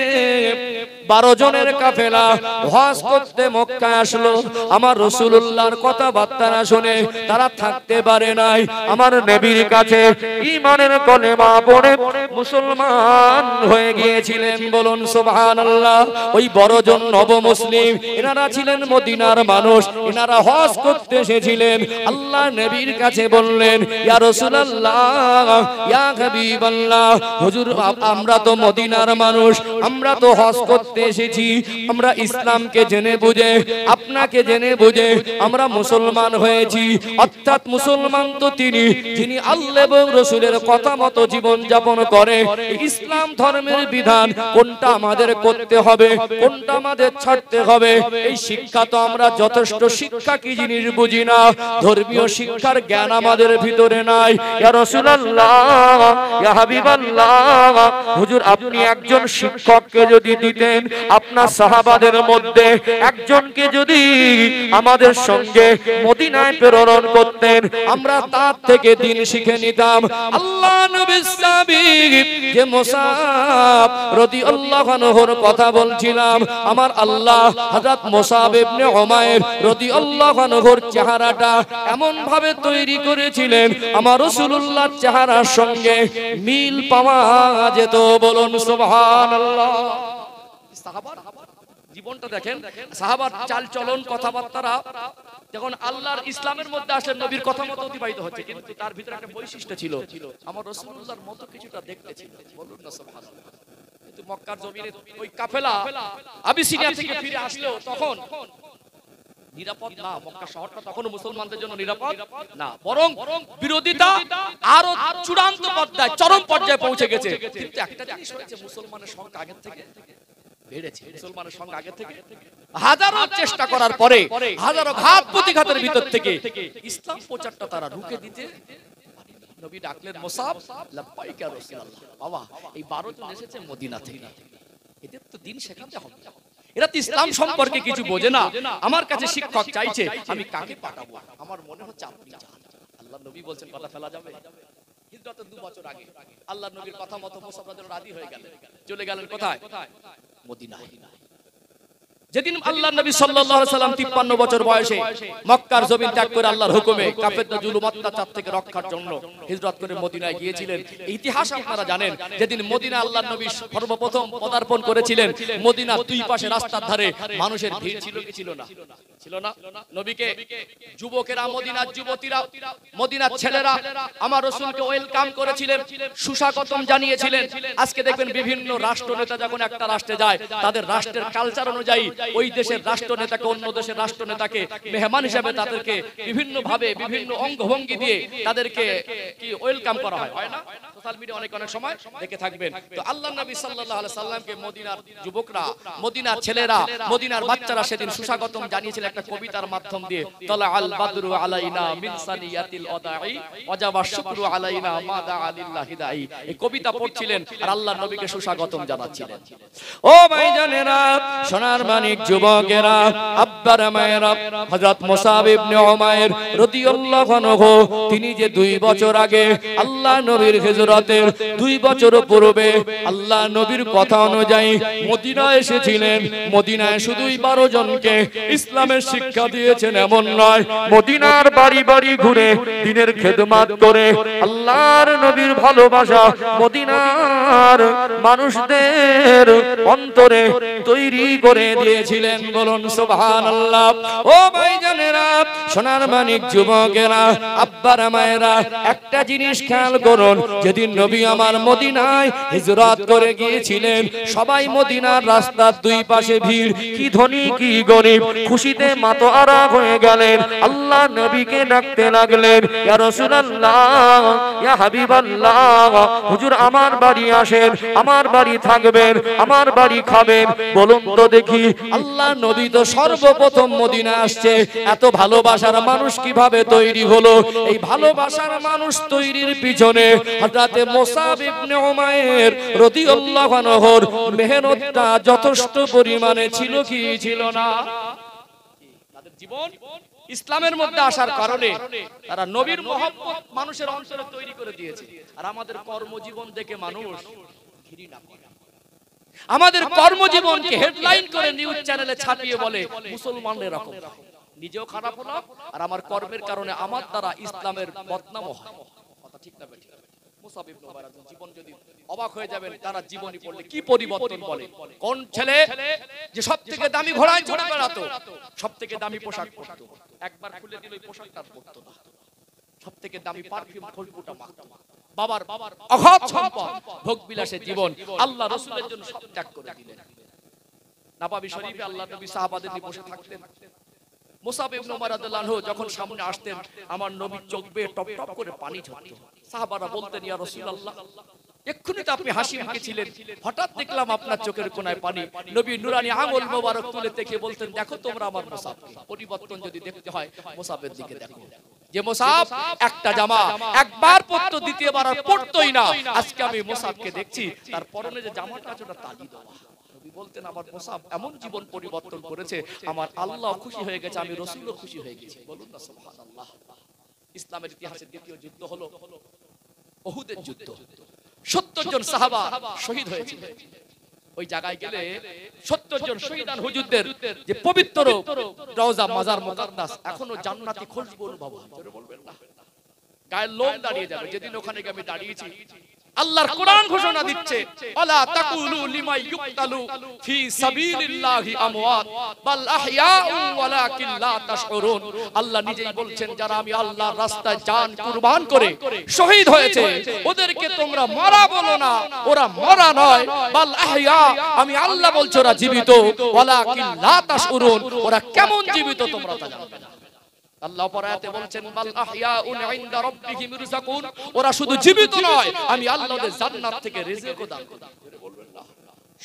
12 জনের কাফেলা হজ করতে মক্কায় আসলো। আমার রাসূলুল্লাহর কথাবার্তা শুনে তারা থাকতে পারে নাই, আমার নবীর কাছে ঈমানের কলেমা পড়ে মুসলমান হয়ে গিয়েছিলেন। বলুন সুবহানাল্লাহ। ওই 12 জন নব মুসলিম, এনারা ছিলেন মদিনার মানুষ, এনারা হজ করতে এসেছিলেন। আল্লাহ নবীর কাছে বললেন, ইয়া রাসূলুল্লাহ, ইয়া হাবিবাল্লাহ, হুজুর আমরা তো মদিনার মানুষ, আমরা তো হজ করতে এসেছি, আমরা ইসলামকে জেনে বুঝে, আপনাকে জেনে বুঝে আমরা মুসলমান হয়েছি। অর্থাৎ মুসলমান তো তিনি যিনি আল্লাহ এবং রাসূলের কথা মতো জীবন যাপন করে। ইসলাম ধর্মের বিধান কোনটা আমাদের করতে হবে, কোনটা আমাদের ছাড়তে হবে, এই শিক্ষা তো আমরা যথেষ্ট শিক্ষা কি জিনিস বুঝি না। ধর্মীয় শিক্ষার জ্ঞান আমাদের ভিতরে নাই। ইয়া রাসূলুল্লাহ, ইয়া হাবিবাল্লাহ, হুজুর আপনি একজন শিক্ষককে যদি দিতেন, আপনার সাহাবাদের মধ্যে একজনকে যদি আমাদের সঙ্গে মদিনায় প্রেরণ করতেন, আমরা তার থেকে দ্বীন শিখে নিতাম। আল্লাহ নবীর সাহাবী যে মুসাব রাদিয়াল্লাহু আনহুর কথা বলছিলাম, আমার আল্লাহ হযরত মুসাব ইবনে উমাইর রাদিয়াল্লাহু আনহুর চেহারাটা এমন ভাবে তৈরি করেছিলেন, আমার রাসূলুল্লাহর চেহারার সঙ্গে মিল পাওয়া যেত। বলুন সুবহানাল্লাহ। সাহাবার জীবনটা দেখেন, সাহাবার চাল চলন কথাবার্তা যখন আল্লাহর ইসলামের মধ্যে আসলে নবীর কথা মতো অতিবাহিত হচ্ছে, কিন্তু তার ভিতরে একটা বৈশিষ্ট্য ছিল, আমার রাসূলুল্লাহর মতো কিছুটা দেখতে ছিল। বলুন না সুবহানাল্লাহ। কিন্তু মক্কার জমিনে ওই কাফেলা আবিসিনিয়া থেকে ফিরে আসলো, তখন নিরাপদ না, মক্কা শহরটা তখন মুসলমানদের জন্য নিরাপদ না, বরং বিরোধিতা আরো চূড়ান্ত পর্যায়ে, চরম পর্যায়ে পৌঁছে গেছে। কিন্তু একটা জিনিস হয়েছে, মুসলমানের সংখ্যা আগের থেকে বেড়েছে। মুসলমানের সংখ্যা আগের থেকে হাজারো চেষ্টা করার পরে, হাজারো ঘাত প্রতিঘাতের ভিতর থেকে ইসলাম প্রচারটা তারা রুখে দিতে নবী ডাকলেন, মুসাব লাব্বাইকা রাসূলুল্লাহ। বাবা, এই 12 জন এসেছে মদিনা থেকে, এদের তো দিন শেখাতে হবে, এরা তো ইসলাম সম্পর্কে কিছু বোঝে না, আমার কাছে শিক্ষক চাইছে, আমি কাকে পাঠাবো? আমার মনে হচ্ছে আপনি যান। আল্লাহ নবী বলছেন, কথা ফেলা যাবে? হিজরতের 2 বছর আগে আল্লাহ নবীর কথা মতো মুসাব রাদিয়াল্লাহু রাজি হয়ে গেলেন, চলে গেলেন কোথায়? মদিনায়। যেদিন আল্লাহর নবী সাল্লাল্লাহু আলাইহি সাল্লাম 53 বছর বয়সে মক্কার জমিন ত্যাগ করে আল্লাহর হুকুমে কাফেরদের জুলুম অত্যাচার থেকে রক্ষার জন্য হিজরত করে মদিনায় গিয়েছিলেন। ইতিহাস আপনারা জানেন, যেদিন মদিনা আল্লাহর নবী সর্বপ্রথম পদার্পণ করেছিলেন, মদিনা দুই পাশে রাস্তার ধারে মানুষের ভিড় ছিল কি ছিল না? ছিল না? নবীকে যুবকেরা, মদিনার যুবতীরা, মদিনার ছেলেরা আমার রাসূলকে ওয়েলকাম করেছিলেন, সুস্বাগতম জানিয়েছিলেন। আজকে দেখবেন বিভিন্ন রাষ্ট্রনেতা যখন একটা রাষ্ট্রে যায়, তাদের রাষ্ট্রের কালচার অনুযায়ী ওই দেশের রাষ্ট্রনেতাকে অন্য দেশের রাষ্ট্রনেতাকে মেহমান হিসেবে তাদেরকে বিভিন্ন ভাবে বিভিন্ন অঙ্গভঙ্গি দিয়ে তাদেরকে কি ওয়েলকাম করা হয়, হয় না? সোশ্যাল মিডিয়া অনেক সময় দেখে থাকবেন। তো আল্লাহর নবী সাল্লাল্লাহু আলাইহি সাল্লামকে মদিনার যুবকরা, মদিনার ছেলেরা, মদিনার বাচ্চারা সেদিন সুস্বাগতম জানিয়েছিল একটা কবিতার মাধ্যম দিয়ে। তালা আল বাদরু আলাইনা মিন সানিয়াতিল ওয়াদাই ওয়াজাবা শুকরু আলাইনা মা দাআ লিল্লাহি দাঈ। এই কবিতা পড়ছিলেন আর আল্লাহর নবীকে সুস্বাগতম জানাচ্ছিলেন। ও ভাইজানেরা, সোনার মানিক যুবকেরা, আব্বার মায়েরা, হযরত মুসাব ইবনে উমাইর রাদিয়াল্লাহু আনহু, তিনি যে 2 বছর আগে আল্লাহ নবীর হিজরতের 2 বছর পূর্বে আল্লাহ নবীর কথা অনুযায়ী মদিনায় এসেছিলেন। মদিনায় শুধুই 12 জনকে ইসলামের শিক্ষা দিয়েছেন এমন নয়, মদিনার বাড়ি বাড়ি ঘুরে দ্বীনের খেদমত করে আল্লাহর নবীর ভালোবাসা মদিনার মানুষদের অন্তরে তৈরি করে দিয়েছিলেন। বলুন সুবহানাল্লাহ। ও ভাইজানেরা, সোনার মানিক যুবকেরা, আব্বারা মায়েরা, একটা জিনিস খেয়াল করুন, যেদিন নবী আমার মদিনায় হিজরত করে গিয়েছিলেন, সবাই মদিনার রাস্তার 2 পাশে ভিড়, কি ধনী কি গরিব খুশিতে মাতোয়ারা হয়ে গেলেন। আল্লাহ নবীকে ডাকতে লাগলেন, ইয়া রাসূলুল্লাহ, ইয়া হাবিবাল্লাহ, হুজুর আমার বাড়ি আসেন, আমার বাড়ি থাকবেন, আমার বাড়ি খাবেন। বলুন তো দেখি, আল্লাহ নবী তো সর্বপ্রথম মদিনা আসছে, এত ভালোবাসার মানুষ কিভাবে তৈরি হলো? এই ভালোবাসার মানুষ তৈরির পিছনে হযরতে মুসাব ইবনে উমাইর রাদিয়াল্লাহু আনহুর মেহনতটা যথেষ্ট পরিমাণে ছিল কি ছিল না? তাদের জীবন ইসলামের মধ্যে আসার কারণে তারা নবীর মহব্বত মানুষের অন্তরে তৈরি করে দিয়েছে। আর আমাদের কর্মজীবন দেখে মানুষ ঘৃণা করে, আমাদের কর্মজীবনকে হেডলাইন করে নিউজ চ্যানেলে ছাপিয়ে বলে মুসলমানরা এরকম। নিজেও খারাপ হলো আর আমার কর্মের কারণে আমার দ্বারা ইসলামের বদনামও হয়। কথা ঠিক না বেঠিক? মুসাব ইবনে উমাইর জীবন যদি অবাক হয়ে যাবেন, তারা জীবনী পড়লে কি পরিবর্তন বলে। কোন ছেলে যে সবথেকে দামি ঘোড়ায় চড়ে বেড়াতো, সবথেকে দামি পোশাক পরতো, একবার খুলে দিল ওই পোশাকটা পরতো না, সবথেকে দামি পারফিউম খুশবুটা মাখতো, বাবার অগাধ সম্পদ, ভোগবিলাসের জীবন, আল্লাহ রাসূলের জন্য সব ত্যাগ করে দিলেন। নববী শরীফে আল্লাহ নবী সাহাবাদের নিয়ে বসে থাকতেন। মুসাব ইবনে উমাইর রাদিয়াল্লাহু আনহু যখন সামনে আসতেন, আমার নবীর চোখ বেয়ে টপ টপ করে পানি ঝরতো। সাহাবারা বলতেন, ইয়া রাসূলুল্লাহ, এক্ষুনি তো আপনি হাসি মুখেছিলেন, হঠাৎ দেখলাম আপনার চোখের কোণায় পানি। নবী নুরানি আঙ্গুল মোবারক তুলে দেখে বলতেন, দেখো তোমরা আমার মুসাবকে। পরিবর্তন যদি দেখতে হয় মুসাবের দিকে দেখো, যে মুসাব একটা জামা একবার পরতো, দ্বিতীয়বার আর পরতোই না। আজকে আমি মুসাবকে দেখছি, তার পরনে যে জামাটা আছে ওটা তালি দেওয়া। নবী বলতেন, আমার মুসাব এমন জীবন পরিবর্তন করেছে, আমার আল্লাহ খুশি হয়ে গেছে, আমি রাসূলও খুশি হয়ে গেছি। বলুন না সুবহানাল্লাহ। ইসলামের ইতিহাসের দ্বিতীয় যুদ্ধ হলো উহুদের যুদ্ধ। 70 জন সাহাবা শহীদ হয়েছিলেন। ওই জায়গায় গেলে 70 জন শহীদান হুজুরদের যে পবিত্র রওজা মাজার মুকাদ্দাস এখনো জান্নাতি খুশবু অনুভব হয়। জোরে বলবেন না, গায়ের লোম দাঁড়িয়ে যাবে। যেদিন ওখানে গিয়ে আমি দাঁড়িয়েছি, আল্লাহর কোরআন ঘোষণা দিচ্ছে, আলা তাকুলু লিমাই ইউক্তালু ফি সাবিলিল্লাহি আমওয়াত বাল আহইয়াউ ওয়ালাকিন লা তাশউরুন। আল্লাহ নিজেই বলছেন, যারা আমি আল্লাহর রাস্তায় জান কুরবান করে শহীদ হয়েছে ওদেরকে তোমরা মরা বলো না, ওরা মরা নয়। বাল আহইয়া, আমি আল্লাহ বলছি ওরা জীবিত। ওয়ালাকিন লা তাশউরুন, ওরা কেমন জীবিত তোমরা তা জানবে না। আল্লাহ পরায়াতে বলছেন, বাল আহইয়াউন ইনদা রাব্বিহিম ইরযাকুন, ওরা শুধু জীবিত নয়, আমি আল্লাহ ওদের জান্নাত থেকে রিজিকও দান করি। বলবেন না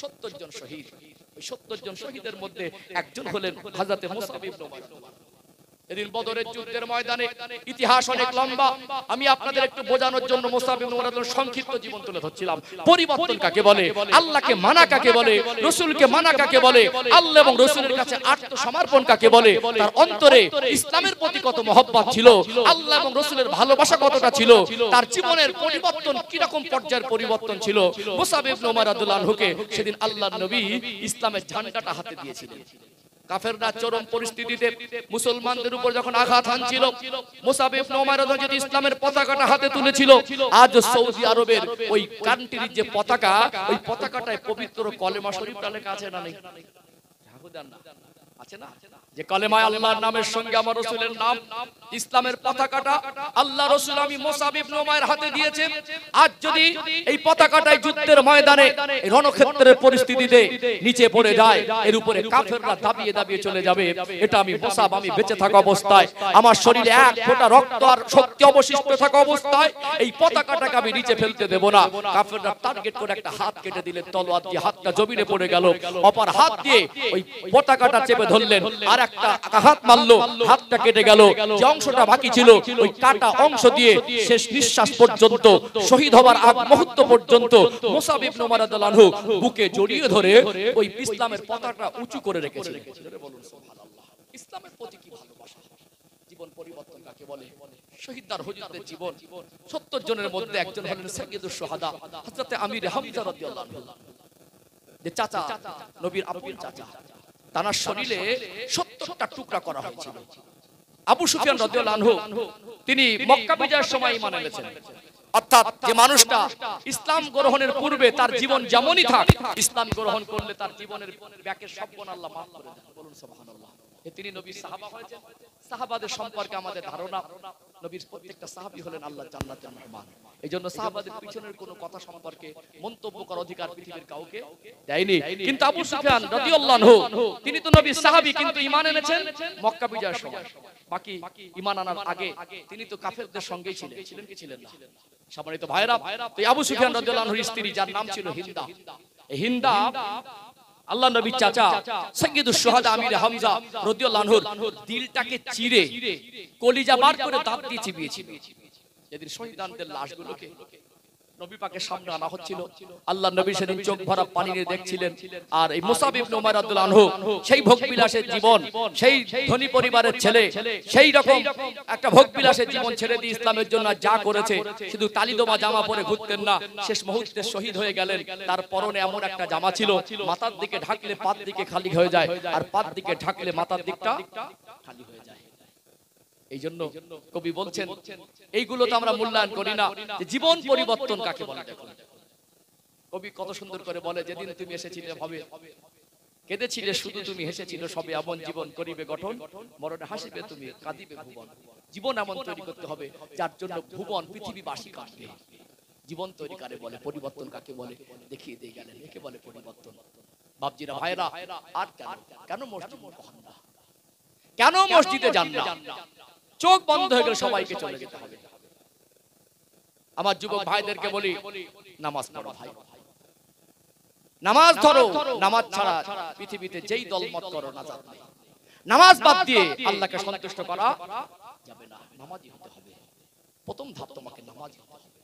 70 জন শহীদ, ওই 70 জন শহীদের মধ্যে একজন হলেন হযরতে মুসআব ইবনে উমাইর। এদিন বদরের যুদ্ধের ময়দানে ইতিহাস অনেক লম্বা, আমি আপনাদের একটু বোঝানোর জন্য মুসআব ইবনে উমাইরের সংক্ষিপ্ত জীবন তুলে ধরছিলাম। পরিবর্তন কাকে বলে, আল্লাহকে মানা কাকে বলে, রাসূলকে মানা কাকে বলে, আল্লাহ এবং রাসূলের কাছে আত্মসমর্পণ কাকে বলে, তার অন্তরে ইসলামের প্রতি কত মহব্বত ছিল, আল্লাহ এবং রাসূলের ভালোবাসা কতটা ছিল, তার জীবনের পরিবর্তন কি রকম পর্যায়ের পরিবর্তন ছিল। মুসআব ইবনে উমাইর রাদিয়াল্লাহু আনহুকে সেদিন আল্লাহর নবী ইসলামের ঝান্ডাটা হাতে দিয়েছিলেন। কাফেররা চরম পরিস্থিতিতে মুসলমানদের উপর যখন আঘাত হানছিল, মুসআব ইবনে উমাইর রাদিয়াল্লাহু আনহু ইসলামের পতাকাটা হাতে তুলেছিল। আজ সৌদি আরবের ওই কান্ট্রির যে পতাকা, ওই পতাকাটায় পবিত্র কলেমা শরীফটা লেখা আছে না নেই? আছে না? যে কলেমায় আল্লাহর নামের সঙ্গে আমার রাসূলের নাম, ইসলামের পতাকাটা আল্লাহ রাসূল আমি মুসআব ইবনে উমাইর হাতে দিয়েছেন। আজ যদি এই পতাকাটাই যুদ্ধের ময়দানে রণক্ষেত্রের পরিস্থিতিতে নিচে পড়ে যায়, এর উপরে কাফেররা দাবিয়ে দাবিয়ে চলে যাবে। এটা আমি মুসআব, আমি বেঁচে থাকা অবস্থায়, আমার শরীরে এক ফোঁটা রক্ত আর শক্তি অবশিষ্ট থাকা অবস্থায় এই পতাকাটাকে আমি নিচে ফেলতে দেব না। কাফেররা টার্গেট করে একটা হাত কেটে দিলেন, তলোয়ার দিয়ে হাতটা জমিনে পড়ে গেল। অপর হাত দিয়ে ওই পতাকাটা চেপে ধরলেন, আর একটা হাত মারলো, হাতটা কেটে গেল। যে অংশটা বাকি ছিল ওই কাটা অংশ দিয়ে শেষ নিঃশ্বাস পর্যন্ত, শহীদ হওয়ার আগ মুহূর্ত পর্যন্ত মুসআব ইবনে উমাইর রাদিয়াল্লাহু আনহু বুকে জড়িয়ে ধরে ওই ইসলামের পতাকা উঁচু করে রেখেছিলেন। বলুন সুবহানাল্লাহ। ইসলামের প্রতি কি ভালোবাসা! জীবন পরিবর্তন কাকে বলে? শহীদদার হুজুরদের জীবন। 70 জনের মধ্যে একজন হলেন সাইয়্যিদুশ শুহাদা হযরতে আমির হামজা রাদিয়াল্লাহু আনহু, যে চাচা, নবীর আপন চাচা। তার শরীরে 70টা টুকরা করা হয়েছিল। আবু সুফিয়ান রাদিয়াল্লাহু আনহু তিনি মক্কা বিজয়ের সময় ঈমান এনেছেন। অর্থাৎ যে মানুষটা ইসলাম গ্রহণের পূর্বে তার জীবন যেমনই থাক, ইসলাম গ্রহণ করলে তার জীবনের ব্যাকের সব গুনাহ আল্লাহ মাফ করে দেন। বলুন সুবহানাল্লাহ। তিনি নবীর সাহাবা হয়েছেন। সাহাবাদের সম্পর্কে আমাদের ধারণা, নবীর প্রত্যেকটা সাহাবী হলেন আল্লাহর জান্নাতের মেহমান। এইজন্য সাহাবাদের পিছনের কোনো কথা সম্পর্কে মন্তব্য করার অধিকার পৃথিবীর কাউকে দেয়নি। কিন্তু আবু সুফিয়ান রাদিয়াল্লাহু আনহু তিনি তো নবীর সাহাবী, কিন্তু ঈমান এনেছেন মক্কা বিজয়ের সময়। বাকি ঈমান আনার আগে তিনি তো কাফেরদের সঙ্গেই ছিলেন। ছিলেন কি ছিলেন না? সম্মানিত ভাইরা, তো আবু সুফিয়ান রাদিয়াল্লাহু আনহুর স্ত্রী, যার নাম ছিল হিন্দা, এই হিন্দা আল্লাহ নবীর চাচা সাইয়্যিদুশ শুহাদা আমির হামজা রাদিয়াল্লাহু আনহুর দিলটাকে চিরে কলিজা বার করে দাঁত দিয়ে চিবিয়েছিল। যেদিন শহীদানদের লাশগুলোকে নবী পাকের সামনে আনা হচ্ছিল, আল্লাহ নবী সেদিন চোখ ভরা পানি নিয়ে দেখছিলেন। আর এই মুসআব ইবনে উমাইর রাদিয়াল্লাহু আনহু সেই ভোগবিলাসের জীবন, সেই ধনী পরিবারের ছেলে, সেই রকম একটা ভোগবিলাসের জীবন ছেড়ে দিয়ে ইসলামের জন্য যা করেছে, শুধু তালিদোমা জামা পরে ঘুরতেন না, শেষ মুহূর্তে শহীদ হয়ে গেলেন। তার পরনে এমন একটা জামা ছিল, মাথার দিকে ঢাকলে পাত দিকে খালি হয়ে যায়, আর পাত দিকে ঢাকলে মাথার দিকটা খালি হয়ে যায়। এই জন্য কবি বলছেন, এইগুলো তো আমরা মূল্যায়ন করি না, যে জীবন পরিবর্তন কাকে বলে। দেখুন কবি কত সুন্দর করে বলে, যেদিন তুমি এসেছিলে ভাবে কেঁদেছিলে শুধু, তুমি হেসেছিলে সবে, এমন জীবন করিবে গঠন, মরণে হাসিবে তুমি, কাঁদিবে ভুবন। জীবন এমন তৈরি করতে হবে যার জন্য ভুবন পৃথিবীবাসী কাঁদবে। জীবন তৈরি কারে বলে, পরিবর্তন কাকে বলে দেখিয়ে দিয়ে গেলেন। একে বলে পরিবর্তন। বাপজিরা, ভাইরা, আর কেন মসজিদ কখন না, কেন মসজিদে যান না? চোখ বন্ধ হয়ে গেলে সবাইকে চলে যেতে হবে। আমার যুবক ভাইদেরকে বলি, নামাজ পড়ো ভাই, নামাজ ধরো। নামাজ ছাড়া পৃথিবীতে যেই দলমত করো না, নামাজ বাদ দিয়ে আল্লাহকে সন্তুষ্ট করা যাবে না। নামাজি হতে হবে। প্রথম ধাপ তোমাকে নামাজি হতে হবে।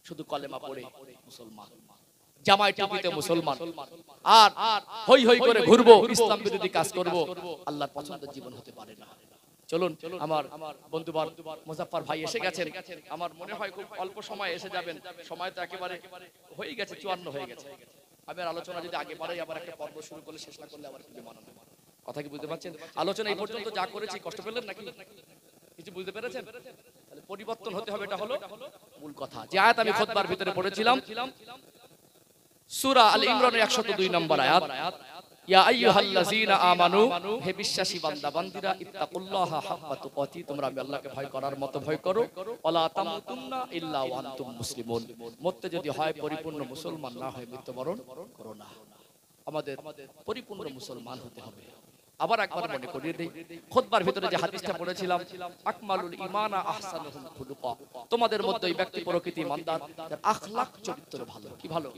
শুধু কলেমা পড়ে মুসলমান, জামাই টুপিতে মুসলমান, আর হই হই করে ঘুরবো, ইসলাম বিরোধী কাজ করব, আল্লাহর পছন্দের জীবন হতে পারে না। চলুন, আমার বন্ধুবার মুজাফফর ভাই এসে গেছেন। আমার মনে হয় খুব অল্প সময় এসে যাবেন। সময় তো একেবারে হয়ে গেছে, 54 হয়ে গেছে। আবার আলোচনা যদি আগে বাড়াই, আবার একটা পর্ব শুরু করলে শেষ না করলে আবার কিছু মানানো। কথা কি বুঝতে পারছেন? আলোচনা এই পর্যন্ত যা করেছি কষ্ট পেলেন নাকি? কিছু বুঝতে পেরেছেন? তাহলে পরিবর্তন হতে হবে, এটা হলো মূল মূল কথা। যে আয়াত আমি খুতবার ভিতরে পড়েছিলাম, সূরা আল ইমরানের 102 নম্বর আয়াত, ইয়া আইয়ুহাল্লাযীনা আমানু, হে বিশ্বাসী বান্দা বান্দীরা, ইত্তাকুল্লাহা হাক্কা তুকাতি, তোমরা আমি আল্লাহকে ভয় করার মতো ভয় করো, ওয়ালা তামুতুন্না ইল্লা ওয়া আনতুম মুসলিমুন, মরতে যদি হয় পরিপূর্ণ মুসলমান, না হয় মৃত্যুবরণ করো না। আমাদের পরিপূর্ণ মুসলমান হতে হবে। আবার একবার মনে করিয়ে দেই, খুতবার ভিতরে যে হাদিসটা পড়েছিলাম, আকমালুল ঈমানা আহসানুহুম খুলুকা, তোমাদের মধ্যে ওই ব্যক্তি প্রকৃতি ইমানদার যার আখলাক চরিত্র ভালো। কি ভালো?